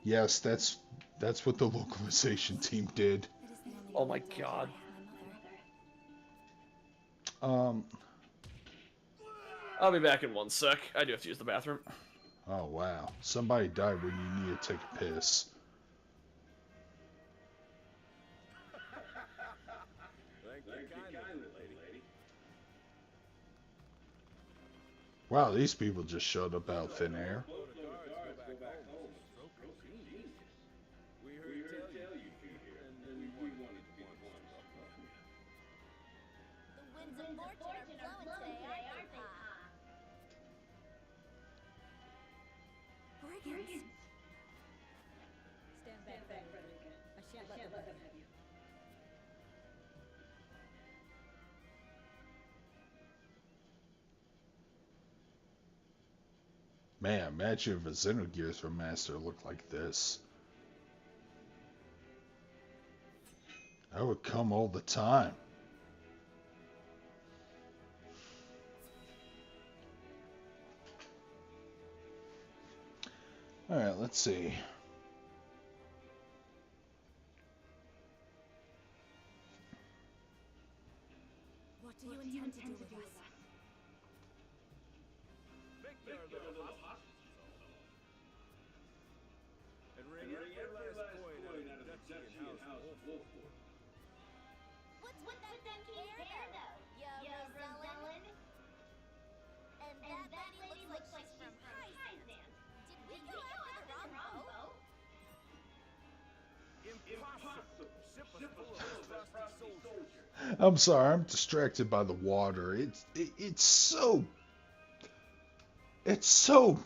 Yes, that's what the localization team did. Oh my god. I'll be back in 1 sec. I do have to use the bathroom. Oh wow. Somebody died when you need to take a piss. Wow, these people just showed up out of thin air. the winds of fortune are blowing today, aren't they? Brigands! Stand back, I shan't let them. Man, imagine if a Xenogears remaster looked like this. I would come all the time. Alright, let's see. What do you intend to do with us? Make their little hostages all. And ring every last coin out of the Duchy and House Wolfwood. What's with that funky hair, though? Yeah, Rosellen? And that lady looks like she's from Hyzan. Did we go after the wrong boat? Impossible! Ship is full of trusty soldiers. I'm sorry, I'm distracted by the water. It's so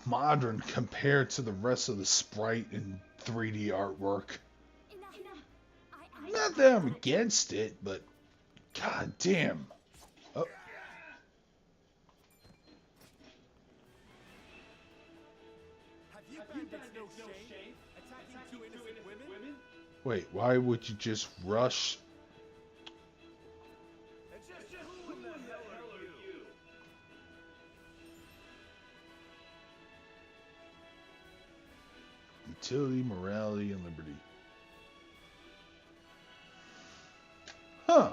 modern compared to the rest of the sprite and 3D artwork. Enough. Not that I'm against it, but god damn. Oh, Have you bandits no shame? Attacking two innocent women? wait, why would you just rush? And just who in the hell are you? Utility, morality, and liberty. Huh.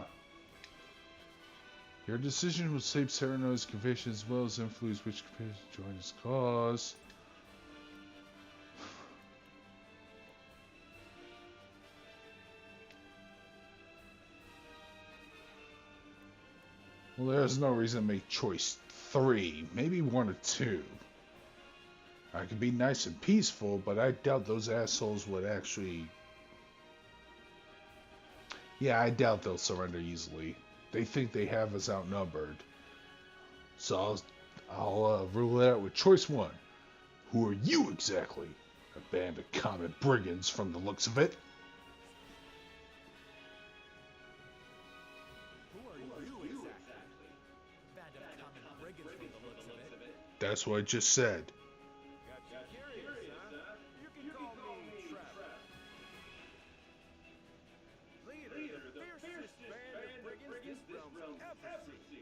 Your decision will shape Sereno's conviction as well as influence which companions join his cause. Well, there's no reason to make choice 3, maybe 1 or 2. I could be nice and peaceful, but I doubt those assholes would actually... Yeah, I doubt they'll surrender easily. They think they have us outnumbered. So I'll rule it out with choice 1. Who are you exactly? A band of common brigands from the looks of it. Who are you exactly? Band of common brigands from the looks of it. That's what I just said. Got you curious, huh? You can call me Trap. Leader, the fiercest band of brigands this realm's ever seen.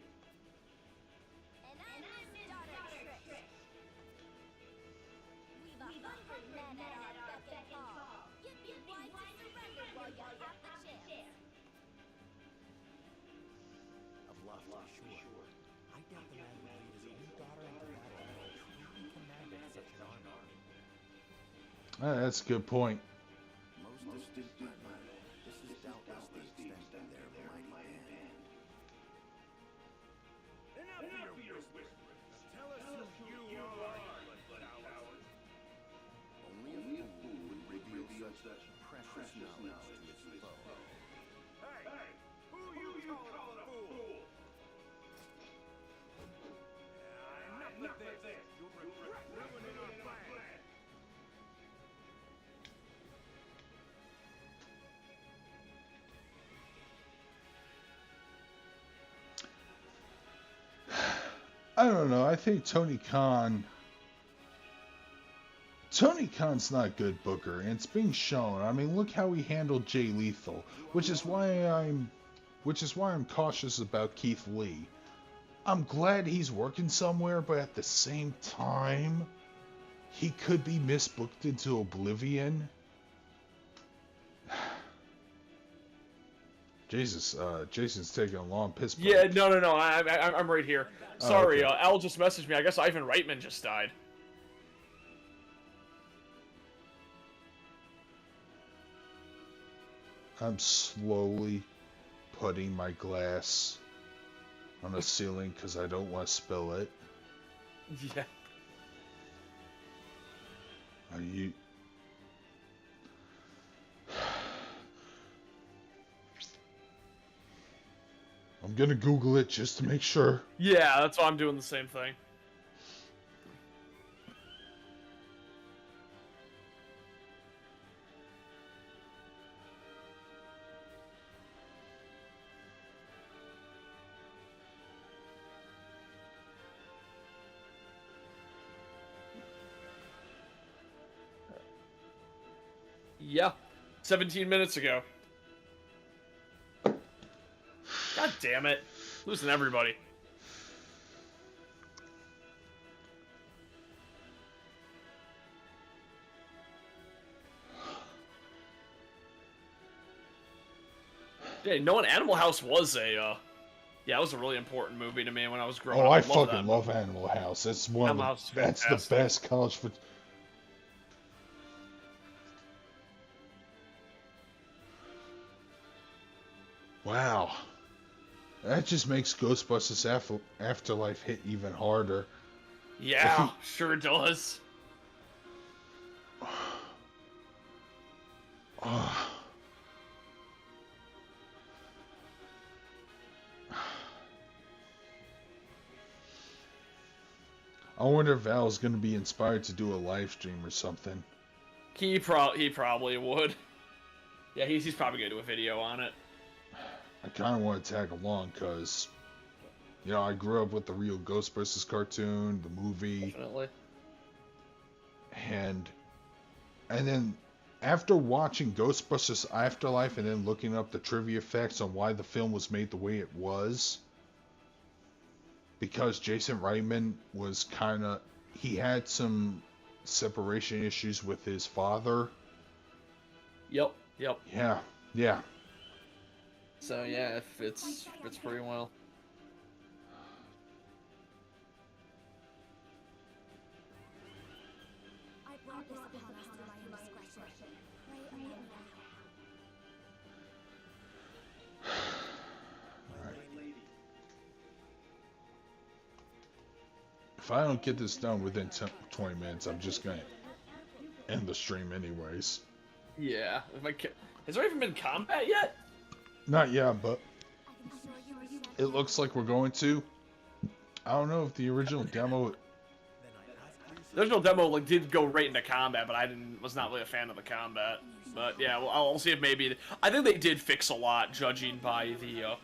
And I'm his daughter, Trish. We've 100 men at our beck and call. You'd be wise to surrender while you have the chance. Of love, sure. I doubt the man would lead his own daughter into battle while truly commanding such an army. That's a good point. Most distinctly, this is doubtless the extent of their mighty band. Enough of your whispering. Tell us who you are, you coward. Only a fool would reveal such precious knowledge to his foe. Hey, who you calling a fool? Enough of this. You'll regret ruining our plan. I don't know. I think Tony Khan's not good Booker, and it's being shown. I mean, look how he handled Jay Lethal, which is why I'm cautious about Keith Lee. I'm glad he's working somewhere, but at the same time, he could be misbooked into oblivion. Jason's taking a long piss break. Yeah, no. I'm right here. Sorry, okay. Al just messaged me. I guess Ivan Reitman just died. I'm slowly putting my glass on the ceiling because I don't want to spill it. Yeah. Are you... I'm gonna Google it just to make sure. Yeah, that's why I'm doing the same thing. Yeah. 17 minutes ago. God damn it. Losing everybody. Yeah, knowing Animal House was a, yeah, it was a really important movie to me when I was growing up. Oh, I love that fucking movie. love Animal House. It's one Animal of House is the, that's the fantastic. best college foot. Wow. That just makes Ghostbusters Afterlife hit even harder. Yeah, sure does. Oh. I wonder if Val's gonna be inspired to do a live stream or something. He probably would. Yeah, he's probably gonna do a video on it. I kind of want to tag along because, you know, I grew up with the real Ghostbusters cartoon, the movie, Definitely. and then after watching Ghostbusters Afterlife and then looking up the trivia facts on why the film was made the way it was, because Jason Reitman was he had some separation issues with his father. Yep. Yeah. So yeah, it fits pretty well. I brought this upon us at my indiscretion. Pray amend that. If I don't get this done within 20 minutes, I'm just going to end the stream anyways. Yeah. Has there even been combat yet? Not yet, but it looks like we're going to. I don't know if the original demo... The original demo like did go right into combat, but I was not really a fan of the combat. But yeah, well, I'll see if maybe I think they did fix a lot, judging by the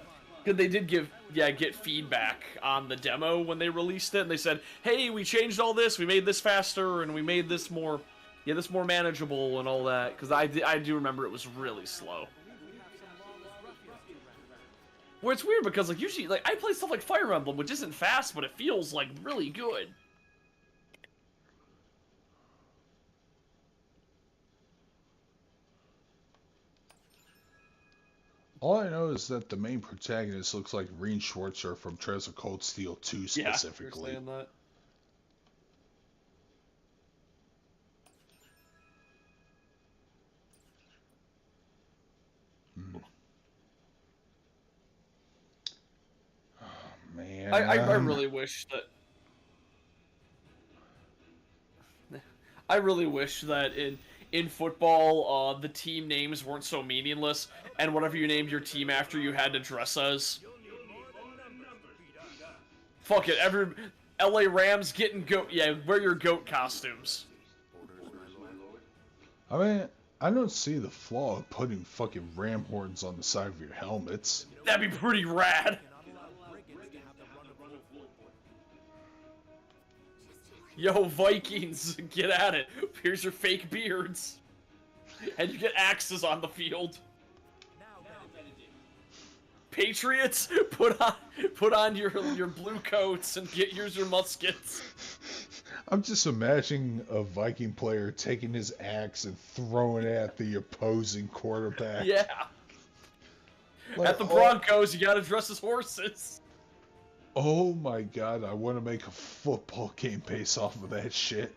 because they did get feedback on the demo when they released it, and they said, hey, we changed all this, we made this faster, and we made this more manageable and all that. Because I do remember it was really slow. Where it's weird because like usually like I play stuff like Fire Emblem, which isn't fast, but it feels like really good. All I know is that the main protagonist looks like Reen Schwartzer from Trails of Cold Steel 2 specifically. Yeah, you're saying that. Oh, man. I really wish that. I really wish that in football, the team names weren't so meaningless, and whatever you named your team after, you had to dress as. Fuck it, every LA Rams getting goat. Yeah, wear your goat costumes. I mean, I don't see the flaw of putting fucking ram horns on the side of your helmets. That'd be pretty rad. Yo, Vikings, get at it. Here's your fake beards. And you get axes on the field. Patriots, put on your blue coats and here's your muskets. I'm just imagining a Viking player taking his axe and throwing it at the opposing quarterback. Yeah. Like, At the Broncos, you gotta dress as horses. Oh my god, I want to make a football game based off of that shit.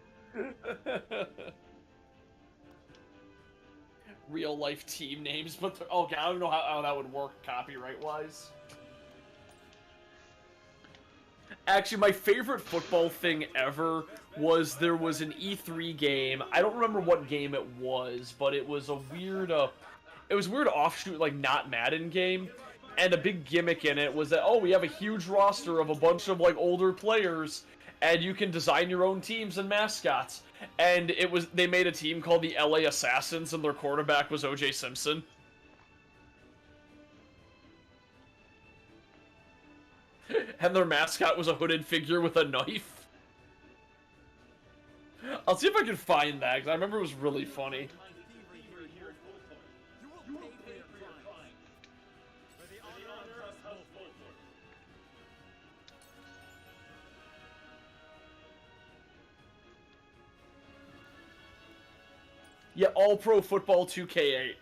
Real life team names, but okay, I don't know how that would work copyright wise. Actually, my favorite football thing ever was there was an E3 game. I don't remember what game it was, but it was a weird offshoot, like not Madden game. And a big gimmick in it was that, oh, we have a huge roster of a bunch of like older players, and you can design your own teams and mascots. And they made a team called the LA Assassins, and their quarterback was O.J. Simpson. And their mascot was a hooded figure with a knife. I'll see if I can find that, because I remember it was really funny. Yeah, All Pro Football 2K8.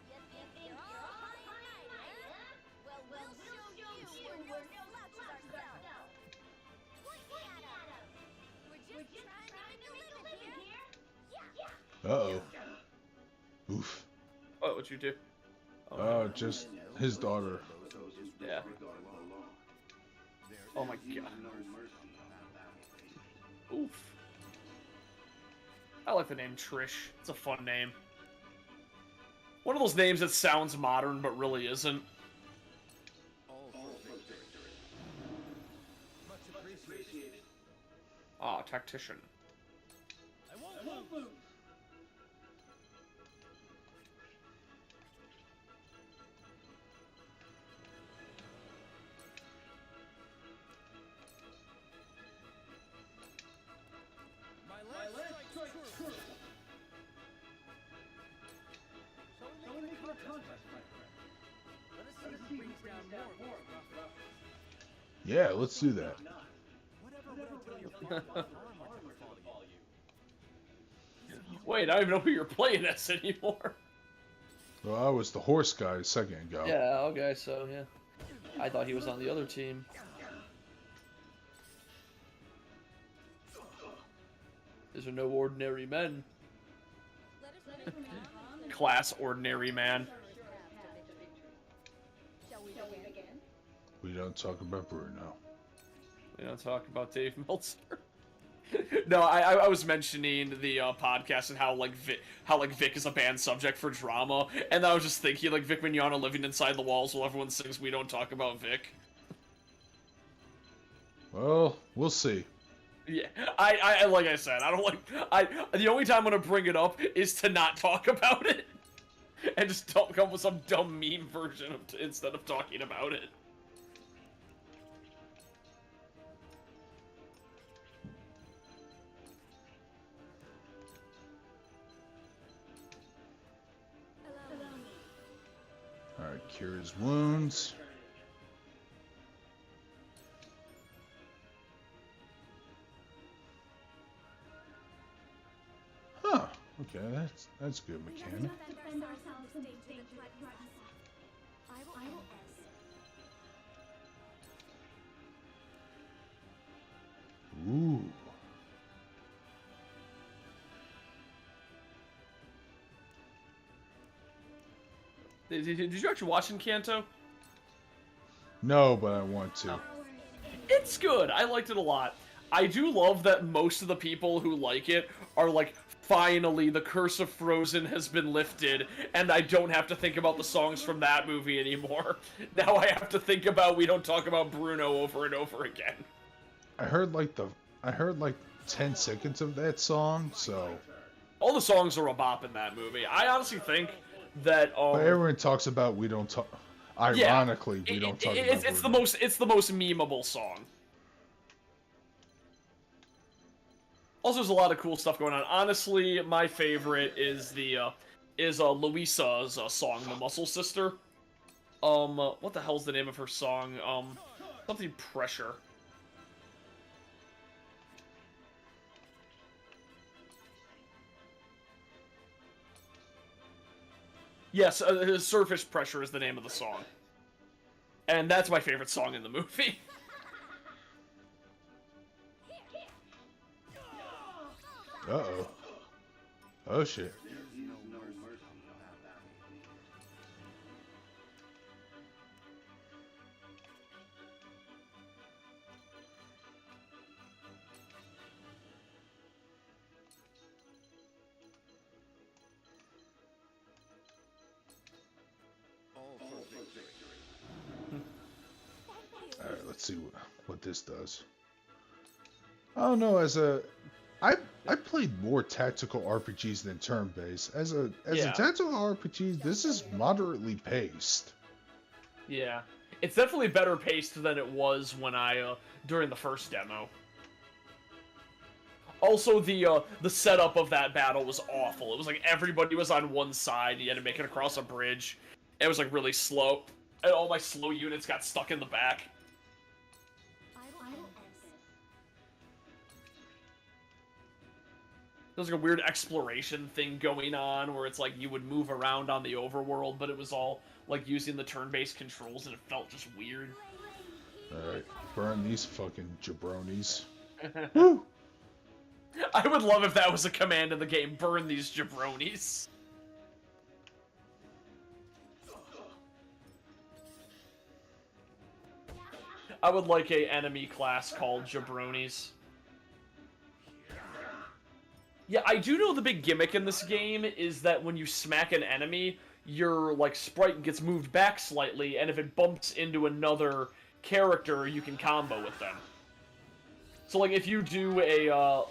You think you're all high and mighty, huh? Well, we'll show you we're no slouches ourselves. Point at 'em. We're just trying to make a living here. Yeah. Uh-oh. Oof. What would you do? Just his daughter. Yeah. Oh my god. Oof. I like the name Trish. It's a fun name. One of those names that sounds modern but really isn't. Ah, tactician. Yeah, let's do that. Wait, I don't even know who you're playing as anymore. Well, I was the horse guy a second ago. Yeah, okay, so yeah. I thought he was on the other team. These are no ordinary men. Class ordinary man. We don't talk about Bruno. We don't talk about Dave Meltzer. No, I was mentioning the podcast and how Vic is a banned subject for drama, and I was just thinking like Vic Mignogna living inside the walls while everyone sings "We Don't Talk About Vic." Well, we'll see. Yeah, I like I said, I don't like the only time I'm gonna bring it up is to not talk about it, and just come up with some dumb meme version of instead of talking about it. Alright, cure his wounds. Huh. Okay, that's good mechanic. Ooh. Did you actually watch Encanto? No, but I want to. It's good. I liked it a lot. I do love that most of the people who like it are like, finally, the curse of Frozen has been lifted, and I don't have to think about the songs from that movie anymore. Now I have to think about We Don't Talk About Bruno over and over again. I heard like 10 seconds of that song, so. All the songs are a bop in that movie. I honestly think that But everyone talks about we don't talk. Ironically, we don't talk about. It's the most memeable song. Also, there's a lot of cool stuff going on. Honestly, my favorite is Louisa's song, "The Muscle Sister." What the hell's the name of her song? Something Pressure. Yes, Surface Pressure is the name of the song. And that's my favorite song in the movie. Uh-oh. Oh, shit. Alright, let's see what this does. I don't know, I played more tactical RPGs than turn-based. As a tactical RPG, this is moderately paced. Yeah. It's definitely better paced than it was when during the first demo. Also, the setup of that battle was awful. It was like everybody was on one side, you had to make it across a bridge. It was like really slow, and all my slow units got stuck in the back. There's like a weird exploration thing going on where it's like you would move around on the overworld, but it was all like using the turn-based controls, and it felt just weird. Alright, burn these fucking jabronis. Woo! I would love if that was a command in the game, burn these jabronis. I would like a enemy class called jabronis. Yeah, I do know the big gimmick in this game is that when you smack an enemy, your like sprite gets moved back slightly, and if it bumps into another character, you can combo with them. So like if you do a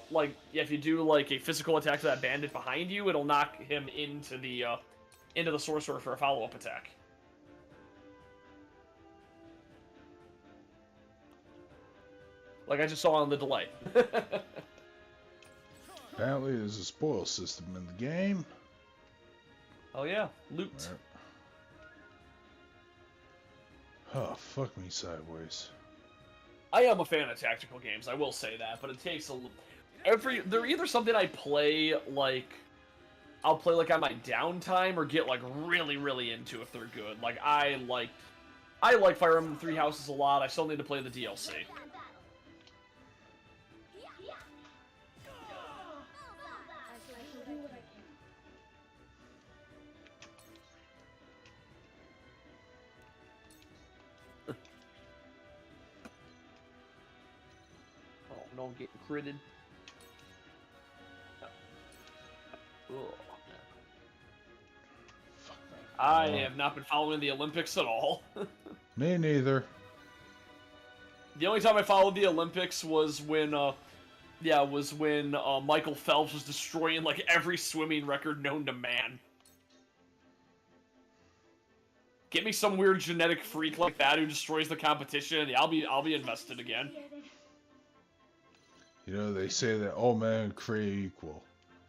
if you do like a physical attack to that bandit behind you, it'll knock him into the sorcerer for a follow-up attack. Like I just saw on the delay. Apparently there's a spoil system in the game. Oh yeah, loot. Right. Oh, fuck me sideways. I am a fan of tactical games, I will say that, but it takes they're either something I play like I'll play like on my downtime or get like really really into if they're good. Like I like Fire Emblem Three Houses a lot. I still need to play the DLC. Oh, no, I'm getting critted. Oh. I have not been following the Olympics at all. Me neither. The only time I followed the Olympics was when, Michael Phelps was destroying like every swimming record known to man. Get me some weird genetic freak like that who destroys the competition. Yeah, I'll be invested again. You know, they say that all men are created equal.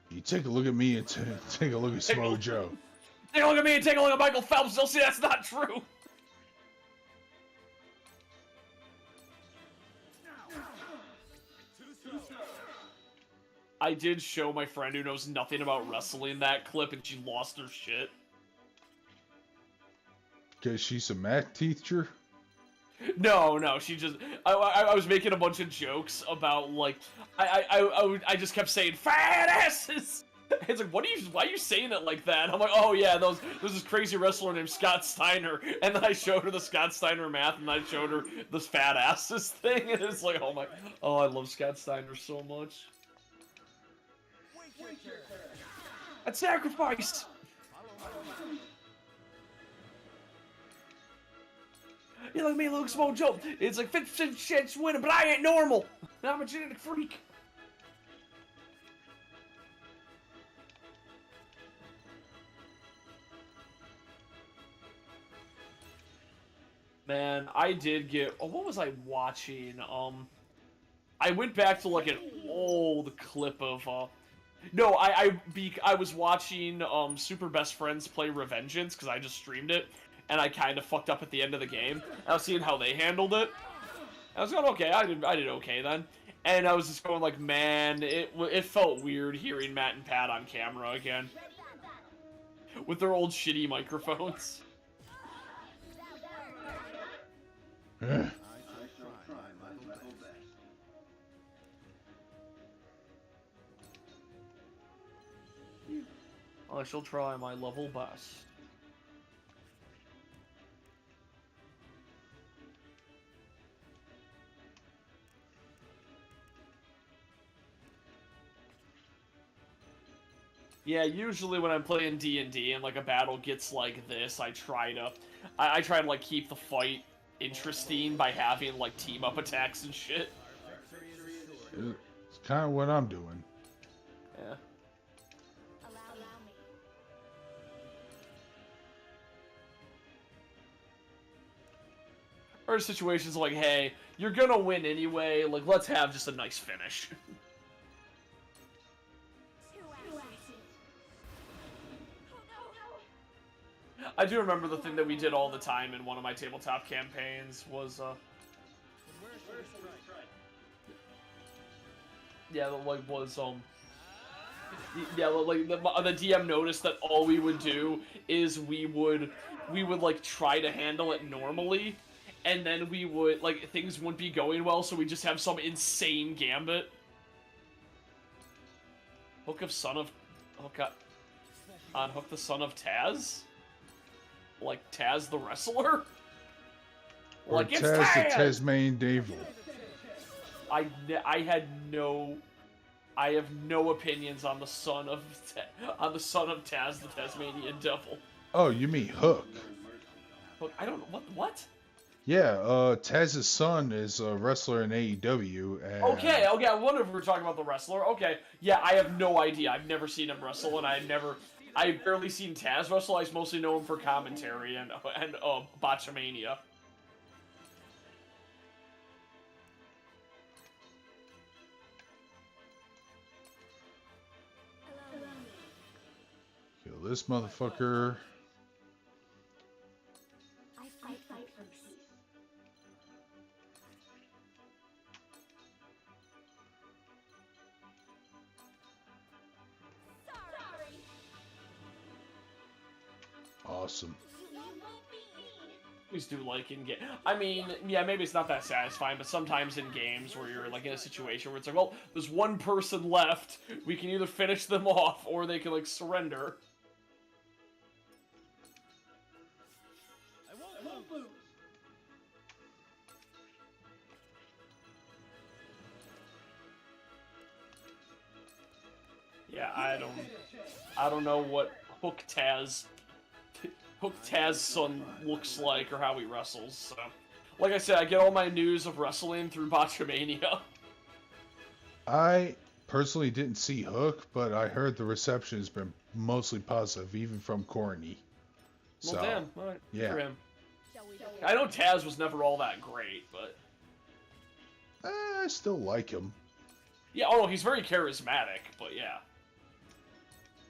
You take a look at me and take a look at Smo Joe. Take a look at me and take a look at Michael Phelps. You'll see that's not true. I did show my friend who knows nothing about wrestling that clip, and she lost her shit. Because she's a math teacher? No, she just... I was making a bunch of jokes about, like... I just kept saying, fat asses! It's like, why are you saying it like that? I'm like, oh yeah, there's this crazy wrestler named Scott Steiner, and then I showed her the Scott Steiner math, and I showed her this fat asses thing, and it's like, oh, I love Scott Steiner so much. That's sacrifice! You look at me, look small Joe. It's like 50% chance winning, but I ain't normal. I'm a genetic freak. Man, I did get... Oh, what was I watching? I went back to like an old clip of... No, I was watching Super Best Friends play Revengeance, because I just streamed it, and I kind of fucked up at the end of the game. I was seeing how they handled it. I was going, okay, I did okay then. And I was just going like, man, it felt weird hearing Matt and Pat on camera again. With their old shitty microphones. I shall try my level best. Yeah, usually when I'm playing D&D and like a battle gets like this, I try to like keep the fight interesting by having like team up attacks and shit. It's kind of what I'm doing. Yeah. Or situations like, hey, you're gonna win anyway, like, let's have just a nice finish. I do remember the thing that we did all the time in one of my tabletop campaigns was, yeah, like, yeah, like, the DM noticed that all we would do is we would, like, try to handle it normally, and then we would, like, things wouldn't be going well, so we just have some insane gambit. Hook the son of Taz? Like Taz the wrestler? Or Like, it's Taz the Taz! Tasmanian Devil. I have no opinions on the son of Taz the Tasmanian Devil. Oh, you mean Hook? Look, I don't know what? Yeah, Taz's son is a wrestler in AEW. And... Okay, I wonder if we were talking about the wrestler. Okay, yeah, I have no idea. I've never seen him wrestle, and I've barely seen Taz wrestle. I mostly know him for commentary and Botchamania. Kill this motherfucker. Awesome. Always do like in game. I mean, yeah, maybe it's not that satisfying, but sometimes in games where you're like in a situation where it's like, well, there's one person left. We can either finish them off or they can like surrender. I won't lose. Yeah, I don't know what Hook Taz's son looks like or how he wrestles. So, like I said, I get all my news of wrestling through Botchamania. I personally didn't see Hook, but I heard the reception has been mostly positive, even from Corny. Well, So, damn. All right, good yeah. for him. I know Taz was never all that great, but I still like him. yeah, oh no, he's very charismatic, but yeah.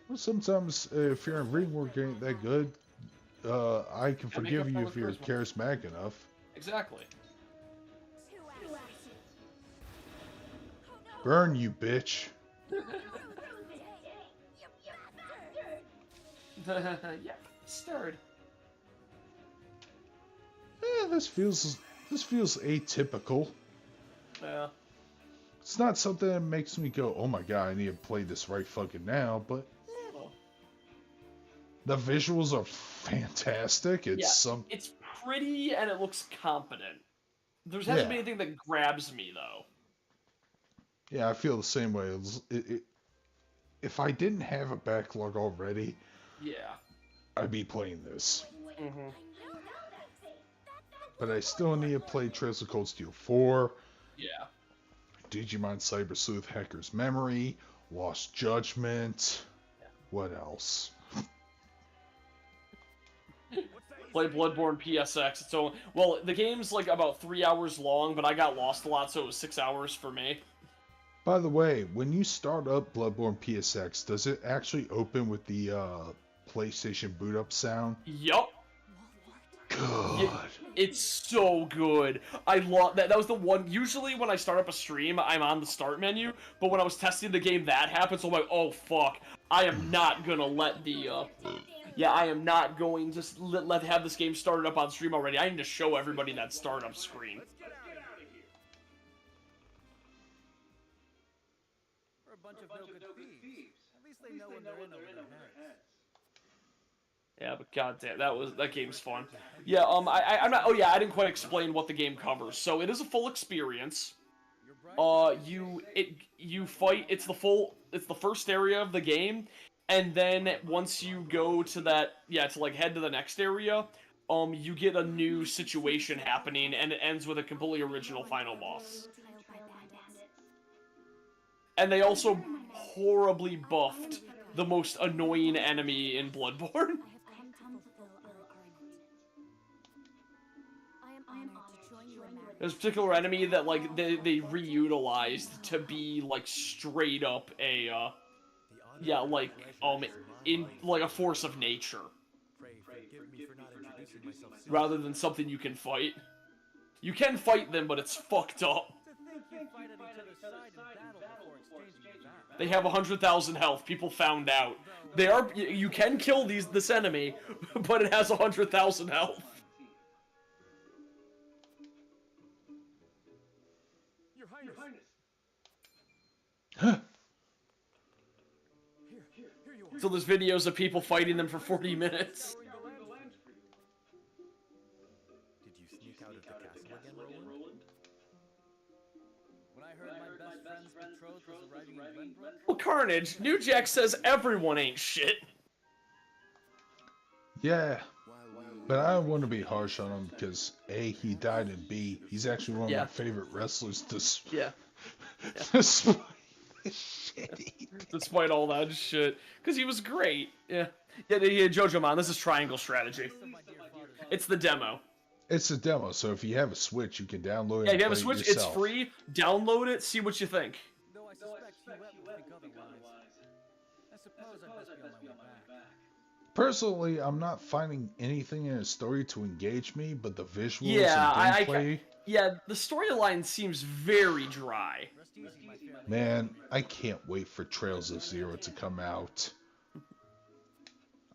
Well, sometimes if your ring work ain't that good, I can Yeah, make forgive up you for if the you're charisma. charismatic enough. Exactly. Burn, you bitch. Yeah, stirred. This feels atypical. Yeah. It's not something that makes me go, oh my god, I need to play this right fucking now, but the visuals are fantastic. It's It's pretty and it looks competent. There hasn't been anything that grabs me though. Yeah, I feel the same way. If I didn't have a backlog already, Yeah. I'd be playing this. Mm-hmm. But I still need to play Trails of Cold Steel 4, Yeah. Digimon Cyber Sleuth Hacker's Memory, Lost Judgment. What else? Play Bloodborne PSX. So, well, the game's like about 3 hours long, but I got lost a lot, so it was 6 hours for me. By the way, when you start up Bloodborne PSX, does it actually open with the PlayStation boot up sound? Yup. Good. It's so good. I love that. That was the one. Usually, when I start up a stream, I'm on the start menu. But when I was testing the game, that happened. So I'm like, oh fuck! I am not gonna let the. Yeah, I am not going to let have this game started up on stream already. I need to show everybody that startup screen. We're a bunch of no good thieves. At least they know when they're in over their heads. Yeah, but goddamn, that game's fun. Yeah, I'm not. Oh yeah, I didn't quite explain what the game covers. So it is a full experience. You fight. It's the first area of the game, and then once you go to that, to like head to the next area, you get a new situation happening, and it ends with a completely original final boss. And they also horribly buffed the most annoying enemy in Bloodborne. There's a particular enemy that like they reutilized to be like straight up a yeah, like in like a force of nature Pray forgive me for not introducing myself sooner. rather than something you can fight. You can fight them, but it's fucked up. To think you fight at each other's side in battle before exchanging that. They have 100,000 health. People found out. They are you can kill this enemy, but it has 100,000 health. Your Highness. Huh. Here you are. So there's videos of people fighting them for 40 minutes. Did you sneak out of the castle again, Roland? When I heard my best friend's betrothed was arriving in Glenbrook, Well, Carnage, New Jack says everyone ain't shit. Yeah, but I don't want to be harsh on him because A, he died, and B, he's actually one of Yeah. my favorite wrestlers Yeah. despite his shitty. Despite all that shit. Because he was great. Yeah. Yeah, Jojo Man, this is triangle strategy. It's the demo. It's a demo, so if you have a Switch, you can download it Yeah, and if you have a play Switch, it it's yourself. free. Download it, see what you think. though I suspect Huette will think otherwise. I suppose I best be on my way back. Personally, I'm not finding anything in the story to engage me, but the visuals Yeah, and gameplay, yeah, the storyline seems very dry. Rest easy, my fairly. man, I can't wait for Trails of Zero to come out.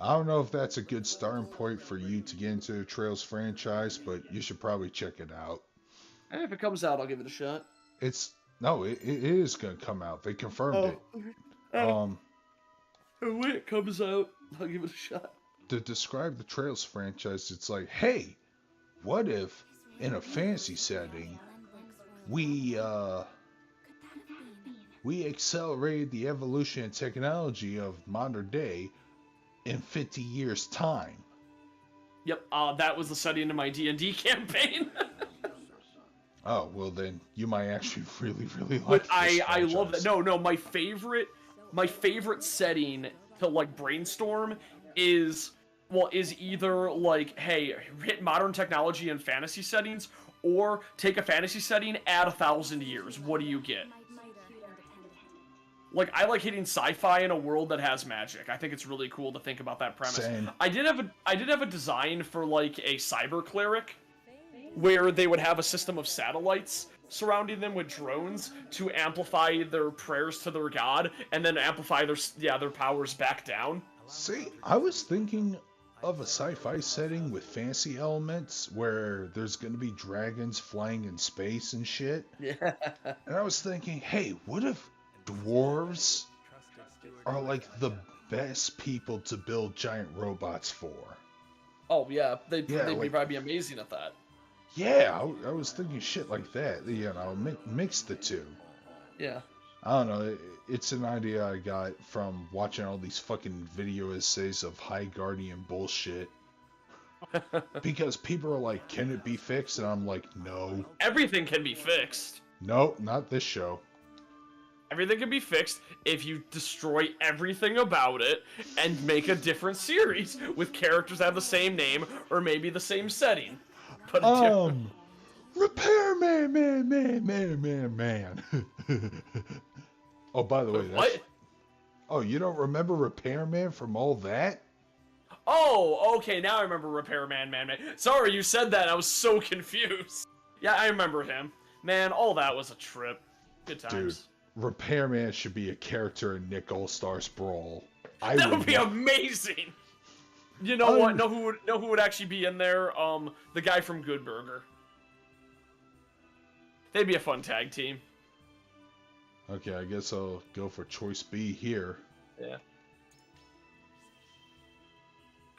I don't know if that's a good starting point for you to get into the Trails franchise, but you should probably check it out. And if it comes out, I'll give it a shot. It is gonna come out. They confirmed it. When it comes out, I'll give it a shot. To describe the Trails franchise, it's like, hey, what if in a fantasy setting we accelerated the evolution and technology of modern day in 50 years time? Yep, that was the setting of my D&D campaign. Oh, well then you might actually really like But this I love that. franchise. No, my favorite setting to like brainstorm is either like, hey, hit modern technology in fantasy settings, or take a fantasy setting, add 1,000 years. What do you get? Like, I like hitting sci-fi in a world that has magic. I think it's really cool to think about that premise. Same. I did have a design for like a cyber cleric, where they would have a system of satellites surrounding them with drones to amplify their prayers to their god, and then amplify their powers back down. See, I was thinking of a sci-fi setting with fantasy elements where there's gonna be dragons flying in space and shit. Yeah. And I was thinking, hey, what if dwarves are like the best people to build giant robots for? Oh yeah, they'd like- probably be amazing at that. Yeah, I was thinking shit like that. You know, mix the two. Yeah. I don't know. It's an idea I got from watching all these fucking video essays of High Guardian bullshit. Because people are like, can it be fixed? And I'm like, no. Everything can be fixed. No, not this show. Everything can be fixed if you destroy everything about it and make a different series with characters that have the same name or maybe the same setting. But Repairman, man. Oh, by the way, that's... What? Oh, you don't remember Repairman from all that? Oh, okay, now I remember Repairman, man. Sorry, you said that, I was so confused. Yeah, I remember him. Man, all that was a trip. Good times. Dude, Repairman should be a character in Nick All-Stars Brawl. That would be amazing! You know what? Know who would actually be in there? The guy from Good Burger. They'd be a fun tag team. Okay, I guess I'll go for choice B here. Yeah.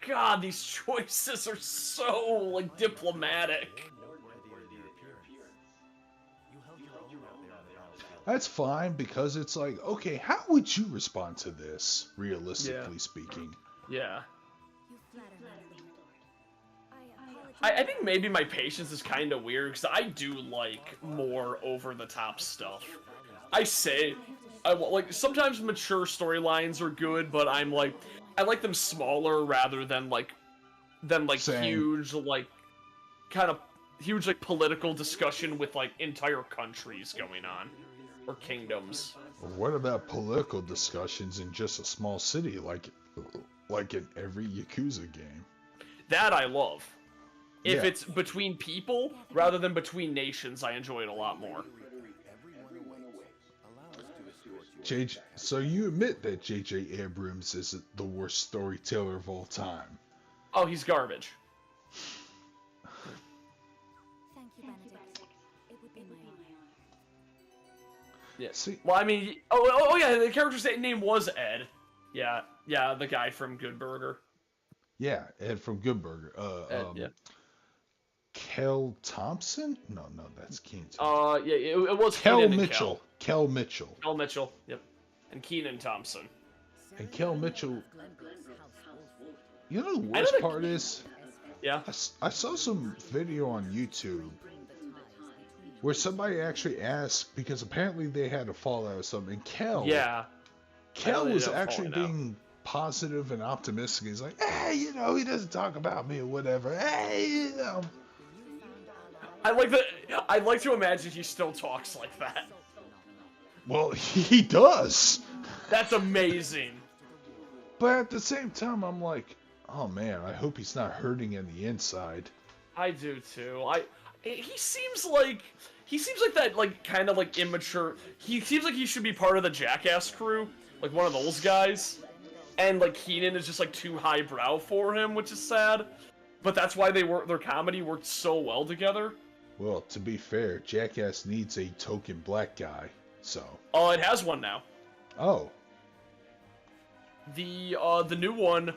God, these choices are so, like, diplomatic. That's fine, because it's like, okay, how would you respond to this, realistically speaking? Yeah. You flatter me, Lord. I think maybe my patience is kind of weird, because I do like more over-the-top stuff. I say, like, sometimes mature storylines are good, but I'm like, I like them smaller rather than like Same. huge, like, kind of huge like political discussion with like entire countries going on, or kingdoms. Or what about political discussions in just a small city, like in every Yakuza game? That I love. If Yeah. it's between people rather than between nations, I enjoy it a lot more. So you admit that J.J. Abrams is the worst storyteller of all time? Oh, he's garbage. Thank you, Benedict. It would be my honor. Yeah. See, Well, I mean, oh yeah, the character's name was Ed. Yeah, the guy from Good Burger. yeah, Ed from Good Burger. Ed, yeah. Kel Thompson? No, that's Keenan. Yeah, it was Kel Keenan and Mitchell. Kel Mitchell. Kel Mitchell, yep. And Keenan Thompson. And Kel Mitchell. You know the I worst know part is? Yeah. I saw some video on YouTube where somebody actually asked, because apparently they had a fallout or something, and Kel was actually being positive and optimistic. He's like, hey, he doesn't talk about me or whatever. Hey, I'd like to imagine he still talks like that. Well, he does. That's amazing. But at the same time, I'm like, oh man, I hope he's not hurting in the inside. I do too. He seems like that, like, kind of like immature. He seems like he should be part of the Jackass crew, like one of those guys. And like Keenan is just like too highbrow for him, which is sad. But that's why their comedy worked so well together. Well, to be fair, Jackass needs a token black guy, so. Oh, it has one now. Oh. The new one.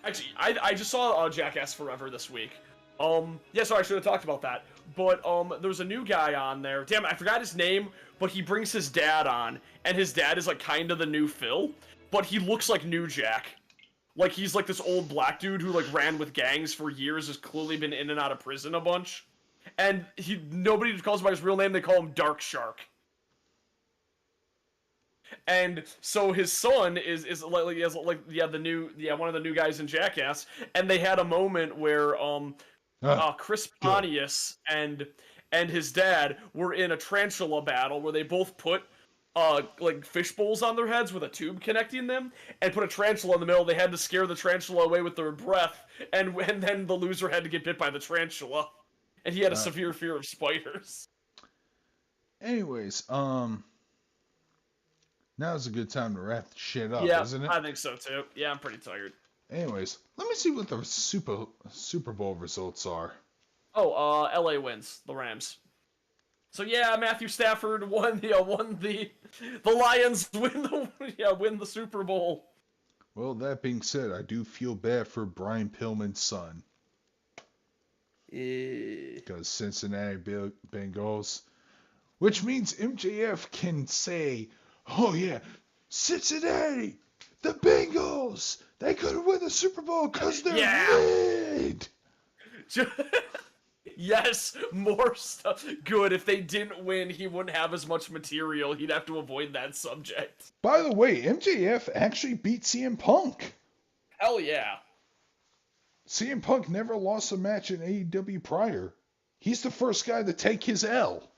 Actually, I just saw Jackass Forever this week. Yeah, sorry, I should have talked about that. But there's a new guy on there. Damn it, I forgot his name. But he brings his dad on, and his dad is like kind of the new Phil, but he looks like New Jack. Like he's like this old black dude who like ran with gangs for years, has clearly been in and out of prison a bunch. And nobody calls him by his real name, they call him Dark Shark. And so his son is one of the new guys in Jackass, and they had a moment where Chris Pontius and his dad were in a tarantula battle where they both put like fish bowls on their heads with a tube connecting them, and put a tarantula in the middle. They had to scare the tarantula away with their breath, and then the loser had to get bit by the tarantula, and he had a severe fear of spiders. Anyways, now's a good time to wrap the shit up, isn't it? I think so too. Yeah, I'm pretty tired. Anyways, let me see what the Super Bowl results are. Oh, LA wins. The Rams. So yeah, Matthew Stafford won the Lions win the Super Bowl. Well, that being said, I do feel bad for Brian Pillman's son. Because Cincinnati Bengals, which means MJF can say, oh yeah, Cincinnati, the Bengals, they couldn't win the Super Bowl because they're mid. Yes, more stuff. Good. If they didn't win, he wouldn't have as much material. He'd have to avoid that subject. By the way, MJF actually beat CM Punk. Hell yeah. CM Punk never lost a match in AEW prior. He's the first guy to take his L.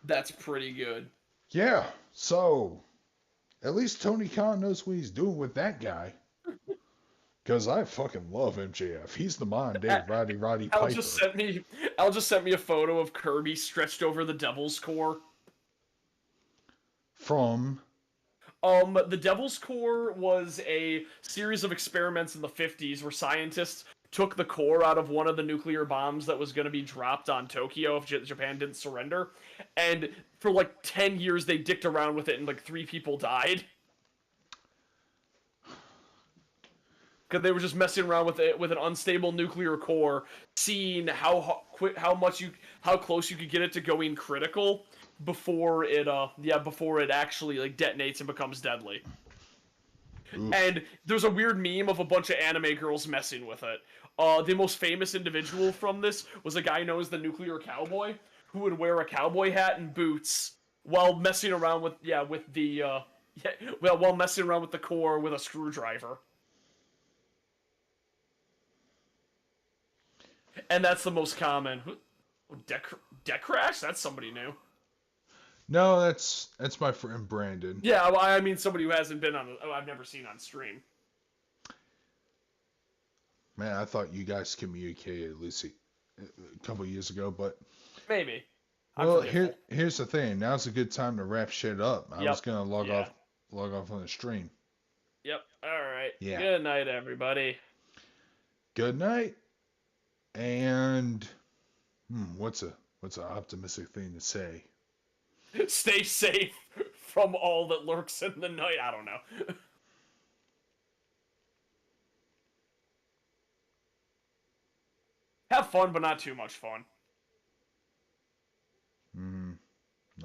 That's pretty good. Yeah, so at least Tony Khan knows what he's doing with that guy. Because I fucking love MJF. He's the modern day Roddy Piper. Al just sent me a photo of Kirby stretched over the Devil's Core. From? The Devil's Core was a series of experiments in the 50s where scientists took the core out of one of the nuclear bombs that was going to be dropped on Tokyo if Japan didn't surrender. And for like 10 years they dicked around with it and like 3 people died. Because they were just messing around with it with an unstable nuclear core, seeing how close you could get it to going critical before it actually like detonates and becomes deadly. Oof. And there's a weird meme of a bunch of anime girls messing with it. The most famous individual from this was a guy known as the Nuclear Cowboy, who would wear a cowboy hat and boots while messing around with the core with a screwdriver. And that's the most common. Deck Crash? That's somebody new. No, that's my friend Brandon. Yeah, well, I mean somebody who hasn't been on. I've never seen on stream. Man, I thought you guys communicated at least a couple years ago, but Maybe. well, here's the thing. Now's a good time to wrap shit up. I was gonna log off on the stream. Yep. All right. Yeah. Good night, everybody. Good night. And what's an optimistic thing to say? Stay safe from all that lurks in the night. I don't know. Have fun, but not too much fun. No,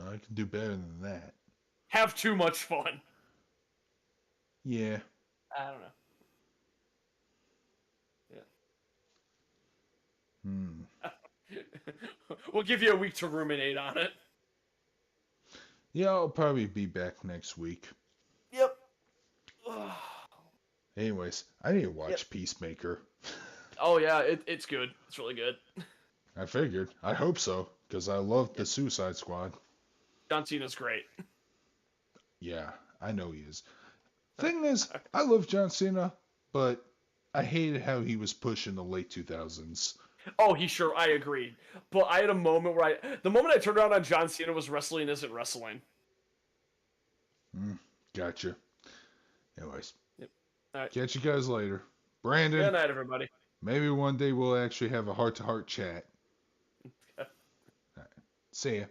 I can do better than that. Have too much fun. Yeah. I don't know. We'll give you a week to ruminate on it. Yeah, I'll probably be back next week. Yep. Anyways, I need to watch Peacemaker. Oh yeah, it's good. It's really good. I figured. I hope so, because I love the Suicide Squad. John Cena's great. Yeah, I know he is. Thing is, I love John Cena, but I hated how he was pushed in the late 2000s. Oh, I agreed. But I had a moment where the moment I turned around on John Cena was wrestling isn't wrestling. Gotcha. Anyways. Yep. All right. Catch you guys later. Brandon. Good night, everybody. Maybe one day we'll actually have a heart-to-heart chat. All right. See ya.